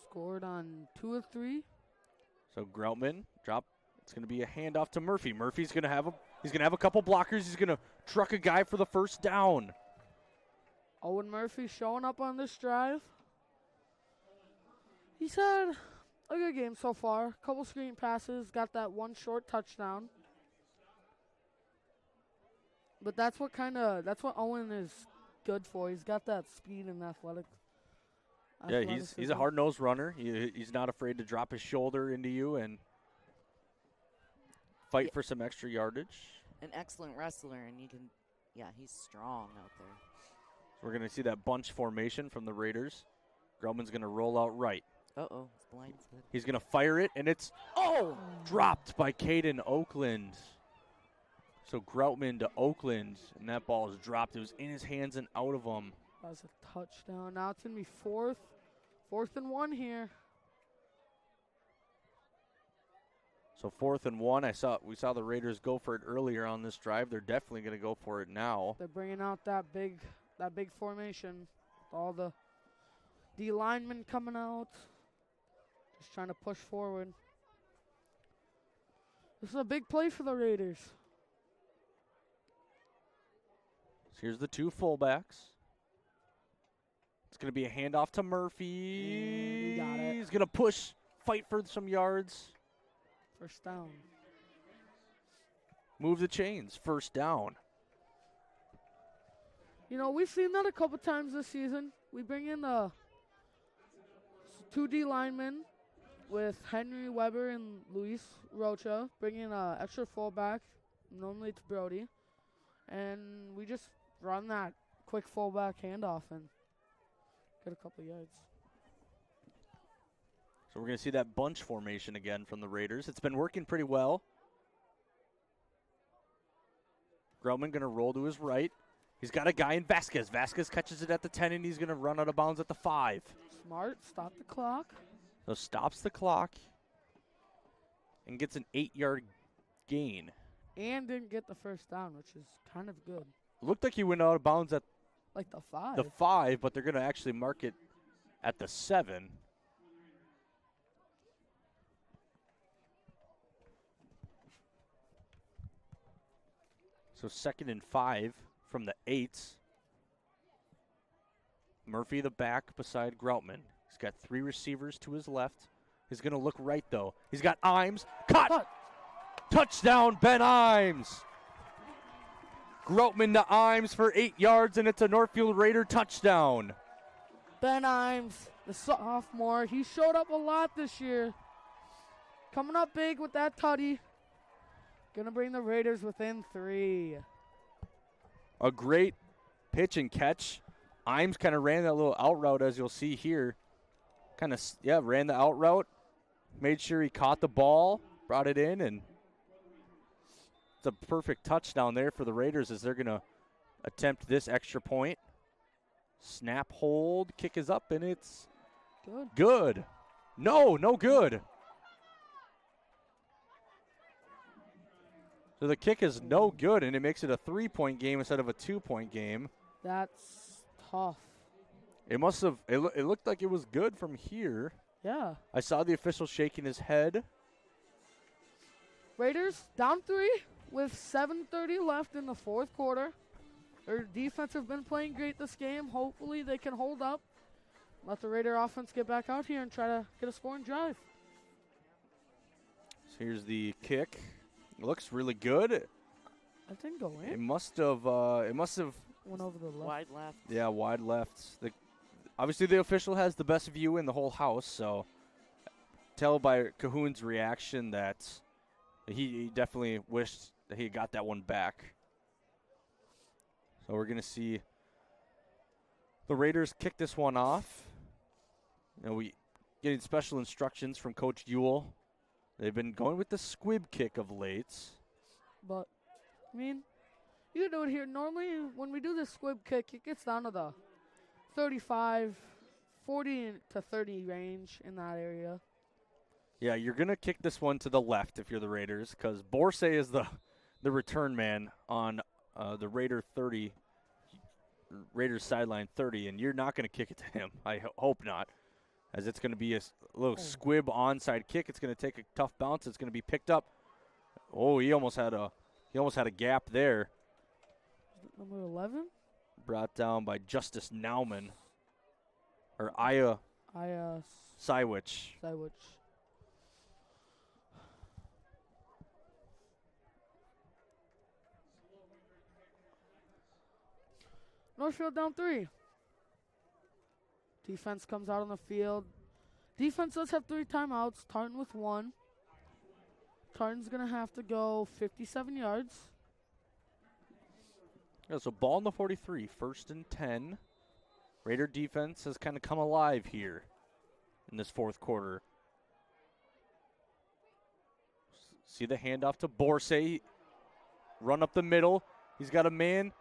Scored on 2 of 3. So Groutman drop. It's going to be a handoff to Murphy. Murphy's going to have a couple blockers. He's going to truck a guy for the first down. Owen Murphy showing up on this drive. He's had a good game so far. Couple screen passes, got that 1 short touchdown. But that's what Owen is good for. He's got that speed and athletic. Yeah, he's a hard-nosed runner. He's not afraid to drop his shoulder into you and fight for some extra yardage. An excellent wrestler, and he's strong out there. We're going to see that bunch formation from the Raiders. Groutman's going to roll out right. Uh-oh, it's blindside. He's going to fire it, and it's dropped by Caden Oakland. So Groutman to Oakland, and that ball is dropped. It was in his hands and out of him. That was a touchdown. Now it's going to be fourth and 1 here. So 4th and 1. We saw the Raiders go for it earlier on this drive. They're definitely going to go for it now. They're bringing out that big formation. All the D linemen coming out. Just trying to push forward. This is a big play for the Raiders. So here's the 2 fullbacks. It's going to be a handoff to Murphy. He got it. He's going to push, fight for some yards. First down. Move the chains. First down. We've seen that a couple times this season. We bring in 2 D linemen with Henry Weber and Luis Rocha. Bring in an extra fullback. Normally it's Brody. And we just run that quick fullback handoff and get a couple yards. So we're going to see that bunch formation again from the Raiders. It's been working pretty well. Groutman going to roll to his right. He's got a guy in Vasquez. Vasquez catches it at the 10, and he's going to run out of bounds at the 5. Smart. Stop the clock. So stops the clock and gets an 8-yard gain. And didn't get the first down, which is kind of good. Looked like he went out of bounds at Like the 5. the 5, but they're going to actually mark it at the 7. So 2nd and 5 from the 8. Murphy the back beside Groutman. He's got 3 receivers to his left. He's going to look right, though. He's got Imes. Cut! Touchdown, Ben Imes! Groutman to Imes for 8 yards, and it's a Northfield Raider touchdown. Ben Imes, the sophomore, he showed up a lot this year. Coming up big with that tutty. Gonna bring the Raiders within 3. A great pitch and catch. Imes kind of ran that little out route, as you'll see here. Kind of, ran the out route. Made sure he caught the ball, brought it in, and it's a perfect touchdown there for the Raiders as they're going to attempt this extra point. Snap, hold, kick is up, and it's good. No good. So the kick is no good, and it makes it a 3-point game instead of a 2-point game. That's tough. It must have. It looked like it was good from here. Yeah. I saw the official shaking his head. Raiders down 3 with 7:30 left in the 4th quarter. Their defense have been playing great this game. Hopefully they can hold up. Let the Raider offense get back out here and try to get a scoring drive. So here's the kick. It looks really good. It didn't go in. It must have. Went over the left. Wide left. Yeah, wide left. Obviously, the official has the best view in the whole house, so tell by Cahoon's reaction that he definitely wished that he got that one back. So we're going to see the Raiders kick this one off. We getting special instructions from Coach Ewell. They've been going with the squib kick of late. But, I mean, you can do it here. Normally, when we do the squib kick, it gets down to the 35, 40 to 30 range in that area. Yeah, you're going to kick this one to the left if you're the Raiders because Borsay is the return man on the Raiders sideline 30, and you're not going to kick it to him. I hope not, as it's going to be a little squib onside kick. It's going to take a tough bounce. It's going to be picked up. Oh, he almost had a gap there. Number 11? Brought down by Justice Nauman. Or Aya Sywich. Northfield down 3. Defense comes out on the field. Defense does have 3 timeouts. Tartan with 1. Tartan's going to have to go 57 yards. Yeah, so ball in the 43, 1st and 10. Raider defense has kind of come alive here in this 4th quarter. See the handoff to Borsay. Run up the middle. He's got a man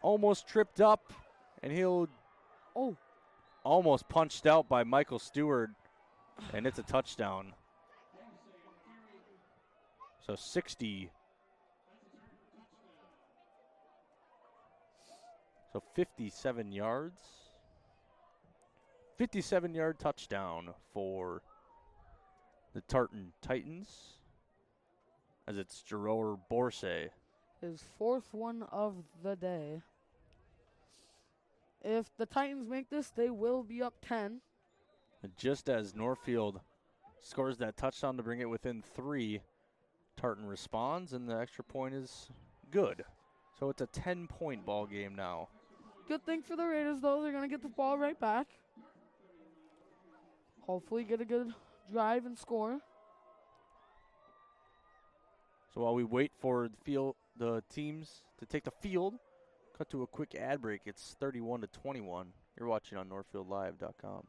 almost tripped up, and he'll almost punched out by Michael Stewart, and it's a touchdown. So 60. So 57 yards. 57-yard touchdown for the Tartan Titans, as it's Jerome Borsay. His 4th one of the day. If the Titans make this, they will be up 10. And just as Northfield scores that touchdown to bring it within 3, Tartan responds, and the extra point is good. So it's a 10-point ball game now. Good thing for the Raiders, though. They're going to get the ball right back. Hopefully get a good drive and score. So while we wait for the teams to take the field, cut to a quick ad break. It's 31-21. You're watching on NorthfieldLive.com.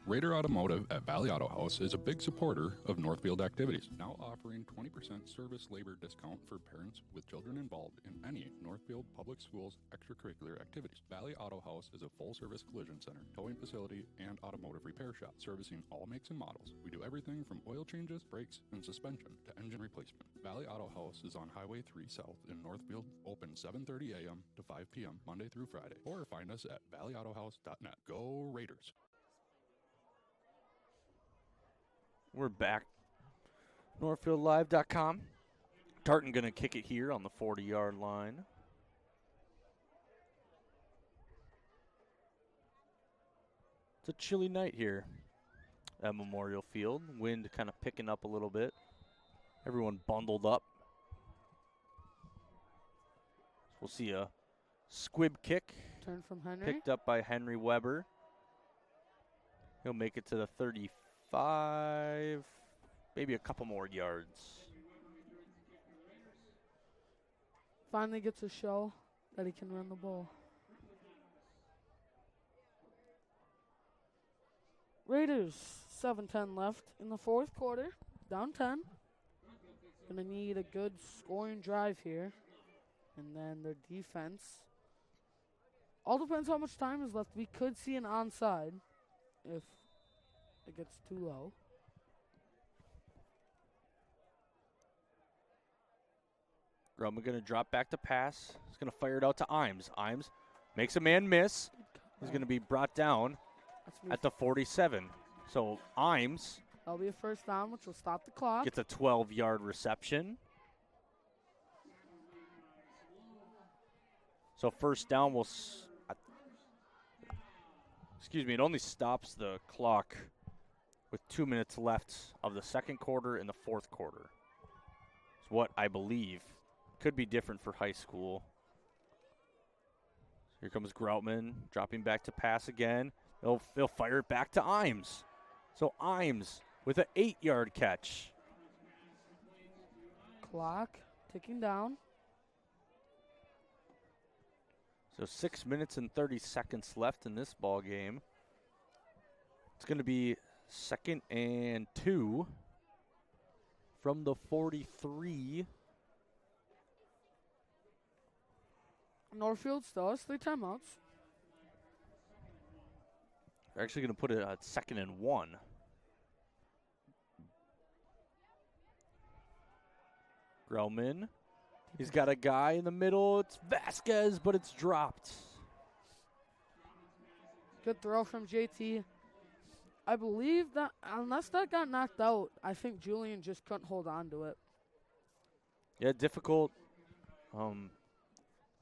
Raider Automotive at Valley Auto House is a big supporter of Northfield activities, now offering 20% service labor discount for parents with children involved in any Northfield Public Schools extracurricular activities. Valley Auto House is a full-service collision center, towing facility, and automotive repair shop, servicing all makes and models. We do everything from oil changes, brakes, and suspension to engine replacement. Valley Auto House is on Highway 3 South in Northfield, open 7:30 a.m. to 5 p.m. Monday through Friday, or find us at valleyautohouse.net. Go Raiders! We're back. NorthfieldLive.com. Tartan going to kick it here on the 40-yard line. It's a chilly night here at Memorial Field. Wind kind of picking up a little bit. Everyone bundled up. We'll see a squib kick. Turn from Henry. Picked up by Henry Weber. He'll make it to the 35, maybe a couple more yards. Finally gets a show that he can run the ball. Raiders, 7:10 left in the fourth quarter, down 10. Gonna need a good scoring drive here. And then their defense. All depends how much time is left. We could see an onside if it gets too low. Grumman going to drop back to pass. He's going to fire it out to Imes. Imes makes a man miss. He's going to be brought down at the 47. So Imes That'll be a first down, which will stop the clock. gets a 12-yard reception. So first down will, it only stops the clock with 2 minutes left of the second quarter and the fourth quarter. It's what I believe could be different for high school. Here comes Groutman, dropping back to pass again. They'll fire it back to Imes. So Imes with an 8-yard catch. Clock ticking down. So 6 minutes and 30 seconds left in this ball game. It's going to be 2nd and 2 from the 43. Northfield still has 3 timeouts. They're actually going to put it at 2nd and 1. Grellman. He's got a guy in the middle. It's Vasquez, but it's dropped. Good throw from JT. I believe that unless that got knocked out, I think Julian just couldn't hold on to it. Yeah, difficult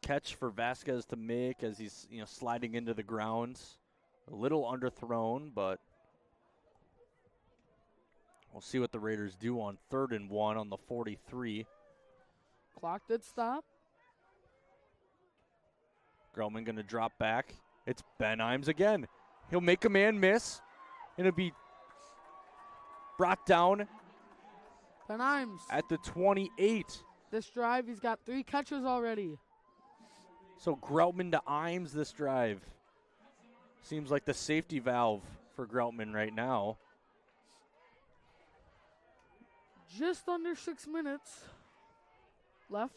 catch for Vasquez to make as he's sliding into the ground. A little underthrown, but we'll see what the Raiders do on 3rd and 1 on the 43. Clock did stop. Grellman going to drop back. It's Ben Imes again. He'll make a man miss. It'll be brought down Ben Imes at the 28. This drive, he's got 3 catches already. So Groutman to Imes this drive. Seems like the safety valve for Groutman right now. Just under 6 minutes left.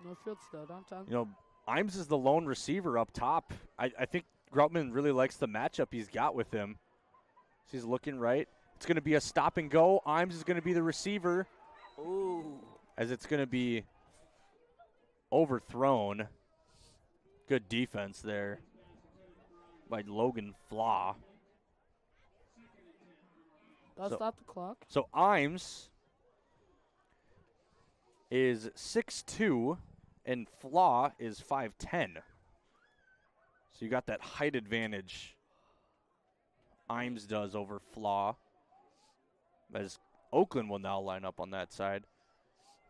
Northfield still downtown. Imes is the lone receiver up top. I think Groutman really likes the matchup he's got with him. So he's looking right. It's going to be a stop and go. Imes is going to be the receiver. Ooh. As it's going to be overthrown. Good defense there by Logan Flaw. Does stop the clock. So Imes is 6'2", and Flaw is 5'10". So you got that height advantage Imes does over Flaw. As Oakland will now line up on that side,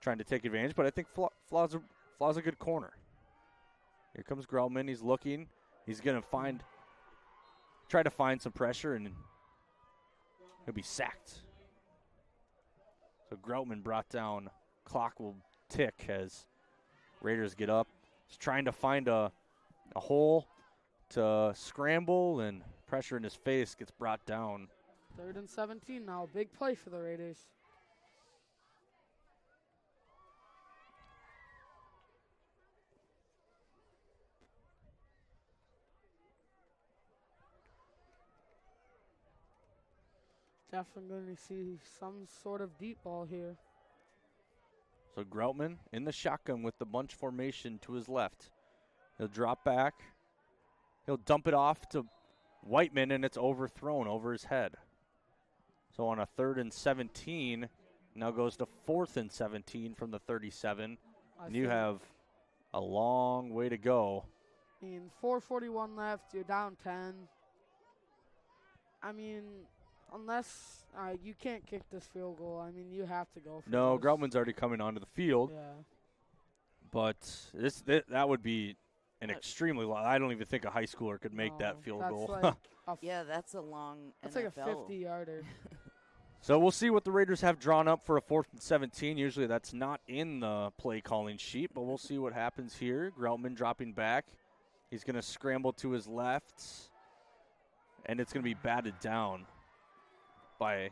trying to take advantage. But I think Flaw's a good corner. Here comes Grellman. He's looking. He's going to try to find some pressure, and he'll be sacked. So Groutman brought down. Clock will tick as Raiders get up. He's trying to find a hole to scramble and pressure in his face, gets brought down. 3rd and 17 now. Big play for the Raiders. Definitely going to see some sort of deep ball here. So Groutman in the shotgun with the bunch formation to his left. He'll drop back. He'll dump it off to Whiteman, and it's overthrown over his head. So on a 3rd and 17, now goes to 4th and 17 from the 37. And you have a long way to go. I mean, 4:41 left. You're down 10. I mean, unless you can't kick this field goal. I mean, you have to go for No, this. Groutman's already coming onto the field. Yeah. But that would be an extremely long. I don't even think a high schooler could make that field goal. Like yeah, that's a long That's NFL. like a 50-yarder. So we'll see what the Raiders have drawn up for a 4th and 17. Usually that's not in the play calling sheet, but we'll see what happens here. Groutman dropping back. He's going to scramble to his left, and it's going to be batted down by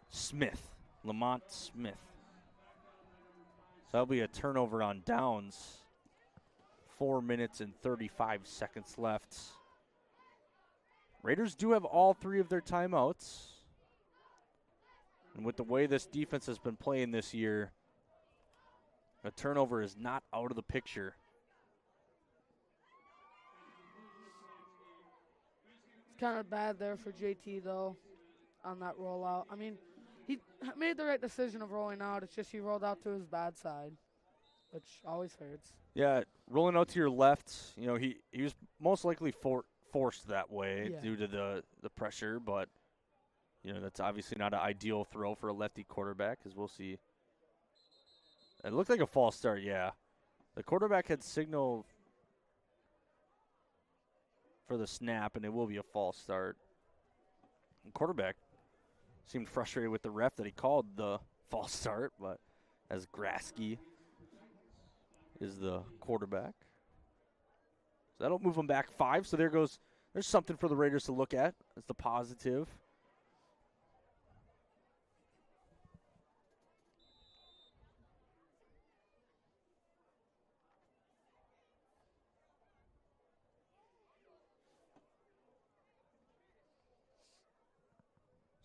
Smith, Lamont Smith. So that'll be a turnover on downs. 4 minutes and 35 seconds left. Raiders do have all 3 of their timeouts. And with the way this defense has been playing this year, a turnover is not out of the picture. It's kind of bad there for JT, though, on that rollout. I mean, he made the right decision of rolling out. It's just he rolled out to his bad side, which always hurts. Yeah, rolling out to your left, you know, he was most likely forced that way due to the pressure, but, you know, that's obviously not an ideal throw for a lefty quarterback, as we'll see. It looked like a false start, yeah. The quarterback had signal for the snap, and it will be a false start. The quarterback seemed frustrated with the ref that he called the false start, but as Grasky is the quarterback. So that'll move them back 5. So there's something for the Raiders to look at as the positive.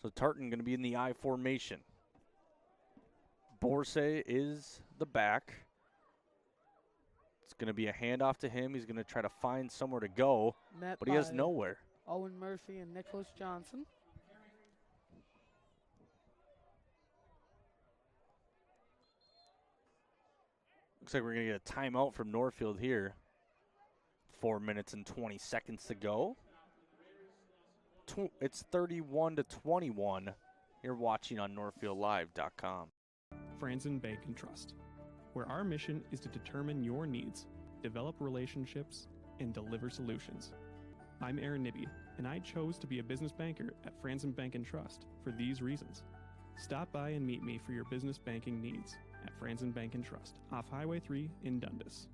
So Tartan going to be in the I formation. Borsay is the back. It's going to be a handoff to him. He's going to try to find somewhere to go, but he has nowhere. Owen Murphy and Nicholas Johnson. Looks like we're going to get a timeout from Northfield here. 4 minutes and 20 seconds to go. It's 31-21. You're watching on NorthfieldLive.com. Franzen Bank and Trust, where our mission is to determine your needs, develop relationships, and deliver solutions. I'm Aaron Nibby, and I chose to be a business banker at Franzen Bank and Trust for these reasons. Stop by and meet me for your business banking needs at Franzen Bank and Trust, off Highway 3 in Dundas.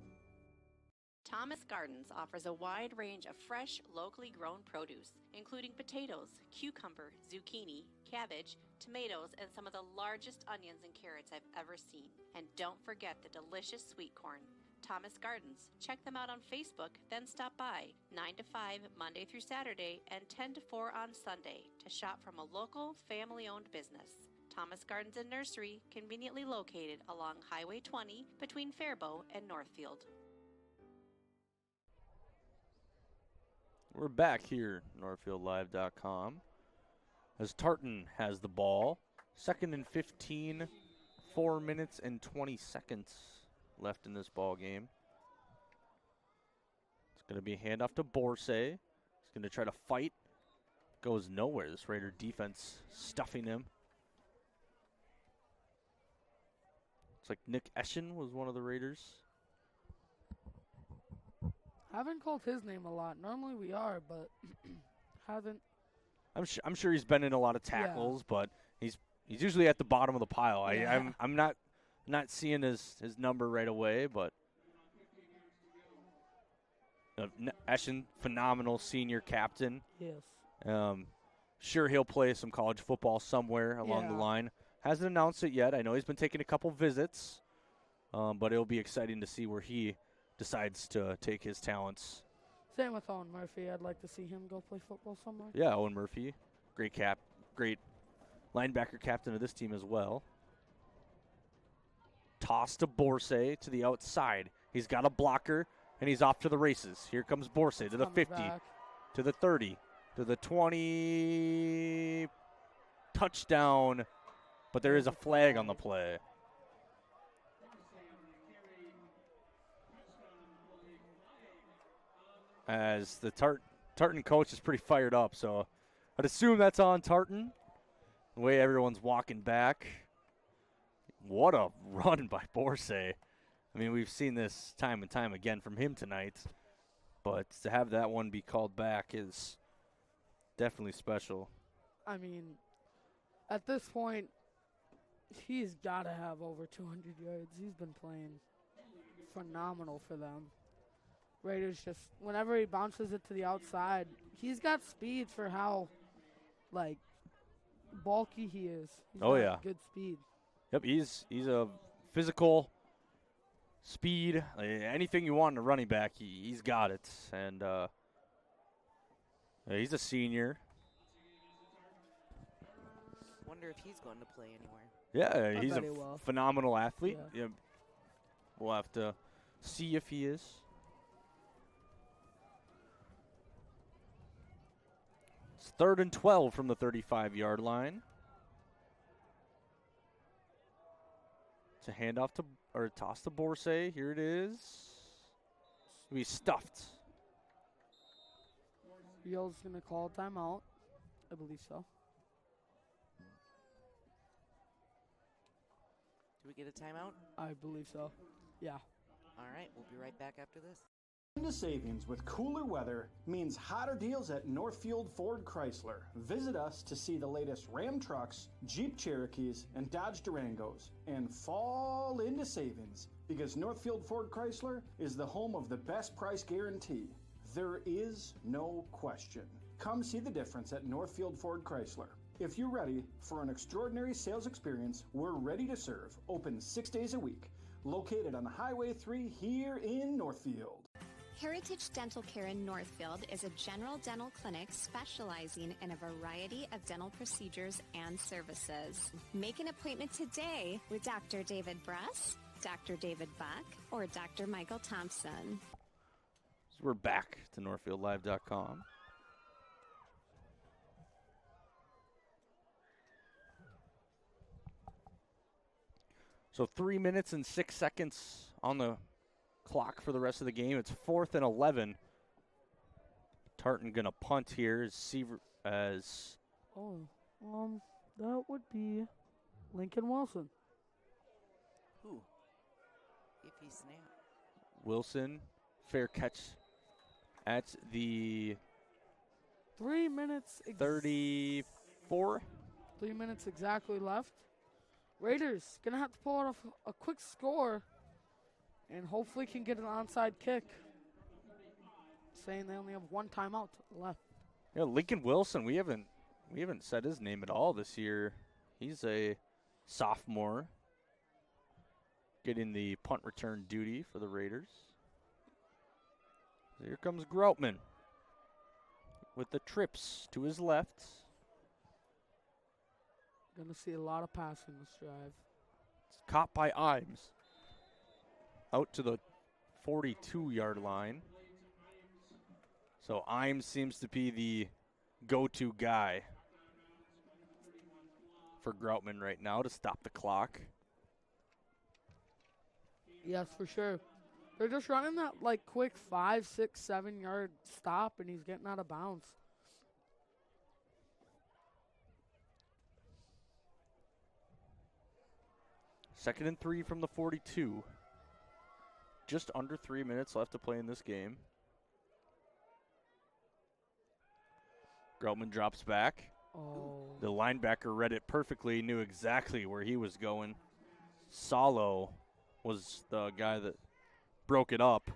Thomas Gardens offers a wide range of fresh, locally grown produce, including potatoes, cucumber, zucchini, cabbage, tomatoes, and some of the largest onions and carrots I've ever seen. And don't forget the delicious sweet corn. Thomas Gardens. Check them out on Facebook, then stop by 9 to 5 Monday through Saturday and 10 to 4 on Sunday to shop from a local, family-owned business. Thomas Gardens and Nursery, conveniently located along Highway 20 between Faribault and Northfield. We're back here, NorthfieldLive.com, as Tartan has the ball. 2nd and 15, 4 minutes and 20 seconds left in this ball game. It's going to be a handoff to Borsay. He's going to try to fight. Goes nowhere. This Raider defense stuffing him. It's like Nick Eschen was one of the Raiders. Haven't called his name a lot. Normally we are, but haven't. I'm sure he's been in a lot of tackles, but he's usually at the bottom of the pile. Yeah. I'm not seeing his number right away, but Eschen, phenomenal senior captain. Yes. Sure, he'll play some college football somewhere along the line. Hasn't announced it yet. I know he's been taking a couple visits, but it'll be exciting to see where he decides to take his talents. Same with Owen Murphy. I'd like to see him go play football somewhere. Yeah, Owen Murphy, great linebacker captain of this team as well. Toss to Borsay to the outside. He's got a blocker, and he's off to the races. Here comes Borsay to the 50, to the 30, to the 20. Touchdown, but there is a flag on the play. As the Tartan coach is pretty fired up, so I'd assume that's on Tartan. The way everyone's walking back. What a run by Borsay. I mean, we've seen this time and time again from him tonight, but to have that one be called back is definitely special. I mean, at this point, he's got to have over 200 yards. He's been playing phenomenal for them. Raiders just, whenever he bounces it to the outside, he's got speed for how, bulky he is. He's got good speed. Yep, he's a physical speed. Anything you want in a running back, he's got it. And he's a senior. Wonder if he's going to play anywhere. Yeah, he's a phenomenal athlete. Yeah. We'll have to see if he is. It's 3rd and 12 from the 35-yard line. It's a handoff or a toss to Borsay. Here it is. He's stuffed. Rio's going to call a timeout. I believe so. Do we get a timeout? I believe so. Yeah. All right, we'll be right back after this. Into savings with cooler weather means hotter deals at Northfield Ford Chrysler. Visit us to see the latest Ram trucks, Jeep Cherokees, and Dodge Durangos, and fall into savings because Northfield Ford Chrysler is the home of the best price guarantee. There is no question. Come see the difference at Northfield Ford Chrysler. If you're ready for an extraordinary sales experience, we're ready to serve. Open 6 days a week. Located on Highway 3 here in Northfield. Heritage Dental Care in Northfield is a general dental clinic specializing in a variety of dental procedures and services. Make an appointment today with Dr. David Bruss, Dr. David Buck, or Dr. Michael Thompson. So we're back to NorthfieldLive.com. So 3 minutes and 6 seconds on the clock for the rest of the game. It's 4th and 11. Tartan gonna punt here as that would be Lincoln Wilson. Who? If he snapped. Wilson, fair catch at the 3 minutes. 34. 3 minutes exactly left. Raiders gonna have to pull out a quick score, and hopefully can get an onside kick. Saying they only have one timeout left. Yeah, Lincoln Wilson. We haven't said his name at all this year. He's a sophomore, getting the punt return duty for the Raiders. So here comes Groutman with the trips to his left. Gonna see a lot of passing this drive. It's caught by Imes. Out to the 42-yard line. So Imes seems to be the go-to guy for Groutman right now to stop the clock. Yes, for sure. They're just running that quick 5, 6, 7 yard stop, and he's getting out of bounds. Second and 3 from the 42. Just under 3 minutes left to play in this game. Groutman drops back. Oh. The linebacker read it perfectly, knew exactly where he was going. Salo was the guy that broke it up.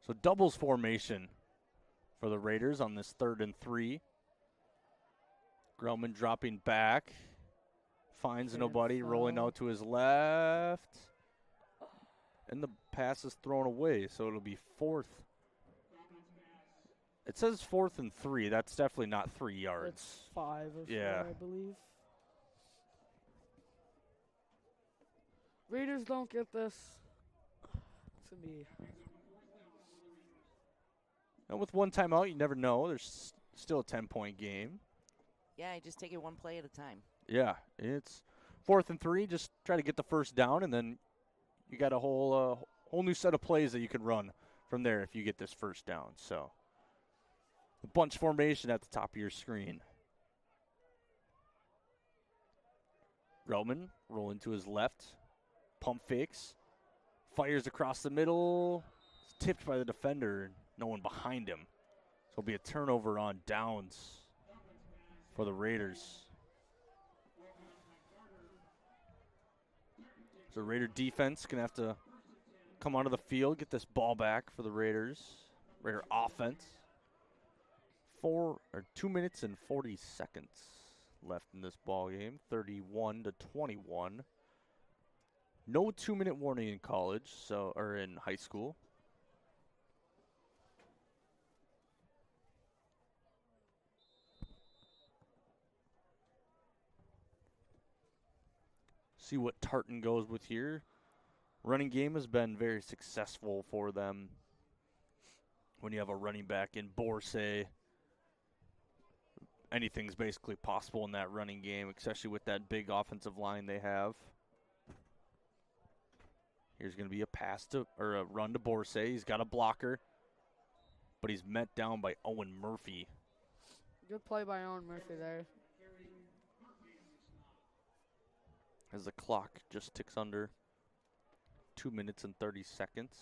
So doubles formation for the Raiders on this 3rd and 3. Grellman dropping back. Finds nobody, rolling out to his left. And the pass is thrown away, so it'll be 4th. It says 4th and 3. That's definitely not 3 yards. It's 5 or 4, Yeah. I believe. Raiders don't get this. It's going to be... And with one timeout, you never know. There's still a 10-point game. Yeah, I just take it one play at a time. Yeah, it's 4th and 3. Just try to get the first down, and then you got a whole new set of plays that you can run from there if you get this first down. So the bunch formation at the top of your screen. Grellman rolling to his left. Pump fakes. Fires across the middle. It's tipped by the defender. No one behind him. So it'll be a turnover on downs for the Raiders. So Raider defense going to have to come onto the field, get this ball back for the Raiders. Raider offense. 2 minutes and 40 seconds left in this ball game. 31-21. No 2-minute warning in college, or in high school. See what Tartan goes with here. Running game has been very successful for them. When you have a running back in Borsay, anything's basically possible in that running game, especially with that big offensive line they have. Here's going to be a run to Borsay. He's got a blocker, but he's met down by Owen Murphy. Good play by Owen Murphy there. As the clock just ticks under 2 minutes and 30 seconds.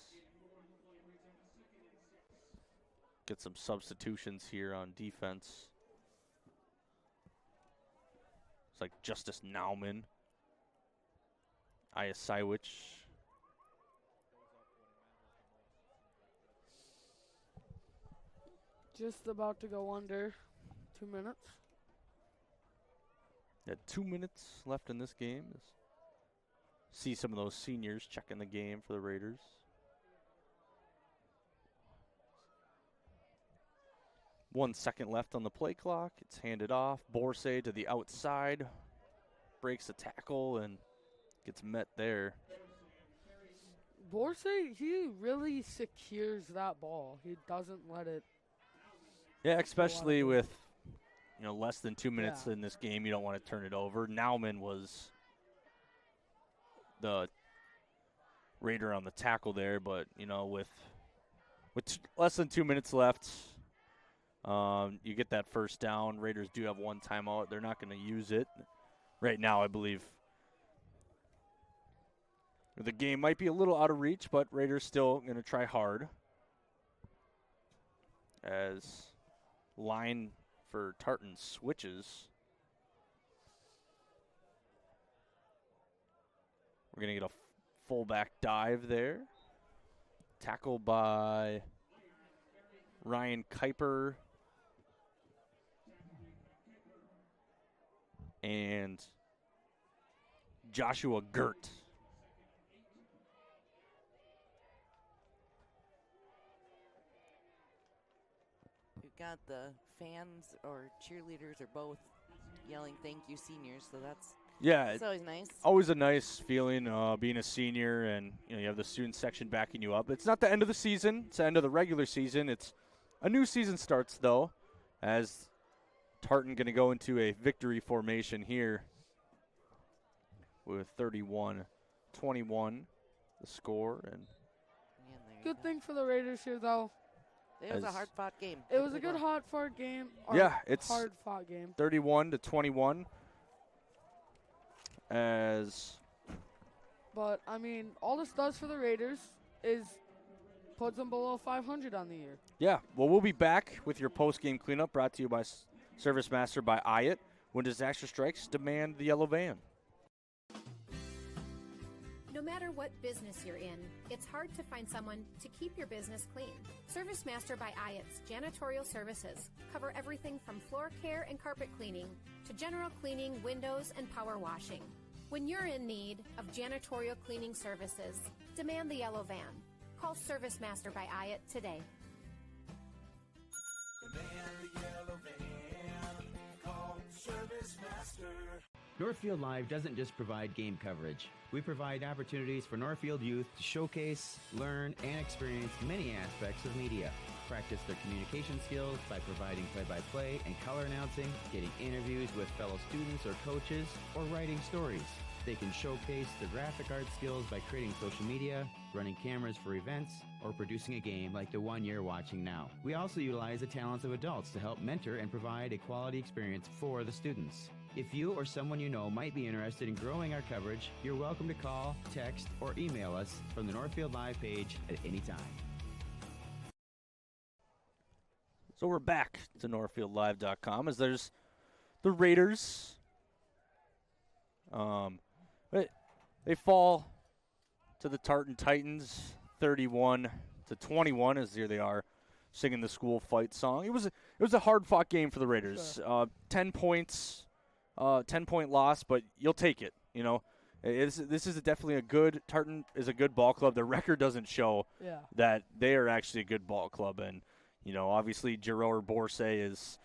Get some substitutions here on defense. It's like Justice Nauman, Iasiewicz. Just about to go under 2 minutes. Yeah, 2 minutes left in this game. See some of those seniors checking the game for the Raiders. One second left on the play clock. It's handed off. Borsay to the outside. Breaks the tackle and gets met there. Borsay, he really secures that ball. He doesn't let it. Yeah, especially with less than 2 minutes in this game. You don't want to turn it over. Nauman was the Raider on the tackle there, but with less than 2 minutes left, you get that first down. Raiders do have one timeout. They're not going to use it right now, I believe. The game might be a little out of reach, but Raiders still going to try hard. As line for Tartan switches. We're going to get a fullback dive there. Tackled by Ryan Kuiper and Joshua Gert. We've got the fans or cheerleaders or both yelling "Thank you, seniors." So that's always nice. Always a nice feeling being a senior, and you have the student section backing you up. It's not the end of the season; it's the end of the regular season. It's a new season starts though, as Tartan going to go into a victory formation here with 31-21 the score, and good thing for the Raiders here though. It was a hard-fought game. It was a good hard-fought game. Yeah, it's hard-fought game. 31-21. But I mean, all this does for the Raiders is puts them below 500 on the year. Yeah, well, we'll be back with your post-game cleanup brought to you by Service Master by Hyatt. When disaster strikes, demand the yellow van. No matter what business you're in, it's hard to find someone to keep your business clean. Service Master by Ayatt's janitorial services cover everything from floor care and carpet cleaning to general cleaning, windows, and power washing. When you're in need of janitorial cleaning services, demand the yellow van. Call Service Master by Ayatt today. Demand the yellow van. Call Service Master. Northfield Live doesn't just provide game coverage. We provide opportunities for Northfield youth to showcase, learn, and experience many aspects of media. Practice their communication skills by providing play-by-play and color announcing, getting interviews with fellow students or coaches, or writing stories. They can showcase their graphic art skills by creating social media, running cameras for events, or producing a game like the one you're watching now. We also utilize the talents of adults to help mentor and provide a quality experience for the students. If you or someone you know might be interested in growing our coverage, you're welcome to call, text, or email us from the Northfield Live page at any time. So we're back to NorthfieldLive.com as there's the Raiders. They fall to the Tartan Titans 31-21 as here they are singing the school fight song. It was a hard-fought game for the Raiders. 10 points. 10-point loss, but you'll take it. You know, this is definitely a good. Tartan is a good ball club. Their record doesn't show that they are actually a good ball club, and you know, obviously, Jerome Borsay is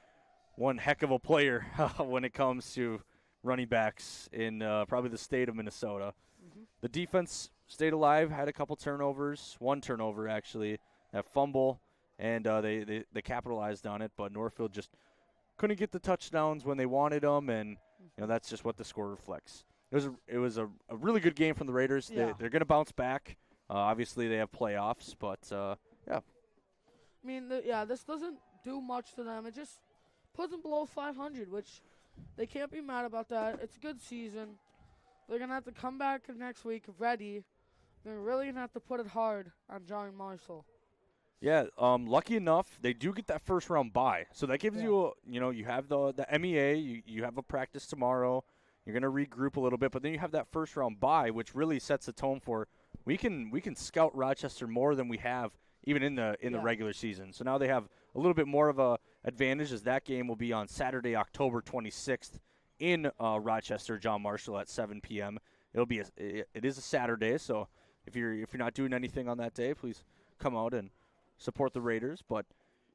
one heck of a player when it comes to running backs in probably the state of Minnesota. Mm-hmm. The defense stayed alive, had a couple turnovers, one turnover actually, that fumble, and they capitalized on it, but Northfield just couldn't get the touchdowns when they wanted them, and you know that's just what the score reflects. It was a really good game from the Raiders. Yeah. They're going to bounce back. Obviously, they have playoffs, but yeah. I mean, this doesn't do much to them. It just puts them below 500, which they can't be mad about that. It's a good season. They're going to have to come back next week ready. They're really going to have to put it hard on John Marshall. Yeah, lucky enough, they do get that first-round bye. So that gives you, you have the MEA, you have a practice tomorrow. You're going to regroup a little bit, but then you have that first-round bye, which really sets the tone for we can scout Rochester more than we have even in the regular season. So now they have a little bit more of a advantage as that game will be on Saturday, October 26th in Rochester, John Marshall at 7 p.m. It is a Saturday, so if you're not doing anything on that day, please come out and support the Raiders. But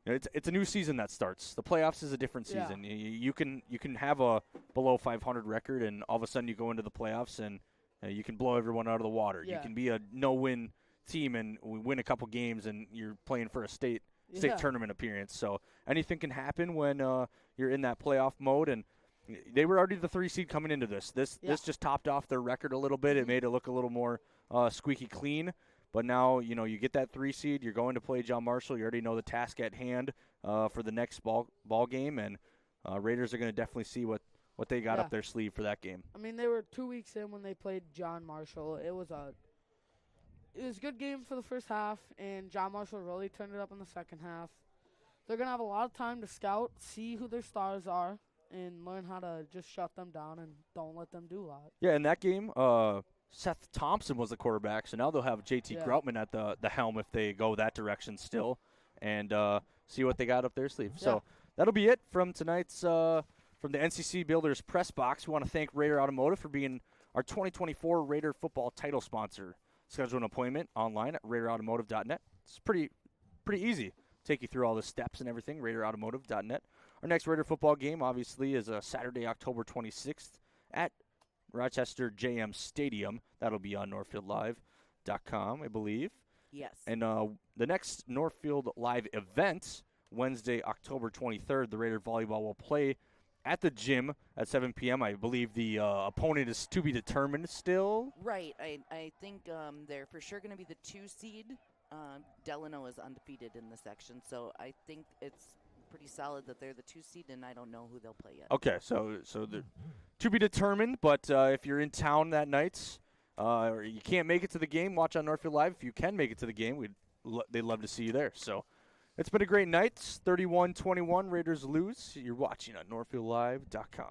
you know, it's a new season that starts. The playoffs is a different season. Yeah. You can have a below 500 record, and all of a sudden you go into the playoffs and you can blow everyone out of the water. Yeah. You can be a no-win team and we win a couple games and you're playing for a state tournament appearance. So anything can happen when you're in that playoff mode, and they were already the 3 seed coming into this. This just topped off their record a little bit. It made it look a little more squeaky clean. But now, you get that 3 seed. You're going to play John Marshall. You already know the task at hand for the next ball game, and Raiders are going to definitely see what they got up their sleeve for that game. I mean, they were 2 weeks in when they played John Marshall. It was a good game for the first half, and John Marshall really turned it up in the second half. They're going to have a lot of time to scout, see who their stars are, and learn how to just shut them down and don't let them do a lot. Yeah, in that game, Seth Thompson was the quarterback, so now they'll have J.T. Groutman at the helm if they go that direction still, and see what they got up their sleeve. Yeah. So that'll be it from tonight's from the NCC Builders Press Box. We want to thank Raider Automotive for being our 2024 Raider football title sponsor. Schedule an appointment online at RaiderAutomotive.net. It's pretty easy. Take you through all the steps and everything, RaiderAutomotive.net. Our next Raider football game, obviously, is Saturday, October 26th at Rochester JM Stadium. That'll be on NorthfieldLive.com, I believe. Yes. And the next Northfield Live event, Wednesday, October 23rd, the Raider volleyball will play at the gym at 7 p.m. I believe the opponent is to be determined still. Right. I think they're for sure going to be the 2 seed. Delano is undefeated in the section, so I think it's pretty solid that they're the 2 seed, and I don't know who they'll play yet. Okay, so they're to be determined, but if you're in town that night or you can't make it to the game, watch on Northfield Live. If you can make it to the game, they'd love to see you there. So it's been a great night. 31-21, Raiders lose. You're watching on NorthfieldLive.com.